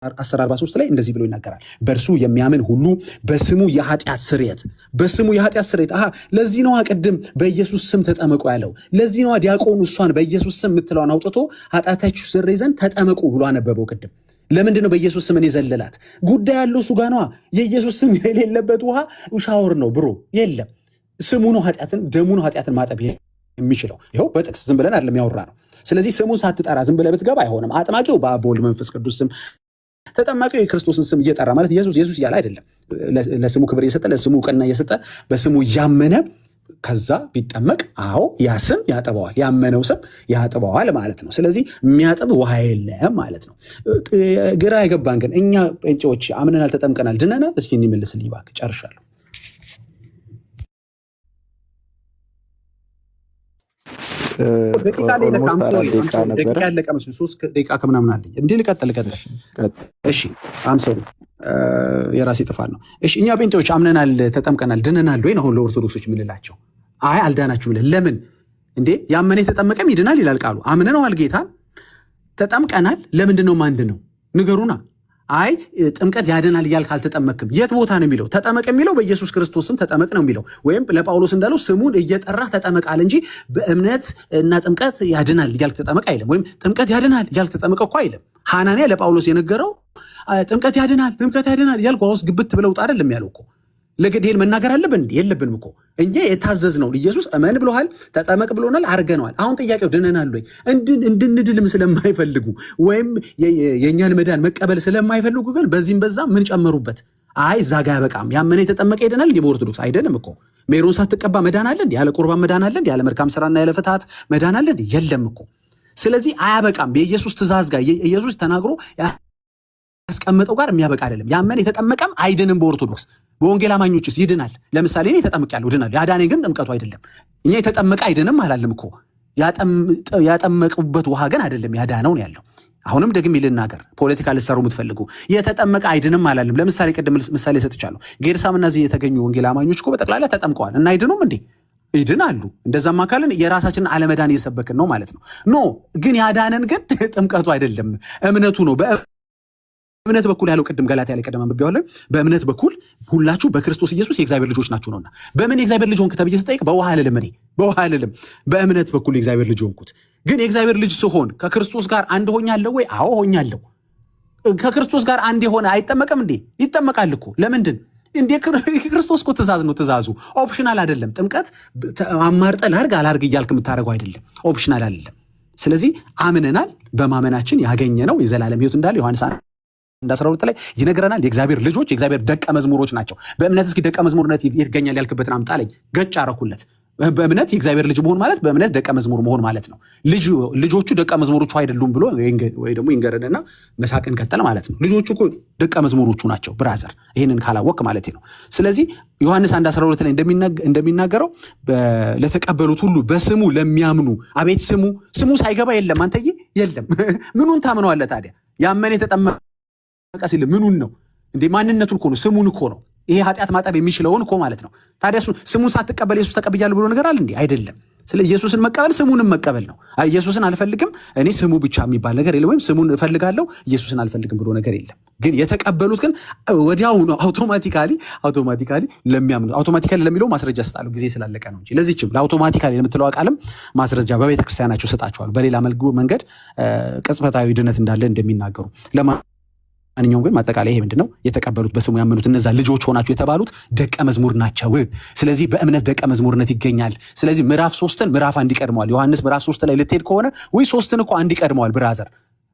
10:43 ላይ እንደዚህ ብሎ ይናገራል። በእርሱ የሚያምን ሁሉ በስሙ የኃጢአት ስርየት ለዚህ ነዋ ቅድም በኢየሱስ ስም ተጠመቁ ያለው። ለዚህ ነዋ ዲያቆኑ እሷን በኢየሱስ ስም የምትለዋን አውጥቶ ኃጢአታችሁ ይሰረይ ዘንድ ተጠመቁ ብሎ አነበበው ቅድም። ለምንድን ነው በኢየሱስ ስም የዘለላት? ጉዳይ ያለው እሱ ጋር ነዋ። የኢየሱስ ስም የሌለበት ውሃ ሻወር ነው ብሮ የለም። ስሙ ነው ኃጢአትን ደሙ ነው ኃጢአትን ማጠብ የሚችለው። ይኸው በጥቅስ ዝም ብለን አይደለም ያወራ ነው። ስለዚህ ስሙን ሳትጠራ ዝም ብለህ ብትገባ አይሆንም። አጥማቂው በአብ በወልድ መንፈስ ቅዱስ ስም፣ ተጠማቂው የክርስቶስን ስም እየጠራ ማለት ኢየሱስ እያለ አይደለም። ለስሙ ክብር እየሰጠ ለስሙ እውቅና እየሰጠ በስሙ እያመነ ከዛ ቢጠመቅ አዎ ያ ስም ያጥበዋል፣ ያመነው ስም ያጥበዋል ማለት ነው። ስለዚህ የሚያጥብ ውሃ የለም ማለት ነው። ግራ የገባን ግን እኛ ጴንጤዎች አምነናል፣ ተጠምቀናል፣ ድነናል። እስኪ እንመልስልኝ እባክህ። ጨርሻለሁ። ደቂቃ ያለቀ መስሎኝ 3 ደቂቃ ከምናምን አለኝ። እንዲህ ልቀጥል። እሺ አምሰሩ የራሴ ጥፋት ነው። እሺ እኛ ጴንጤዎች አምነናል፣ ተጠምቀናል፣ ድነናል ወይ? አሁን ለኦርቶዶክሶች የምንላቸው አይ አልዳናችሁም። ለምን እንዴ? ያመነ የተጠመቀም ይድናል ይላል ቃሉ። አምነነዋል፣ ጌታን ተጠምቀናል። ለምንድን ነው ማንድ ነው? ንገሩና። አይ ጥምቀት ያድናል እያልክ አልተጠመቅም። የት ቦታ ነው የሚለው? ተጠመቅ የሚለው በኢየሱስ ክርስቶስም ተጠመቅ ነው የሚለው። ወይም ለጳውሎስ እንዳለው ስሙን እየጠራህ ተጠመቃል እንጂ በእምነት እና ጥምቀት ያድናል እያልክ ተጠመቅ አይልም። ወይም ጥምቀት ያድናል እያልክ ተጠመቅ እኮ አይልም። ሐናንያ ለጳውሎስ የነገረው ጥምቀት ያድናል እያልክ ውስጥ ግብት ብለው ውጣ አይደለም ያለው እኮ። ለግዴን መናገር አለብን እንዴ? የለብንም እኮ እኛ የታዘዝነው ኢየሱስ እመን ብሎሃል፣ ተጠመቅ ብሎናል፣ አርገነዋል። አሁን ጥያቄው ድነናል ወይ? እንድንድልም ስለማይፈልጉ ወይም የእኛን መዳን መቀበል ስለማይፈልጉ ግን በዚህም በዛ ምን ጨመሩበት? አይ እዛ ጋ ያበቃም፣ ያመነ የተጠመቀ ይድናል። እንዲህ በኦርቶዶክስ አይደንም እኮ። ሜሮን ሳትቀባ መዳን አለ እንዴ? ያለ ቁርባን መዳን አለ እንዴ? ያለ መልካም ስራና ያለ ፍትሐት መዳን አለ እንዴ? የለም እኮ። ስለዚህ አያበቃም። የኢየሱስ ትእዛዝ ጋር ኢየሱስ ተናግሮ ያስቀመጠው ጋር የሚያበቃ አይደለም። ያመነ የተጠመቀም አይድንም። በኦርቶዶክስ በወንጌል አማኞችስ ይድናል። ለምሳሌ እኔ ተጠምቄያለሁ ድናል። ያዳኔ ግን ጥምቀቱ አይደለም። እኛ የተጠመቀ አይድንም አላለም እኮ። ያጠመቁበት ውሃ ግን አይደለም ያዳነው ነው ያለው። አሁንም ደግሜ ልናገር፣ ፖለቲካ ልትሰሩ የምትፈልጉ የተጠመቀ አይድንም አላለም። ለምሳሌ ቅድም ምሳሌ ሰጥቻለሁ። ጌርሳምና እዚህ የተገኙ ወንጌል አማኞች እኮ በጠቅላላ ተጠምቀዋል እና አይድኑም እንዴ? ይድናሉ። እንደዛማ ካልን የራሳችንን አለመዳን እየሰበክን ነው ማለት ነው። ኖ ግን ያዳነን ግን ጥምቀቱ አይደለም እምነቱ ነው። በእምነት በኩል ያለው ቅድም ገላትያ ላይ ቀደም አንብቤዋለሁ። በእምነት በኩል ሁላችሁ በክርስቶስ ኢየሱስ የእግዚአብሔር ልጆች ናችሁ ነውና። በምን የእግዚአብሔር ልጅ ሆንክ ተብዬ ስጠይቅ በውሃ አልልም። እኔ በውሃ አልልም፣ በእምነት በኩል የእግዚአብሔር ልጅ ሆንኩት። ግን የእግዚአብሔር ልጅ ስሆን ከክርስቶስ ጋር አንድ ሆኛለሁ ወይ? አዎ ሆኛለሁ። ከክርስቶስ ጋር አንድ የሆነ አይጠመቅም እንዴ? ይጠመቃል እኮ። ለምንድን እንዴ? ክርስቶስ እኮ ትእዛዝ ነው። ትእዛዙ ኦፕሽናል አይደለም። ጥምቀት አማርጠ ላርግ አላርግ እያልክ የምታደርገው አይደለም። ኦፕሽናል አይደለም። ስለዚህ አምነናል። በማመናችን ያገኘነው የዘላለም ሕይወት እንዳለ ዮሐንስ 1:12 ላይ ይነግረናል። የእግዚአብሔር ልጆች የእግዚአብሔር ደቀ መዝሙሮች ናቸው። በእምነት እስኪ ደቀ መዝሙርነት ይገኛል ያልክበትን አምጣለኝ። ገጭ አረኩለት። በእምነት የእግዚአብሔር ልጅ መሆን ማለት በእምነት ደቀ መዝሙር መሆን ማለት ነው። ልጆቹ ደቀ መዝሙሮቹ አይደሉም ብሎ ወይ ደግሞ ይንገረንና መሳቅን ቀጠል ማለት ነው። ልጆቹ እኮ ደቀ መዝሙሮቹ ናቸው ብራዘር፣ ይህንን ካላወቅ ማለት ነው። ስለዚህ ዮሐንስ 1:12 ላይ እንደሚናገረው ለተቀበሉት ሁሉ በስሙ ለሚያምኑ። አቤት ስሙ ሳይገባ የለም አንተዬ፣ የለም። ምኑን ታምነዋለህ ታዲያ? ያመነ የተጠመቀ ሲል ምኑን ነው እንዴ? ማንነቱን እኮ ነው፣ ስሙን እኮ ነው። ይሄ ኃጢአት ማጠብ የሚችለውን እኮ ማለት ነው። ታዲያ ስሙን ሳትቀበል ኢየሱስ ተቀብያለሁ ብሎ ነገር አለ እንዴ? አይደለም። ስለ ኢየሱስን መቀበል ስሙንም መቀበል ነው። ኢየሱስን አልፈልግም እኔ ስሙ ብቻ የሚባል ነገር የለም። ወይም ስሙን እፈልጋለሁ ኢየሱስን አልፈልግም ብሎ ነገር የለም። ግን የተቀበሉት ግን ወዲያው ነው አውቶማቲካሊ ለሚያምኑ። አውቶማቲካሊ ለሚለው ማስረጃ ስጣለሁ ጊዜ ስላለቀ ነው እንጂ ለዚህችም ለአውቶማቲካሊ የምትለው ቃልም ማስረጃ በቤተክርስቲያናቸው ሰጣቸዋል። በሌላ መንገድ ቅጽበታዊ ድነት እንዳለ እንደሚናገሩ ማንኛውም ግን ማጠቃለያ ይሄ ምንድነው? የተቀበሉት በስሙ ያመኑት እነዛ ልጆች ሆናችሁ የተባሉት ደቀ መዝሙር ናቸው። ስለዚህ በእምነት ደቀ መዝሙርነት ይገኛል። ስለዚህ ምዕራፍ 3ን ምዕራፍ 1 ይቀድመዋል። ዮሐንስ ምዕራፍ 3 ላይ ልትሄድ ከሆነ ወይ 3ን እኮ 1 ይቀድመዋል ብራዘር።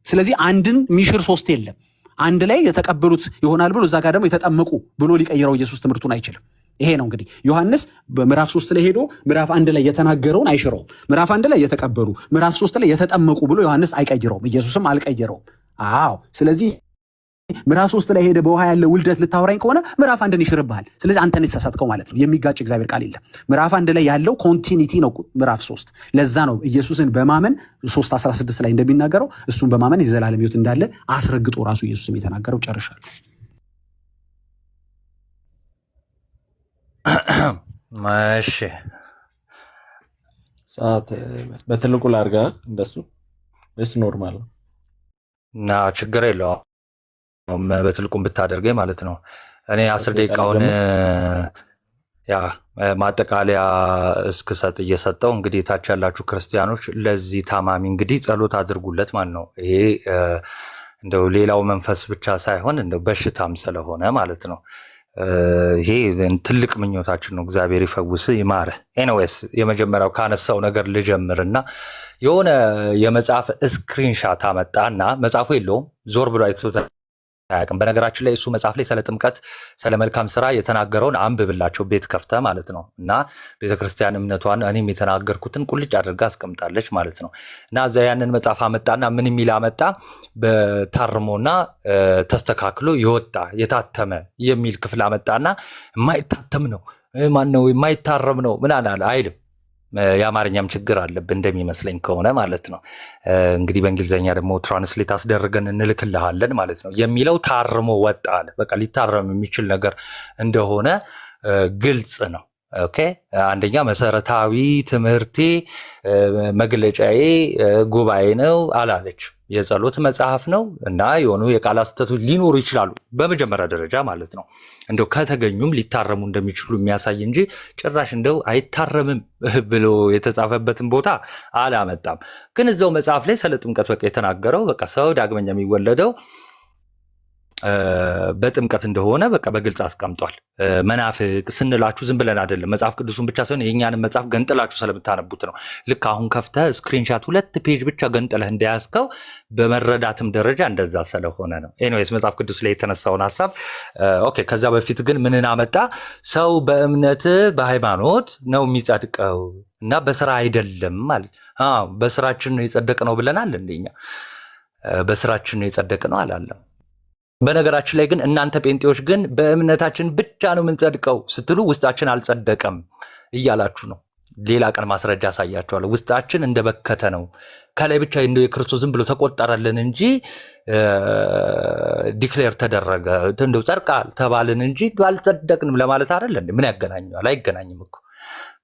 ስለዚህ አንድን ሚሽር 3 የለም። አንድ ላይ የተቀበሉት ይሆናል ብሎ እዛ ጋር ደግሞ የተጠመቁ ብሎ ሊቀይረው ኢየሱስ ትምህርቱን አይችልም። ይሄ ነው እንግዲህ ዮሐንስ በምዕራፍ 3 ላይ ሄዶ ምዕራፍ 1 ላይ የተናገረውን አይሽረውም። ምዕራፍ 1 ላይ የተቀበሉ ምዕራፍ 3 ላይ የተጠመቁ ብሎ ዮሐንስ አይቀይረውም፣ ኢየሱስም አልቀይረውም። አዎ ስለዚህ ምዕራፍ 3 ላይ ሄደ በውሃ ያለ ውልደት ልታወራኝ ከሆነ ምዕራፍ 1ን ይሽርብሃል። ስለዚህ አንተን የተሳሳትከው ማለት ነው። የሚጋጭ እግዚአብሔር ቃል የለም። ምዕራፍ 1 ላይ ያለው ኮንቲኒቲ ነው ምዕራፍ 3። ለዛ ነው ኢየሱስን በማመን 3:16 ላይ እንደሚናገረው እሱን በማመን የዘላለም ሕይወት እንዳለ አስረግጦ ራሱ ኢየሱስም የተናገረው። ጨርሻለሁ። ማሽ ሰዓት በትልቁ ላርጋ እንደሱ ወይስ ኖርማል ነው? ችግር የለውም በትልቁም ብታደርገኝ ማለት ነው። እኔ 10 ደቂቃውን ማጠቃለያ እስክሰጥ እየሰጠው እንግዲህ ታች ያላችሁ ክርስቲያኖች ለዚህ ታማሚ እንግዲህ ጸሎት አድርጉለት ማለት ነው። ይሄ እንደው ሌላው መንፈስ ብቻ ሳይሆን እንደው በሽታም ስለሆነ ማለት ነው። ይሄ ትልቅ ምኞታችን ነው። እግዚአብሔር ይፈውስ ይማረ። ኤኒዌይስ የመጀመሪያው ካነሳው ነገር ልጀምርና የሆነ የመጽሐፍ ስክሪንሻት አመጣና መጽሐፉ የለውም ዞር ብሎ አይቶት አያውቅም። በነገራችን ላይ እሱ መጽሐፍ ላይ ስለ ጥምቀት ስለ መልካም ስራ የተናገረውን አንብብላቸው ቤት ከፍተ ማለት ነው። እና ቤተክርስቲያን እምነቷን እኔም የተናገርኩትን ቁልጭ አድርጋ አስቀምጣለች ማለት ነው። እና እዛ ያንን መጽሐፍ አመጣና ምን የሚል አመጣ? በታርሞና ተስተካክሎ የወጣ የታተመ የሚል ክፍል አመጣና የማይታተም ነው ማነው የማይታረም ነው ምን አለ አይልም። የአማርኛም ችግር አለብን እንደሚመስለኝ ከሆነ ማለት ነው። እንግዲህ በእንግሊዝኛ ደግሞ ትራንስሌት አስደርገን እንልክልሃለን ማለት ነው። የሚለው ታርሞ ወጣ አለ። በቃ ሊታረም የሚችል ነገር እንደሆነ ግልጽ ነው። ኦኬ አንደኛ መሰረታዊ ትምህርቴ መግለጫዬ ጉባኤ ነው አላለች። የጸሎት መጽሐፍ ነው እና የሆኑ የቃላት ስህተቶች ሊኖሩ ይችላሉ በመጀመሪያ ደረጃ ማለት ነው። እንደው ከተገኙም ሊታረሙ እንደሚችሉ የሚያሳይ እንጂ ጭራሽ እንደው አይታረምም ብሎ የተጻፈበትን ቦታ አላመጣም። ግን እዛው መጽሐፍ ላይ ስለ ጥምቀት በቃ የተናገረው በቃ ሰው ዳግመኛ የሚወለደው በጥምቀት እንደሆነ በቃ በግልጽ አስቀምጧል። መናፍቅ ስንላችሁ ዝም ብለን አይደለም፣ መጽሐፍ ቅዱሱን ብቻ ሳይሆን የእኛንም መጽሐፍ ገንጥላችሁ ስለምታነቡት ነው። ልክ አሁን ከፍተህ ስክሪንሻት 2 ፔጅ ብቻ ገንጥለህ እንዳያስከው በመረዳትም ደረጃ እንደዛ ስለሆነ ነው። ኤኒዌይስ መጽሐፍ ቅዱስ ላይ የተነሳውን ሀሳብ ኦኬ። ከዛ በፊት ግን ምንን አመጣ? ሰው በእምነት በሃይማኖት ነው የሚጸድቀው እና በስራ አይደለም ማለት። በስራችን ነው የጸደቅ ነው ብለናል። እንደኛ በስራችን ነው የጸደቅ ነው አላለም። በነገራችን ላይ ግን እናንተ ጴንጤዎች ግን በእምነታችን ብቻ ነው የምንጸድቀው ስትሉ ውስጣችን አልጸደቀም እያላችሁ ነው። ሌላ ቀን ማስረጃ ያሳያችኋለሁ። ውስጣችን እንደበከተ ነው። ከላይ ብቻ እንደው የክርስቶስ ዝም ብሎ ተቆጠረልን እንጂ ዲክሌር ተደረገ እንደው ጸድቃል ተባልን እንጂ አልጸደቅንም ለማለት አይደል እንዴ? ምን ያገናኘዋል? አይገናኝም እኮ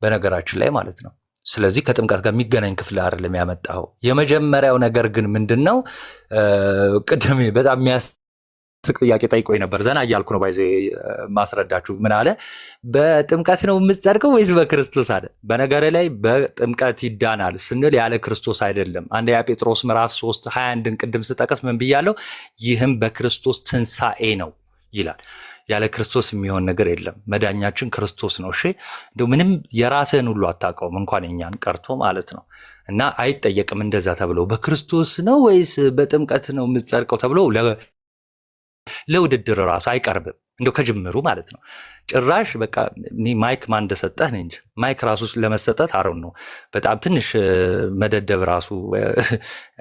በነገራችን ላይ ማለት ነው። ስለዚህ ከጥምቀት ጋር የሚገናኝ ክፍል አይደለም ያመጣው። የመጀመሪያው ነገር ግን ምንድነው? ቅድም በጣም ስቅ ጥያቄ ጠይቆኝ ነበር። ዘና እያልኩ ነው ባይዘ ማስረዳችሁ። ምን አለ? በጥምቀት ነው የምትጸድቀው ወይስ በክርስቶስ አለ። በነገር ላይ በጥምቀት ይዳናል ስንል ያለ ክርስቶስ አይደለም። አንደኛ ጴጥሮስ ምዕራፍ 3:21ን ቅድም ስጠቀስ ምን ብያለሁ? ይህም በክርስቶስ ትንሣኤ ነው ይላል። ያለ ክርስቶስ የሚሆን ነገር የለም። መዳኛችን ክርስቶስ ነው። እሺ እንደው ምንም የራስህን ሁሉ አታውቀውም እንኳን የኛን ቀርቶ ማለት ነው። እና አይጠየቅም እንደዛ ተብሎ በክርስቶስ ነው ወይስ በጥምቀት ነው የምትጸድቀው ተብሎ ለውድድር ራሱ አይቀርብም። እንደው ከጅምሩ ማለት ነው። ጭራሽ በቃ ማይክ ማን እንደሰጠህ ነኝ እንጂ ማይክ ራሱ ለመሰጠት አረው ነው። በጣም ትንሽ መደደብ ራሱ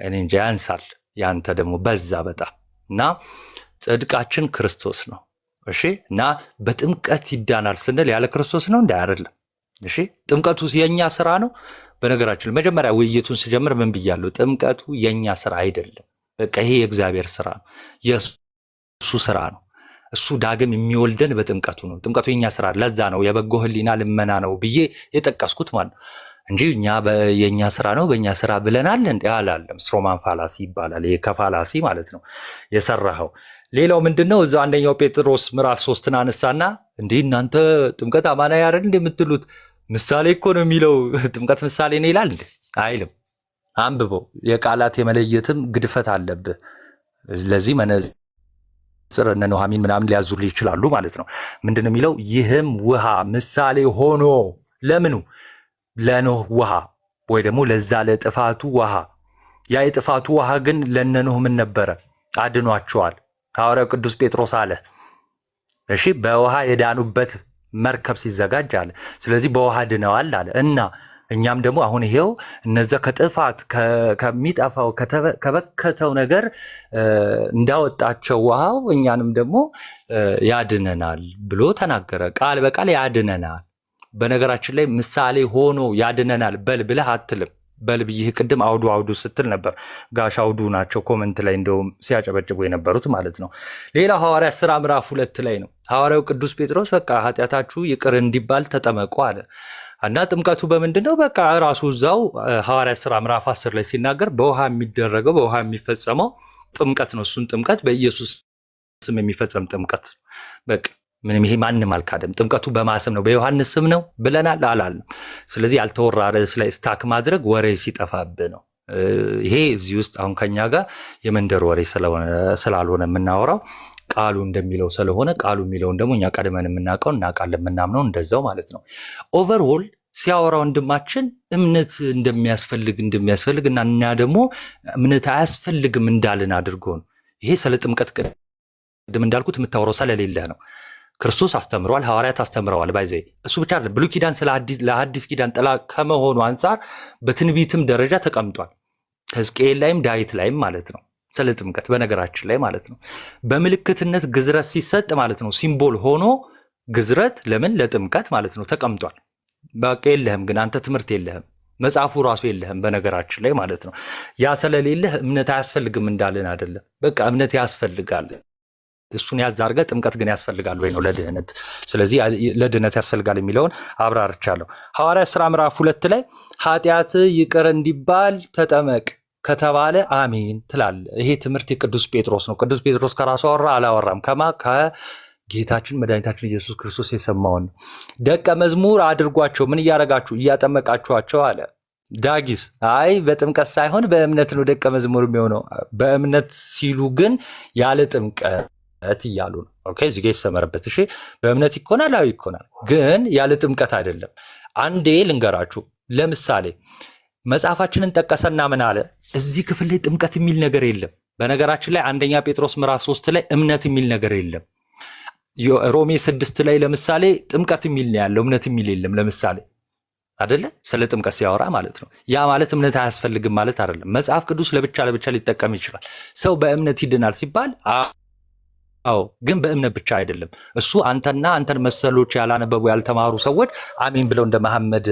እኔ እንጂ ያንሳል። ያንተ ደግሞ በዛ በጣም እና ጽድቃችን ክርስቶስ ነው። እሺ እና በጥምቀት ይዳናል ስንል ያለ ክርስቶስ ነው እንዴ? አይደለም። እሺ ጥምቀቱ የኛ ስራ ነው። በነገራችን መጀመሪያ ውይይቱን ስጀምር ምን ብያለሁ? ጥምቀቱ የኛ ስራ አይደለም። በቃ ይሄ የእግዚአብሔር ስራ ነው። እሱ ስራ ነው። እሱ ዳግም የሚወልደን በጥምቀቱ ነው። ጥምቀቱ የኛ ስራ፣ ለዛ ነው የበጎ ህሊና ልመና ነው ብዬ የጠቀስኩት ማለት ነው እንጂ እኛ የኛ ስራ ነው በእኛ ስራ ብለናል እንዴ? አላለም። ስትሮማን ፋላሲ ይባላል። ይሄ ከፋላሲ ማለት ነው የሰራኸው። ሌላው ምንድነው? እዛ አንደኛው ጴጥሮስ ምዕራፍ 3ን አነሳና እንዴ እናንተ ጥምቀት አማናዊ አይደል እንደምትሉት ምሳሌ እኮ ነው የሚለው። ጥምቀት ምሳሌ ነው ይላል እንዴ? አይልም። አንብበው። የቃላት የመለየትም ግድፈት አለብህ። ለዚህ እነ ኑኃሚን ምናምን ሊያዙልህ ይችላሉ ማለት ነው። ምንድነው የሚለው? ይህም ውሃ ምሳሌ ሆኖ ለምኑ? ለኖህ ውሃ ወይ ደግሞ ለዛ ለጥፋቱ ውሃ። ያ የጥፋቱ ውሃ ግን ለነ ኖህ ምን ነበረ? አድኗቸዋል። ሐዋርያው ቅዱስ ጴጥሮስ አለ እሺ በውሃ የዳኑበት መርከብ ሲዘጋጅ አለ። ስለዚህ በውሃ ድነዋል አለ እና እኛም ደግሞ አሁን ይሄው እነዛ ከጥፋት ከሚጠፋው ከበከተው ነገር እንዳወጣቸው ውሃው እኛንም ደግሞ ያድነናል ብሎ ተናገረ። ቃል በቃል ያድነናል። በነገራችን ላይ ምሳሌ ሆኖ ያድነናል በል ብለህ አትልም። በል ብዬ ቅድም አውዱ ስትል ነበር። ጋሽ አውዱ ናቸው ኮመንት ላይ እንደውም ሲያጨበጭቡ የነበሩት ማለት ነው። ሌላ ሐዋርያት ሥራ ምዕራፍ 2 ላይ ነው። ሐዋርያው ቅዱስ ጴጥሮስ በቃ ኃጢአታችሁ ይቅር እንዲባል ተጠመቁ አለ። እና ጥምቀቱ በምንድነው? በቃ ራሱ እዛው ሐዋርያት ሥራ ምዕራፍ 10 ላይ ሲናገር በውሃ የሚደረገው በውሃ የሚፈጸመው ጥምቀት ነው። እሱን ጥምቀት በኢየሱስ ስም የሚፈጸም ጥምቀት በቃ ምንም ይሄ ማንም አልካደም። ጥምቀቱ በማሰም ነው በዮሐንስ ስም ነው ብለናል አላልንም። ስለዚህ ያልተወራ ርዕስ ላይ ስታክ ማድረግ ወሬ ሲጠፋብህ ነው። ይሄ እዚህ ውስጥ አሁን ከኛ ጋር የመንደር ወሬ ስላልሆነ የምናወራው ቃሉ እንደሚለው ስለሆነ ቃሉ የሚለውን ደግሞ እኛ ቀድመን የምናውቀው እናውቃለን፣ የምናምነው እንደዛው ማለት ነው። ኦቨርኦል ሲያወራ ወንድማችን እምነት እንደሚያስፈልግ እና እኛ ደግሞ እምነት አያስፈልግም እንዳልን አድርጎ ነው። ይሄ ስለ ጥምቀት ቅድም እንዳልኩት የምታወራው ስለሌለህ ነው። ክርስቶስ አስተምሯል፣ ሐዋርያት አስተምረዋል። ባይዘ እሱ ብቻ አይደለም። ብሉይ ኪዳን ለሐዲስ ኪዳን ጥላ ከመሆኑ አንጻር በትንቢትም ደረጃ ተቀምጧል። ሕዝቅኤል ላይም ዳዊት ላይም ማለት ነው ስለ ጥምቀት በነገራችን ላይ ማለት ነው። በምልክትነት ግዝረት ሲሰጥ ማለት ነው ሲምቦል ሆኖ ግዝረት ለምን ለጥምቀት ማለት ነው ተቀምጧል። በቃ የለህም ግን አንተ ትምህርት የለህም፣ መጽሐፉ ራሱ የለህም በነገራችን ላይ ማለት ነው። ያ ስለሌለህ እምነት አያስፈልግም እንዳልን አይደለም። በቃ እምነት ያስፈልጋል። እሱን ያዝ አድርገህ ጥምቀት ግን ያስፈልጋል ወይ ነው ለድህነት። ስለዚህ ለድህነት ያስፈልጋል የሚለውን አብራርቻለሁ። ሐዋርያት ሥራ ምዕራፍ 2 ላይ ኃጢአት ይቅር እንዲባል ተጠመቅ ከተባለ አሜን ትላለ። ይሄ ትምህርት የቅዱስ ጴጥሮስ ነው። ቅዱስ ጴጥሮስ ከራሱ አወራ አላወራም? ከጌታችን መድኃኒታችን ኢየሱስ ክርስቶስ የሰማውን ነው። ደቀ መዝሙር አድርጓቸው። ምን እያደረጋችሁ? እያጠመቃችኋቸው አለ። ዳጊስ አይ በጥምቀት ሳይሆን በእምነት ነው ደቀ መዝሙር የሚሆነው። በእምነት ሲሉ ግን ያለ ጥምቀት እያሉ ነው። ኦኬ እዚህ ጋር ይሰመርበት። እሺ በእምነት ይኮናል፣ አዎ ይኮናል፣ ግን ያለ ጥምቀት አይደለም። አንዴ ልንገራችሁ። ለምሳሌ መጽሐፋችንን ጠቀሰና ምን አለ? እዚህ ክፍል ላይ ጥምቀት የሚል ነገር የለም። በነገራችን ላይ አንደኛ ጴጥሮስ ምዕራፍ 3 ላይ እምነት የሚል ነገር የለም። ሮሜ 6 ላይ ለምሳሌ ጥምቀት የሚል ነው ያለው፣ እምነት የሚል የለም። ለምሳሌ አይደለ? ስለ ጥምቀት ሲያወራ ማለት ነው። ያ ማለት እምነት አያስፈልግም ማለት አይደለም። መጽሐፍ ቅዱስ ለብቻ ሊጠቀም ይችላል። ሰው በእምነት ይድናል ሲባል አዎ፣ ግን በእምነት ብቻ አይደለም። እሱ አንተና አንተን መሰሎች ያላነበቡ ያልተማሩ ሰዎች አሜን ብለው እንደ መሐመድ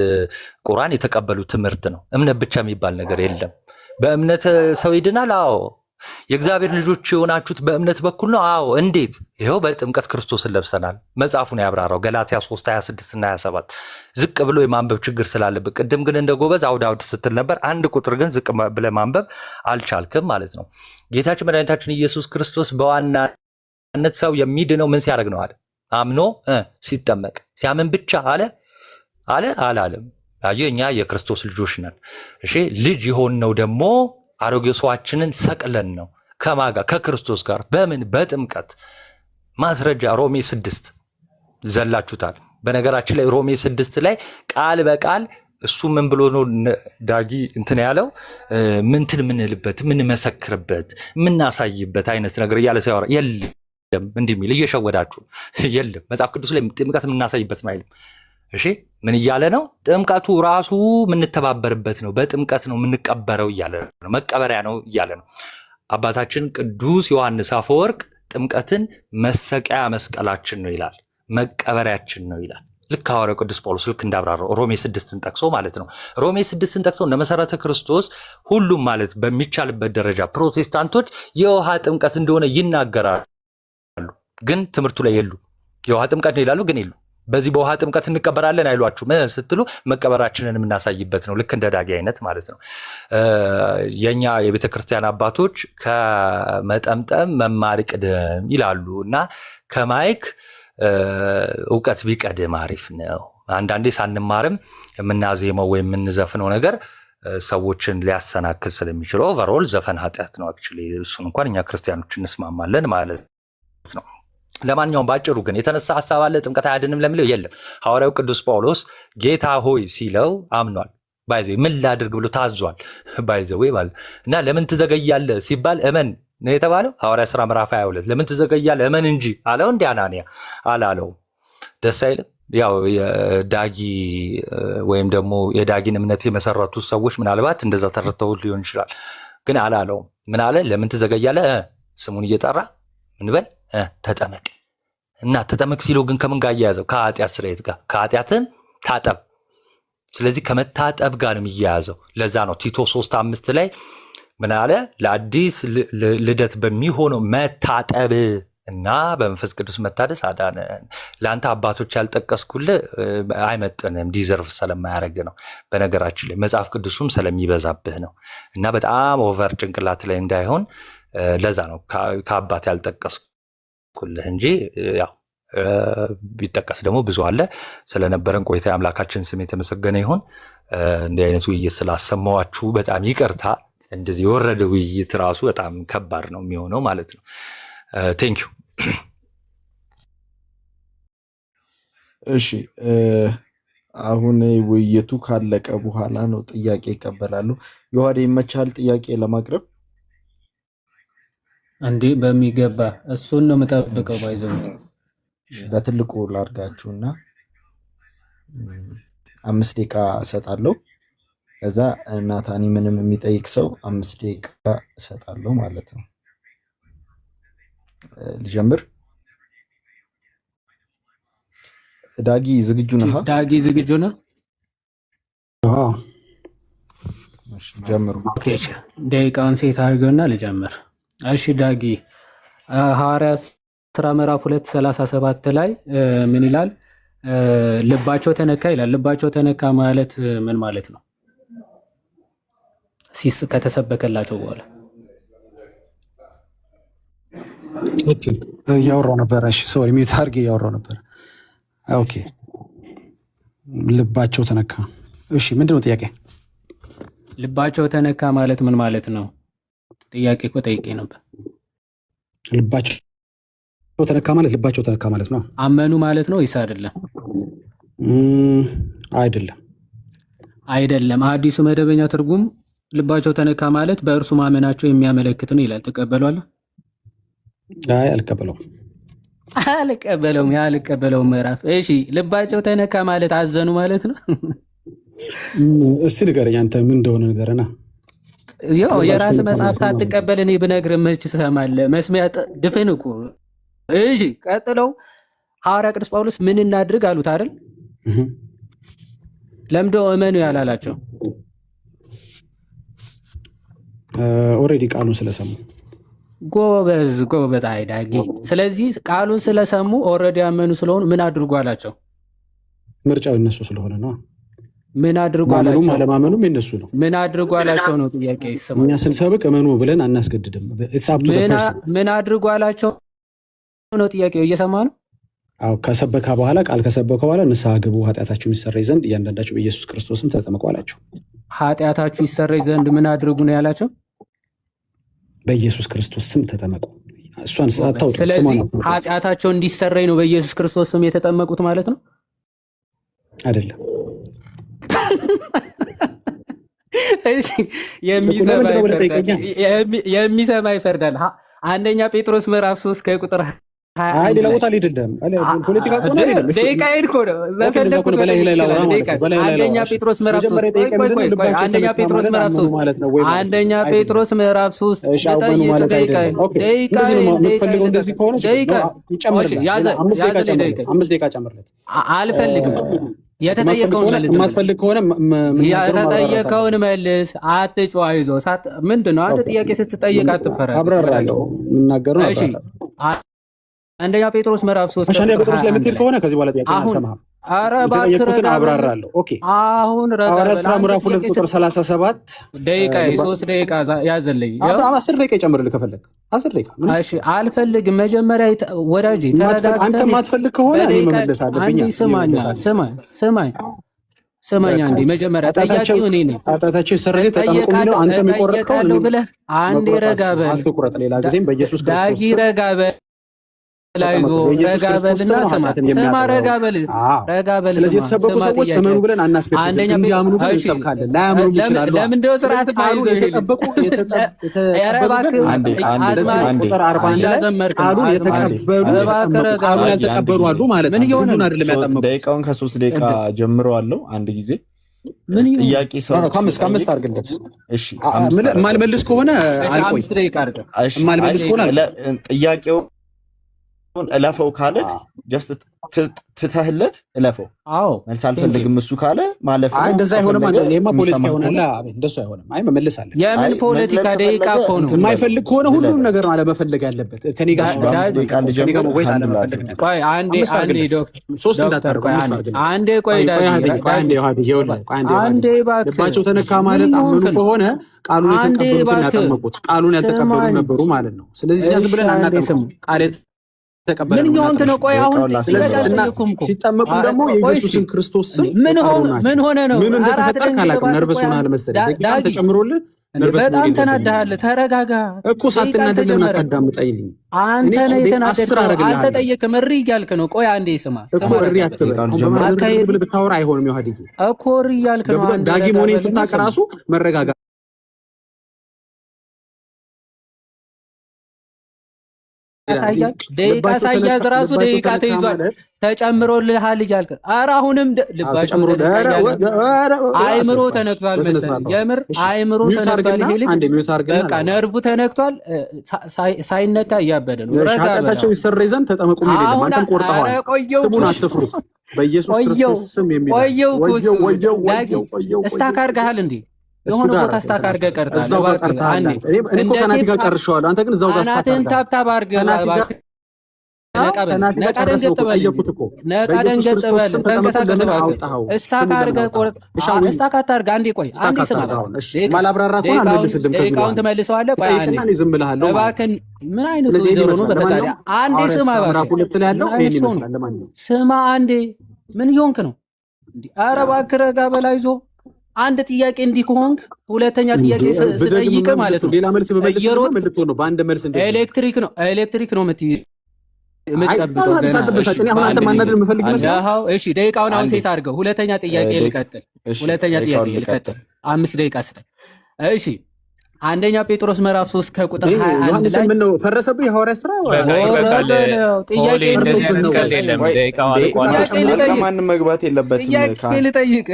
ቁርአን የተቀበሉ ትምህርት ነው። እምነት ብቻ የሚባል ነገር የለም። በእምነት ሰው ይድናል። አዎ። የእግዚአብሔር ልጆች የሆናችሁት በእምነት በኩል ነው። አዎ። እንዴት? ይኸው በጥምቀት ክርስቶስን ለብሰናል። መጽሐፉን ያብራራው ገላትያ 3:26 እና 27። ዝቅ ብሎ የማንበብ ችግር ስላለብህ ቅድም ግን እንደ ጎበዝ አውድ ስትል ነበር። አንድ ቁጥር ግን ዝቅ ብለህ ማንበብ አልቻልክም ማለት ነው። ጌታችን መድኃኒታችን ኢየሱስ ክርስቶስ በዋናነት ሰው የሚድነው ምን ሲያደርግ ነው አለ? አምኖ ሲጠመቅ። ሲያምን ብቻ አላለም። አየህ፣ እኛ የክርስቶስ ልጆች ነን። እሺ፣ ልጅ የሆንነው ደግሞ አሮጌ ሰዋችንን ሰቅለን ነው። ከማጋ ከክርስቶስ ጋር በምን? በጥምቀት። ማስረጃ ሮሜ 6 ዘላችሁታል። በነገራችን ላይ ሮሜ 6 ላይ ቃል በቃል እሱ ምን ብሎ ነው ዳጊ እንትን ያለው? ምንትን ምንልበት ምንመሰክርበት ምናሳይበት አይነት ነገር እያለ ሲያወራ የለም እንዲህ የሚል እየሸወዳችሁ የለም። መጽሐፍ ቅዱስ ላይ ጥምቀት ምናሳይበት አይልም። እሺ ምን እያለ ነው? ጥምቀቱ ራሱ የምንተባበርበት ነው። በጥምቀት ነው የምንቀበረው እያለ ነው። መቀበሪያ ነው እያለ ነው። አባታችን ቅዱስ ዮሐንስ አፈወርቅ ጥምቀትን መሰቀያ መስቀላችን ነው ይላል፣ መቀበሪያችን ነው ይላል። ልክ ሐዋርያው ቅዱስ ጳውሎስ ልክ እንዳብራራው ሮሜ 6ን ጠቅሶ ማለት ነው። ሮሜ 6ን ጠቅሶ እንደ መሰረተ ክርስቶስ ሁሉም ማለት በሚቻልበት ደረጃ ፕሮቴስታንቶች የውሃ ጥምቀት እንደሆነ ይናገራሉ፣ ግን ትምህርቱ ላይ የሉ። የውሃ ጥምቀት ነው ይላሉ፣ ግን የሉ። በዚህ በውሃ ጥምቀት እንቀበራለን አይሏችሁም ስትሉ መቀበራችንን የምናሳይበት ነው። ልክ እንደ ዳጊ አይነት ማለት ነው። የኛ የቤተ ክርስቲያን አባቶች ከመጠምጠም መማር ቅድም ይላሉ እና ከማይክ እውቀት ቢቀድም አሪፍ ነው። አንዳንዴ ሳንማርም የምናዜመው ወይም የምንዘፍነው ነገር ሰዎችን ሊያሰናክል ስለሚችል ኦቨርኦል ዘፈን ኃጢአት ነው። አክቹዋሊ እሱን እንኳን እኛ ክርስቲያኖች እንስማማለን ማለት ነው። ለማንኛውም ባጭሩ ግን የተነሳ ሐሳብ አለ ጥምቀት አያድንም ለሚለው የለም። ሐዋርያው ቅዱስ ጳውሎስ ጌታ ሆይ ሲለው አምኗል። ባይዘው ምን ላድርግ ብሎ ታዟል። ባይዘው ማለት እና ለምን ትዘገያለህ ሲባል እመን ነው የተባለው። ሐዋርያ ሥራ ምዕራፍ 22 ለምን ትዘገያለህ እመን እንጂ አለው። እንደ አናንያ አላለው። ደስ አይልም። ያው የዳጊ ወይም ደግሞ የዳጊን እምነት የመሰረቱ ሰዎች ምናልባት እንደዛ ተረድተው ሊሆን ይችላል፣ ግን አላለው። ምን አለ? ለምን ትዘገያለህ? ስሙን እየጠራ ምን በል ተጠመቅ። እና ተጠመቅ ሲለው ግን ከምን ጋር እያያዘው? ከኃጢአት ስርየት ጋር። ከኃጢአትም ታጠብ። ስለዚህ ከመታጠብ ጋር ነው የሚያያዘው። ለዛ ነው ቲቶ 3:5 ላይ ምን አለ? ለአዲስ ልደት በሚሆነው መታጠብ እና በመንፈስ ቅዱስ መታደስ አዳነን። ለአንተ አባቶች ያልጠቀስኩልህ አይመጥንም፣ ዲዘርቭ ስለማያደርግ ነው። በነገራችን ላይ መጽሐፍ ቅዱሱም ስለሚበዛብህ ነው እና በጣም ኦቨር ጭንቅላት ላይ እንዳይሆን ለዛ ነው ከአባት ያልጠቀስኩልህ እንጂ ያው ቢጠቀስ ደግሞ ብዙ አለ። ስለነበረን ቆይታ የአምላካችን ስም የተመሰገነ ይሁን። እንዲህ አይነት ውይይት ስላሰማዋችሁ በጣም ይቅርታ። እንደዚህ የወረደ ውይይት ራሱ በጣም ከባድ ነው የሚሆነው ማለት ነው። ቴንክ ዩ። እሺ አሁን ውይይቱ ካለቀ በኋላ ነው ጥያቄ ይቀበላሉ። ዮሐዴ ይመቻል ጥያቄ ለማቅረብ? እንዴ በሚገባ እሱን ነው የምጠብቀው። ባይዘው በትልቁ ላርጋችሁና 5 ደቂቃ እሰጣለሁ። ከዛ ናታኒ ምንም የሚጠይቅ ሰው 5 ደቂቃ እሰጣለሁ ማለት ነው። ልጀምር። ዳጊ ዝግጁ ነህ? ዳጊ ዝግጁ ነህ? አዎ። እሺ ጀምሩ። ኦኬ ደቂቃውን ሴት አድርገውና ልጀምር። እሺ ዳጊ ሐዋርያት ሥራ ምዕራፍ 2:37 ላይ ምን ይላል? ልባቸው ተነካ ይላል። ልባቸው ተነካ ማለት ምን ማለት ነው? ከተሰበከላቸው በኋላ ኦኬ እያወራሁ ነበር። እሺ ሶሪ ሚዩት አድርጌ እያወራሁ ነበር። ኦኬ ልባቸው ተነካ። እሺ ምንድነው ጥያቄ? ልባቸው ተነካ ማለት ምን ማለት ነው? ጥያቄ እኮ ጠይቄ ነበር። ልባቸው ተነካ ማለት ልባቸው ተነካ ማለት ነው አመኑ ማለት ነው ወይስ አይደለም? አይደለም። አዲሱ መደበኛ ትርጉም ልባቸው ተነካ ማለት በእርሱ ማመናቸው የሚያመለክት ነው ይላል። ትቀበሏለህ? አይ አልቀበለውም። ያልቀበለውም ምዕራፍ። እሺ ልባቸው ተነካ ማለት አዘኑ ማለት ነው? እስቲ ንገረኝ አንተ ምን እንደሆነ ንገረና። ያው የራስ መጽሐፍ አትቀበል እኔ ብነግርህ መች ትሰማለህ? መስሚያ ድፍን እኮ። እሺ ቀጥለው ሐዋርያ ቅዱስ ጳውሎስ ምን እናድርግ አሉት አይደል? ለምዶ እመኑ ያላላቸው? ኦልሬዲ ቃሉን ስለሰሙ። ጎበዝ አይዳጊ። ስለዚህ ቃሉን ስለሰሙ ኦልሬዲ ያመኑ ስለሆኑ ምን አድርጉ አላቸው? ምርጫው የነሱ ስለሆነ ነው። ምን አድርጉ አላቸው? አለማመኑም የነሱ ነው። ምን አድርጉ አላቸው ነው ጥያቄ። ይሰማል። እኛ ስንሰብክ እመኑ ብለን አናስገድድም። ምን አድርጉ አላቸው ነው ጥያቄው። እየሰማ ነው? አዎ ከሰበካ በኋላ ቃል ከሰበከ በኋላ ንስሐ ግቡ ኃጢአታችሁ የሚሰረይ ዘንድ እያንዳንዳችሁ በኢየሱስ ክርስቶስም ተጠመቁ አላቸው። ኃጢአታችሁ ይሰረይ ዘንድ ምን አድርጉ ነው ያላቸው? በኢየሱስ ክርስቶስ ስም ተጠመቁ። እሷን አታውጡ። ስለዚህ ኃጢአታቸው እንዲሰረይ ነው በኢየሱስ ክርስቶስ ስም የተጠመቁት ማለት ነው አይደለም? እሺ የሚሰማ ይፈርዳል። አንደኛ ጴጥሮስ ምዕራፍ 3 ከቁጥር አይ ሌላ ቦታ አይደለም። ፖለቲካ ቆና አይደለም። ደቂቃ ሄድኮ ነው በፈለኩት በላይ ላይ ላውራ ማለት ነው። አንደኛ ጴጥሮስ ምዕራፍ 3 አንደኛ ጴጥሮስ ምዕራፍ 3 አንደኛ ጴጥሮስ ምዕራፍ 3 ደቂቃ የምትፈልገው እንደዚህ ከሆነ ይጨምርልህ። 5 ደቂቃ ጨምርለት። አልፈልግም። የተጠየቀውን መልስ። የማትፈልግ ከሆነ የተጠየቀውን መልስ። አትጮህ፣ አይዞህ። ምንድነው አንድ ጥያቄ ስትጠየቅ አትፈራ። አብራራለሁ የምናገረው። እሺ አንደኛ ጴጥሮስ ምዕራፍ 3 አንደኛ ጴጥሮስ ላይ የምትሄድ ከሆነ ከዚህ በኋላ ጥያቄ አልሰማህም። ኧረ እባክህ አብራራለሁ። ኦኬ አሁን ሐዋርያት ሥራ ምዕራፍ 2 ቁጥር 37 ደቂቃ 3 ደቂቃ ያዘልኝ። 10 ደቂቃ ይጨምርልህ ከፈለግ 10 ደቂቃ። እሺ አልፈልግም። መጀመሪያ ወዳጄ ተረጋግተህ አንተ የማትፈልግ ከሆነ እኔ መመለስ አለብኝ። ስማኝ አንዴ። መጀመሪያ ጠያቂው እኔ ነኝ። ኃጢአታቸው ይሰረይ ዘንድ ተጠመቁ የሚለው አንተ የሚቆረጥከው ብለህ አንዴ ረጋ በል። አትቁረጥ። ሌላ ጊዜም በኢየሱስ ክርስቶስ ዳጊ ረጋ በል። ላይዞ ረጋበልና ስማ ረጋበል። ስለዚህ የተሰበኩ ሰዎች እመኑ ብለን አናስገድድም። እንዲያምኑ ግን እንሰብካለን። ላያምኑ ይችላሉ። ለምን እንደው ስርዓት ቃሉን የተጠበቁ ቁጥር 40 ላይ ቃሉን የተቀበሉ ቃሉን ያልተቀበሉ አሉ ማለት ነው። ሁሉን አይደለም ያጠመቁ። ደቂቃውን ከ3 ደቂቃ ጀምረዋለሁ። አንድ ጊዜ ጥያቄ ሰው ከአምስት አድርግለት። እሺ ማልመልስ ከሆነ አልቆይ። ማልመልስ ከሆነ ጥያቄው እለፈው ካለ ጀስት ትተህለት እለፈው። አዎ መልስ አልፈልግም እሱ ካለ ማለፍ ነው። እንደዛ አይሆንም። ይሄማ ፖለቲካ ይሆናል። እንደሱ አይሆንም። አይ መመለሳለን። የምን ፖለቲካ? ደቂቃ እኮ ነው። የማይፈልግ ከሆነ ሁሉም ነገር ማለት መፈለግ ያለበት ከኔ ጋር ቆይ አንዴ ሶስት እንዳታርገው አንዴ ቆይ አንዴ ልባቸው ተነካ ማለት አመኑ ከሆነ ቃሉን የተቀበሉትን ያጠመቁት ቃሉን ያልተቀበሉ ነበሩ ማለት ነው። ስለዚህ ዝም ብለን አናጠምቅም። ቃል ምን ይሆንክ ነው? ቆይ አሁን ሲጠመቁ ደግሞ የኢየሱስን ክርስቶስ ስም ምን ሆነ ነው? አራት ካላቀም ነርቨስ ሆነሃል መሰለኝ። ደቂቃ ተጨምሮልህ በጣም ተናደሃል። ተረጋጋ እኮ። ሳትናደድ ለምን አታዳምጠኝልኝ? አንተ ነህ የተናደድከው። አልተጠየቅም። እሪ እያልክ ነው። ቆይ አንዴ ስማ እኮ። እሪ አትበል። ብታወራ አይሆንም። ይኸው እኮ እሪ እያልክ ነው። ዳጊ መሆኔን ስታውቅ እራሱ መረጋጋት ደቂቃ ሳያዝ ራሱ ደቂቃ ተይዟል። ተጨምሮልሃል እያልክ ኧረ አሁንም ልባቸው አይምሮ ተነክቷል መሰለኝ። የምር አይምሮ ተነክቷል። ይሄ ልጅ በቃ ነርቭ ተነክቷል። ሳይነካ እያበደ ነው። ኃጢአታቸው ይሰረይ ዘንድ ተጠመቁ የሚል የለም። አንተም ቆርጠዋል። ስሙን አትፍሩት። በኢየሱስ ክርስቶስ ስም የሚል ቆየው እስታክ አድርገሃል እንዴ? የሆነ ቦታ ስታክ አድርገህ ቀርተሃል። እዛው ጋር ቀርተሃል። እኔ እኮ ከናቲ ጋር ጨርሼዋለሁ። አንተ ግን እዛው ጋር ስታክ አድርገሃል። ታብታብ አድርገህ ምን ይሆንክ ነው? ኧረ እባክህ ረጋ በላይ ዞ አንድ ጥያቄ እንዲህ ከሆንክ ሁለተኛ ጥያቄ ስጠይቅ ማለት ነው። ሌላ መልስ በመልስ ነው። በአንድ መልስ ኤሌክትሪክ ነው የምትጨብጠው። እሺ ደቂቃውን አሁን ሴት አድርገው። ሁለተኛ ጥያቄ ልቀጥል። 5 ደቂቃ ስጠኝ። እሺ አንደኛ ጴጥሮስ ምዕራፍ 3 ከቁጥር 21 ላይ ምን ነው ፈረሰብህ? የሐዋርያት ሥራ ማንም መግባት የለበትም። ጥያቄ ልጠይቅ።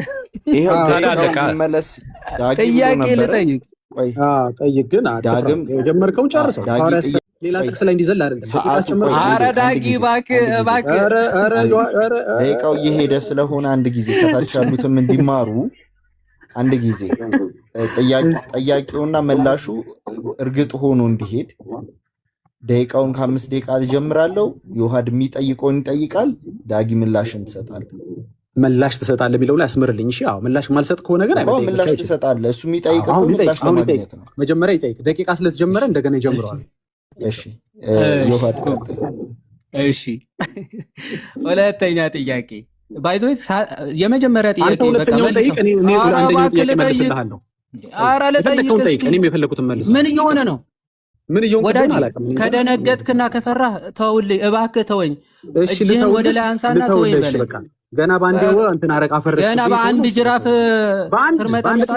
ጠይቅ ግን ዳግም የጀመርከውን ጨርሰው። ሌላ ጥቅስ ላይ እንዲዘል አይደለም። ኧረ ዳጊ እባክህ። ደቂቃው እየሄደ ስለሆነ አንድ ጊዜ ከታች ያሉትም እንዲማሩ አንድ ጊዜ ጠያቂውና መላሹ እርግጥ ሆኖ እንዲሄድ ደቂቃውን ከ5 ደቂቃ ጀምራለሁ። ዮሐድ የሚጠይቀውን ይጠይቃል። ዳጊ ምላሽን ትሰጣለህ። ምላሽ ትሰጣለህ የሚለው ላይ አስምርልኝ። እሺ አዎ፣ ምላሽ ማልሰጥ ከሆነ ግን አይደለም። ምላሽ ትሰጣለህ። እሱ የሚጠይቀው ምላሽ ለማግኘት ነው። መጀመሪያ ይጠይቅ። ደቂቃ ስለተጀመረ እንደገና ይጀምረዋል። እሺ ዮሐድ እሺ ሁለተኛ ጥያቄ ባይዞይ የመጀመሪያ ጥያቄ ሁለተኛው ጠይቅ። እኔ አንደኛው ጥያቄ መልስልሃለሁ። ኧረ ለጠይቅ እኔም የፈለኩትን መልስ። ምን እየሆነ ነው? ምን እየሆነ ነው አላውቅም። ከደነገጥክና ከፈራህ ተውልኝ እባክህ ተወኝ። እጅህን ወደ ላይ አንሳና ተወኝ በለኝ። ገና ባንዴው እንትን አረቃ ፈረስክ። ገና በአንድ ጅራፍ ትርመጣለህ።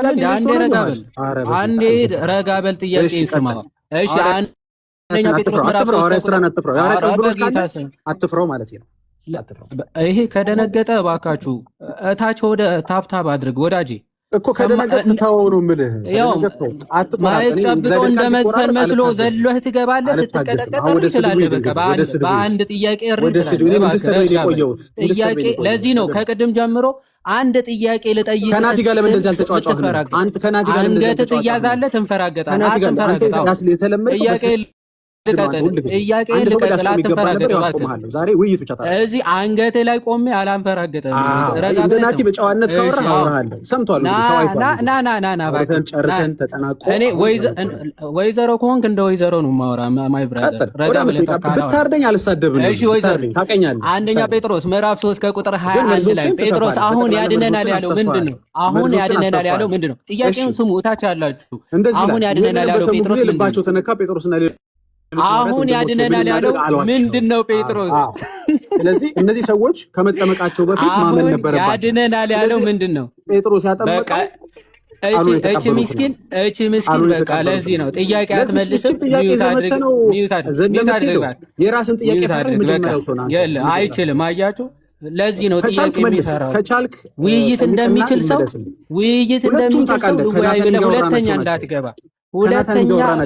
አንዴ ረጋ በል። ጥያቄ ስማ። እሺ አንደኛ ጴጥሮስ ምዕራፍ 3 አትፍራው ማለት ነው። ይሄ ከደነገጠ እባካችሁ እታች ወደ ታፕታፕ አድርግ ወዳጄ። እኮ ከደነገጥክ ተወው ነው የምልህ። ማይክ ጨብጦ እንደመዝፈን መስሎ ዘለህ ትገባለህ። ስትቀጠቀጥ ትላለህ። በቃ በአንድ ጥያቄ ጥያቄ። ለዚህ ነው ከቅድም ጀምሮ አንድ ጥያቄ ልጠይቅ። ከናቲ ጋር ለምን እንደዚህ አልተጫወተም? አንተ ከናቲ ጋር ለምን አንገት ትያዛለህ፣ ትንፈራገጣለህ። ዛሬ ውይይት ብቻ እዚህ አንገቴ ላይ ቆሜ አላንፈራገጠም። ናቲ በጨዋነት ካወራህ አወራሃለሁ። ሰምቷል። ጨርሰን ተጠናቆ እኔ ወይዘሮ ከሆንክ እንደ ወይዘሮ ነው የማወራ። ማይ ብራዘር ብታርደኝ አልሳደብም። ታውቀኛለህ። አንደኛ ጴጥሮስ ምዕራፍ 3 ከቁጥር 21 ላይ ጴጥሮስ አሁን ያድነናል ያለው ምንድን ነው? አሁን ያድነናል ያለው ምንድን ነው? ጥያቄውን ስሙ። እታች ያላችሁ አሁን ያድነናል ያለው ጴጥሮስ ልባቸው ተነካ። ጴጥሮስና አሁን ያድነናል ያለው ምንድነው? ጴጥሮስ። ስለዚህ እነዚህ ሰዎች ከመጠመቃቸው በፊት ማመን ነበረባቸው። ያድነናል ያለው ምንድነው? ጴጥሮስ ያጠመቀው እቺ ምስኪን በቃ ለዚህ ነው ጥያቄ አትመልስም። ሚዩት አድርግ። የራስን ጥያቄ ፈረድ መጀመሪያው ሶና አይችልም። አያችሁ፣ ለዚህ ነው ጥያቄ የሚሰራው። ከቻልክ ውይይት እንደሚችል ሰው ልወያይ ብለህ ሁለተኛ እንዳትገባ።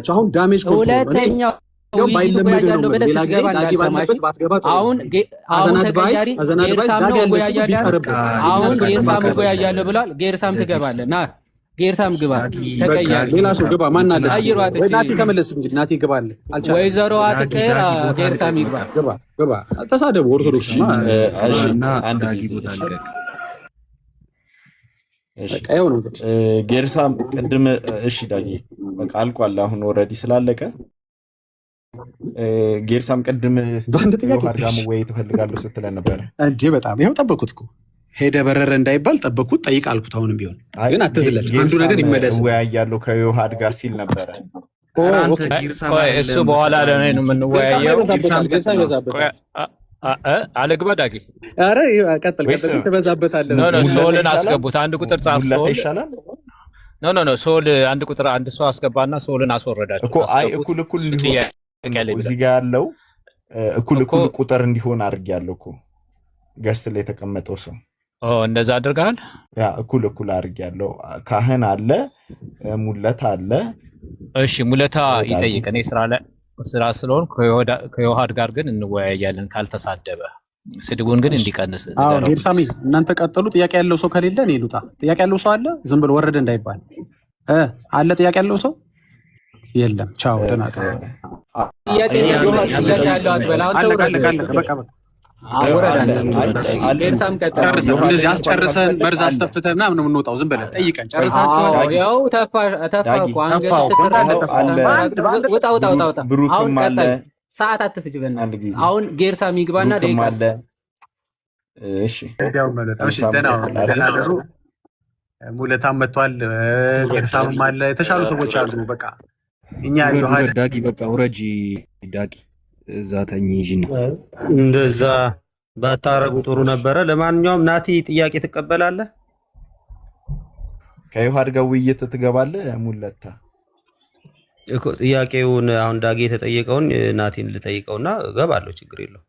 አሁን ዳሜጅ ሁለተኛው ባይለመድ ነው። ሌላ ጊዜ ዳጊ ባለበት ባትገባ ጥሩ። አሁን ተቀያሪ ጌርሳም እወያያለሁ ብሏል። ጌርሳም ትገባለህ። ና ጌርሳም ግባ። ተቀያሪ ሌላ ሰው ግባ። ማን አለ? ወይ ናቲ ተመለስ። እንግዲህ ናቲ ግባለ። አልቻለም። ወይዘሮ አትቀር። ጌርሳም ይግባ። ግባ። ተሳደቡ። ኦርቶዶክስ እሺ፣ አንድ ጊዜ ቀየው ነው ጌርሳም ቅድም። እሺ ዳጊ በቃ አልቋል። አሁን ኦልሬዲ ስላለቀ ጌርሳም ቅድም በአንድ ጥያቄ ጋር መወያየት እፈልጋለሁ ስትለን ነበረ እንዴ? በጣም ይኸው ጠበኩት እኮ ሄደ በረረ እንዳይባል ጠበኩት። ጠይቅ አልኩት። አሁንም ቢሆን ግን አትዝለል። አንዱ ነገር ይመለስ። እወያያለሁ ከዮሐድ ጋር ሲል ነበረ። እሱ በኋላ ለኔ ነው የምንወያየው። አለግባ ዳጊ። ኧረ ቀጥል። ትበዛበታለህ። ሶልን አስገቡት። አንድ ቁጥር ጻፍ። ሶል ይሻላል። ኖ ሶል አንድ ቁጥር አንድ ሰው አስገባና ሶልን አስወረዳቸው እኮ። አይ እኩል እዚህ ጋር ያለው እኩል ቁጥር እንዲሆን አድርጌያለሁ እኮ ገስት ላይ የተቀመጠው ሰው። እንደዛ አድርገሃል? ያ እኩል አድርጌያለሁ። ካህን አለ፣ ሙለታ አለ። እሺ ሙለታ ይጠይቅ። እኔ ስራ ስለሆን ከዮሐድ ጋር ግን እንወያያለን ካልተሳደበ። ስድቡን ግን እንዲቀንስ። ጌርሳሚ እናንተ ቀጥሉ። ጥያቄ ያለው ሰው ከሌለ እኔ ልውጣ። ጥያቄ ያለው ሰው አለ? ዝም ብሎ ወረደ እንዳይባል። አለ ጥያቄ ያለው ሰው የለም ቻው ደህና ጥያቄ ያለው አትበል አንተ እንደዚህ አስጨርሰን መርዝ አስተፍተን ምናምን ነው የምንወጣው። ዝም ብለህ ጠይቀን ጨርሳችኋል? ያው ተፋ ብሩክም አለ። ሰዓት አትፍጅ በእናትህ። አሁን ጌርሳ የሚግባና ደቂቃ አለ። እሺ ሙለታም መጥቷል። ጌርሳም አለ። የተሻሉ ሰዎች አሉ። በቃ እኛ ዳጊ በቃ ውረጂ ዳጊ እዛ ተኝ ይጂና እንደዛ ባታረጉ ጥሩ ነበረ። ለማንኛውም ናቲ ጥያቄ ትቀበላለህ? ከዮሐድ ጋር ውይይት ትገባለህ? ሙለታ እኮ ጥያቄውን አሁን ዳጊ የተጠየቀውን ናቲን ልጠይቀውና እገባለሁ፣ ችግር የለው።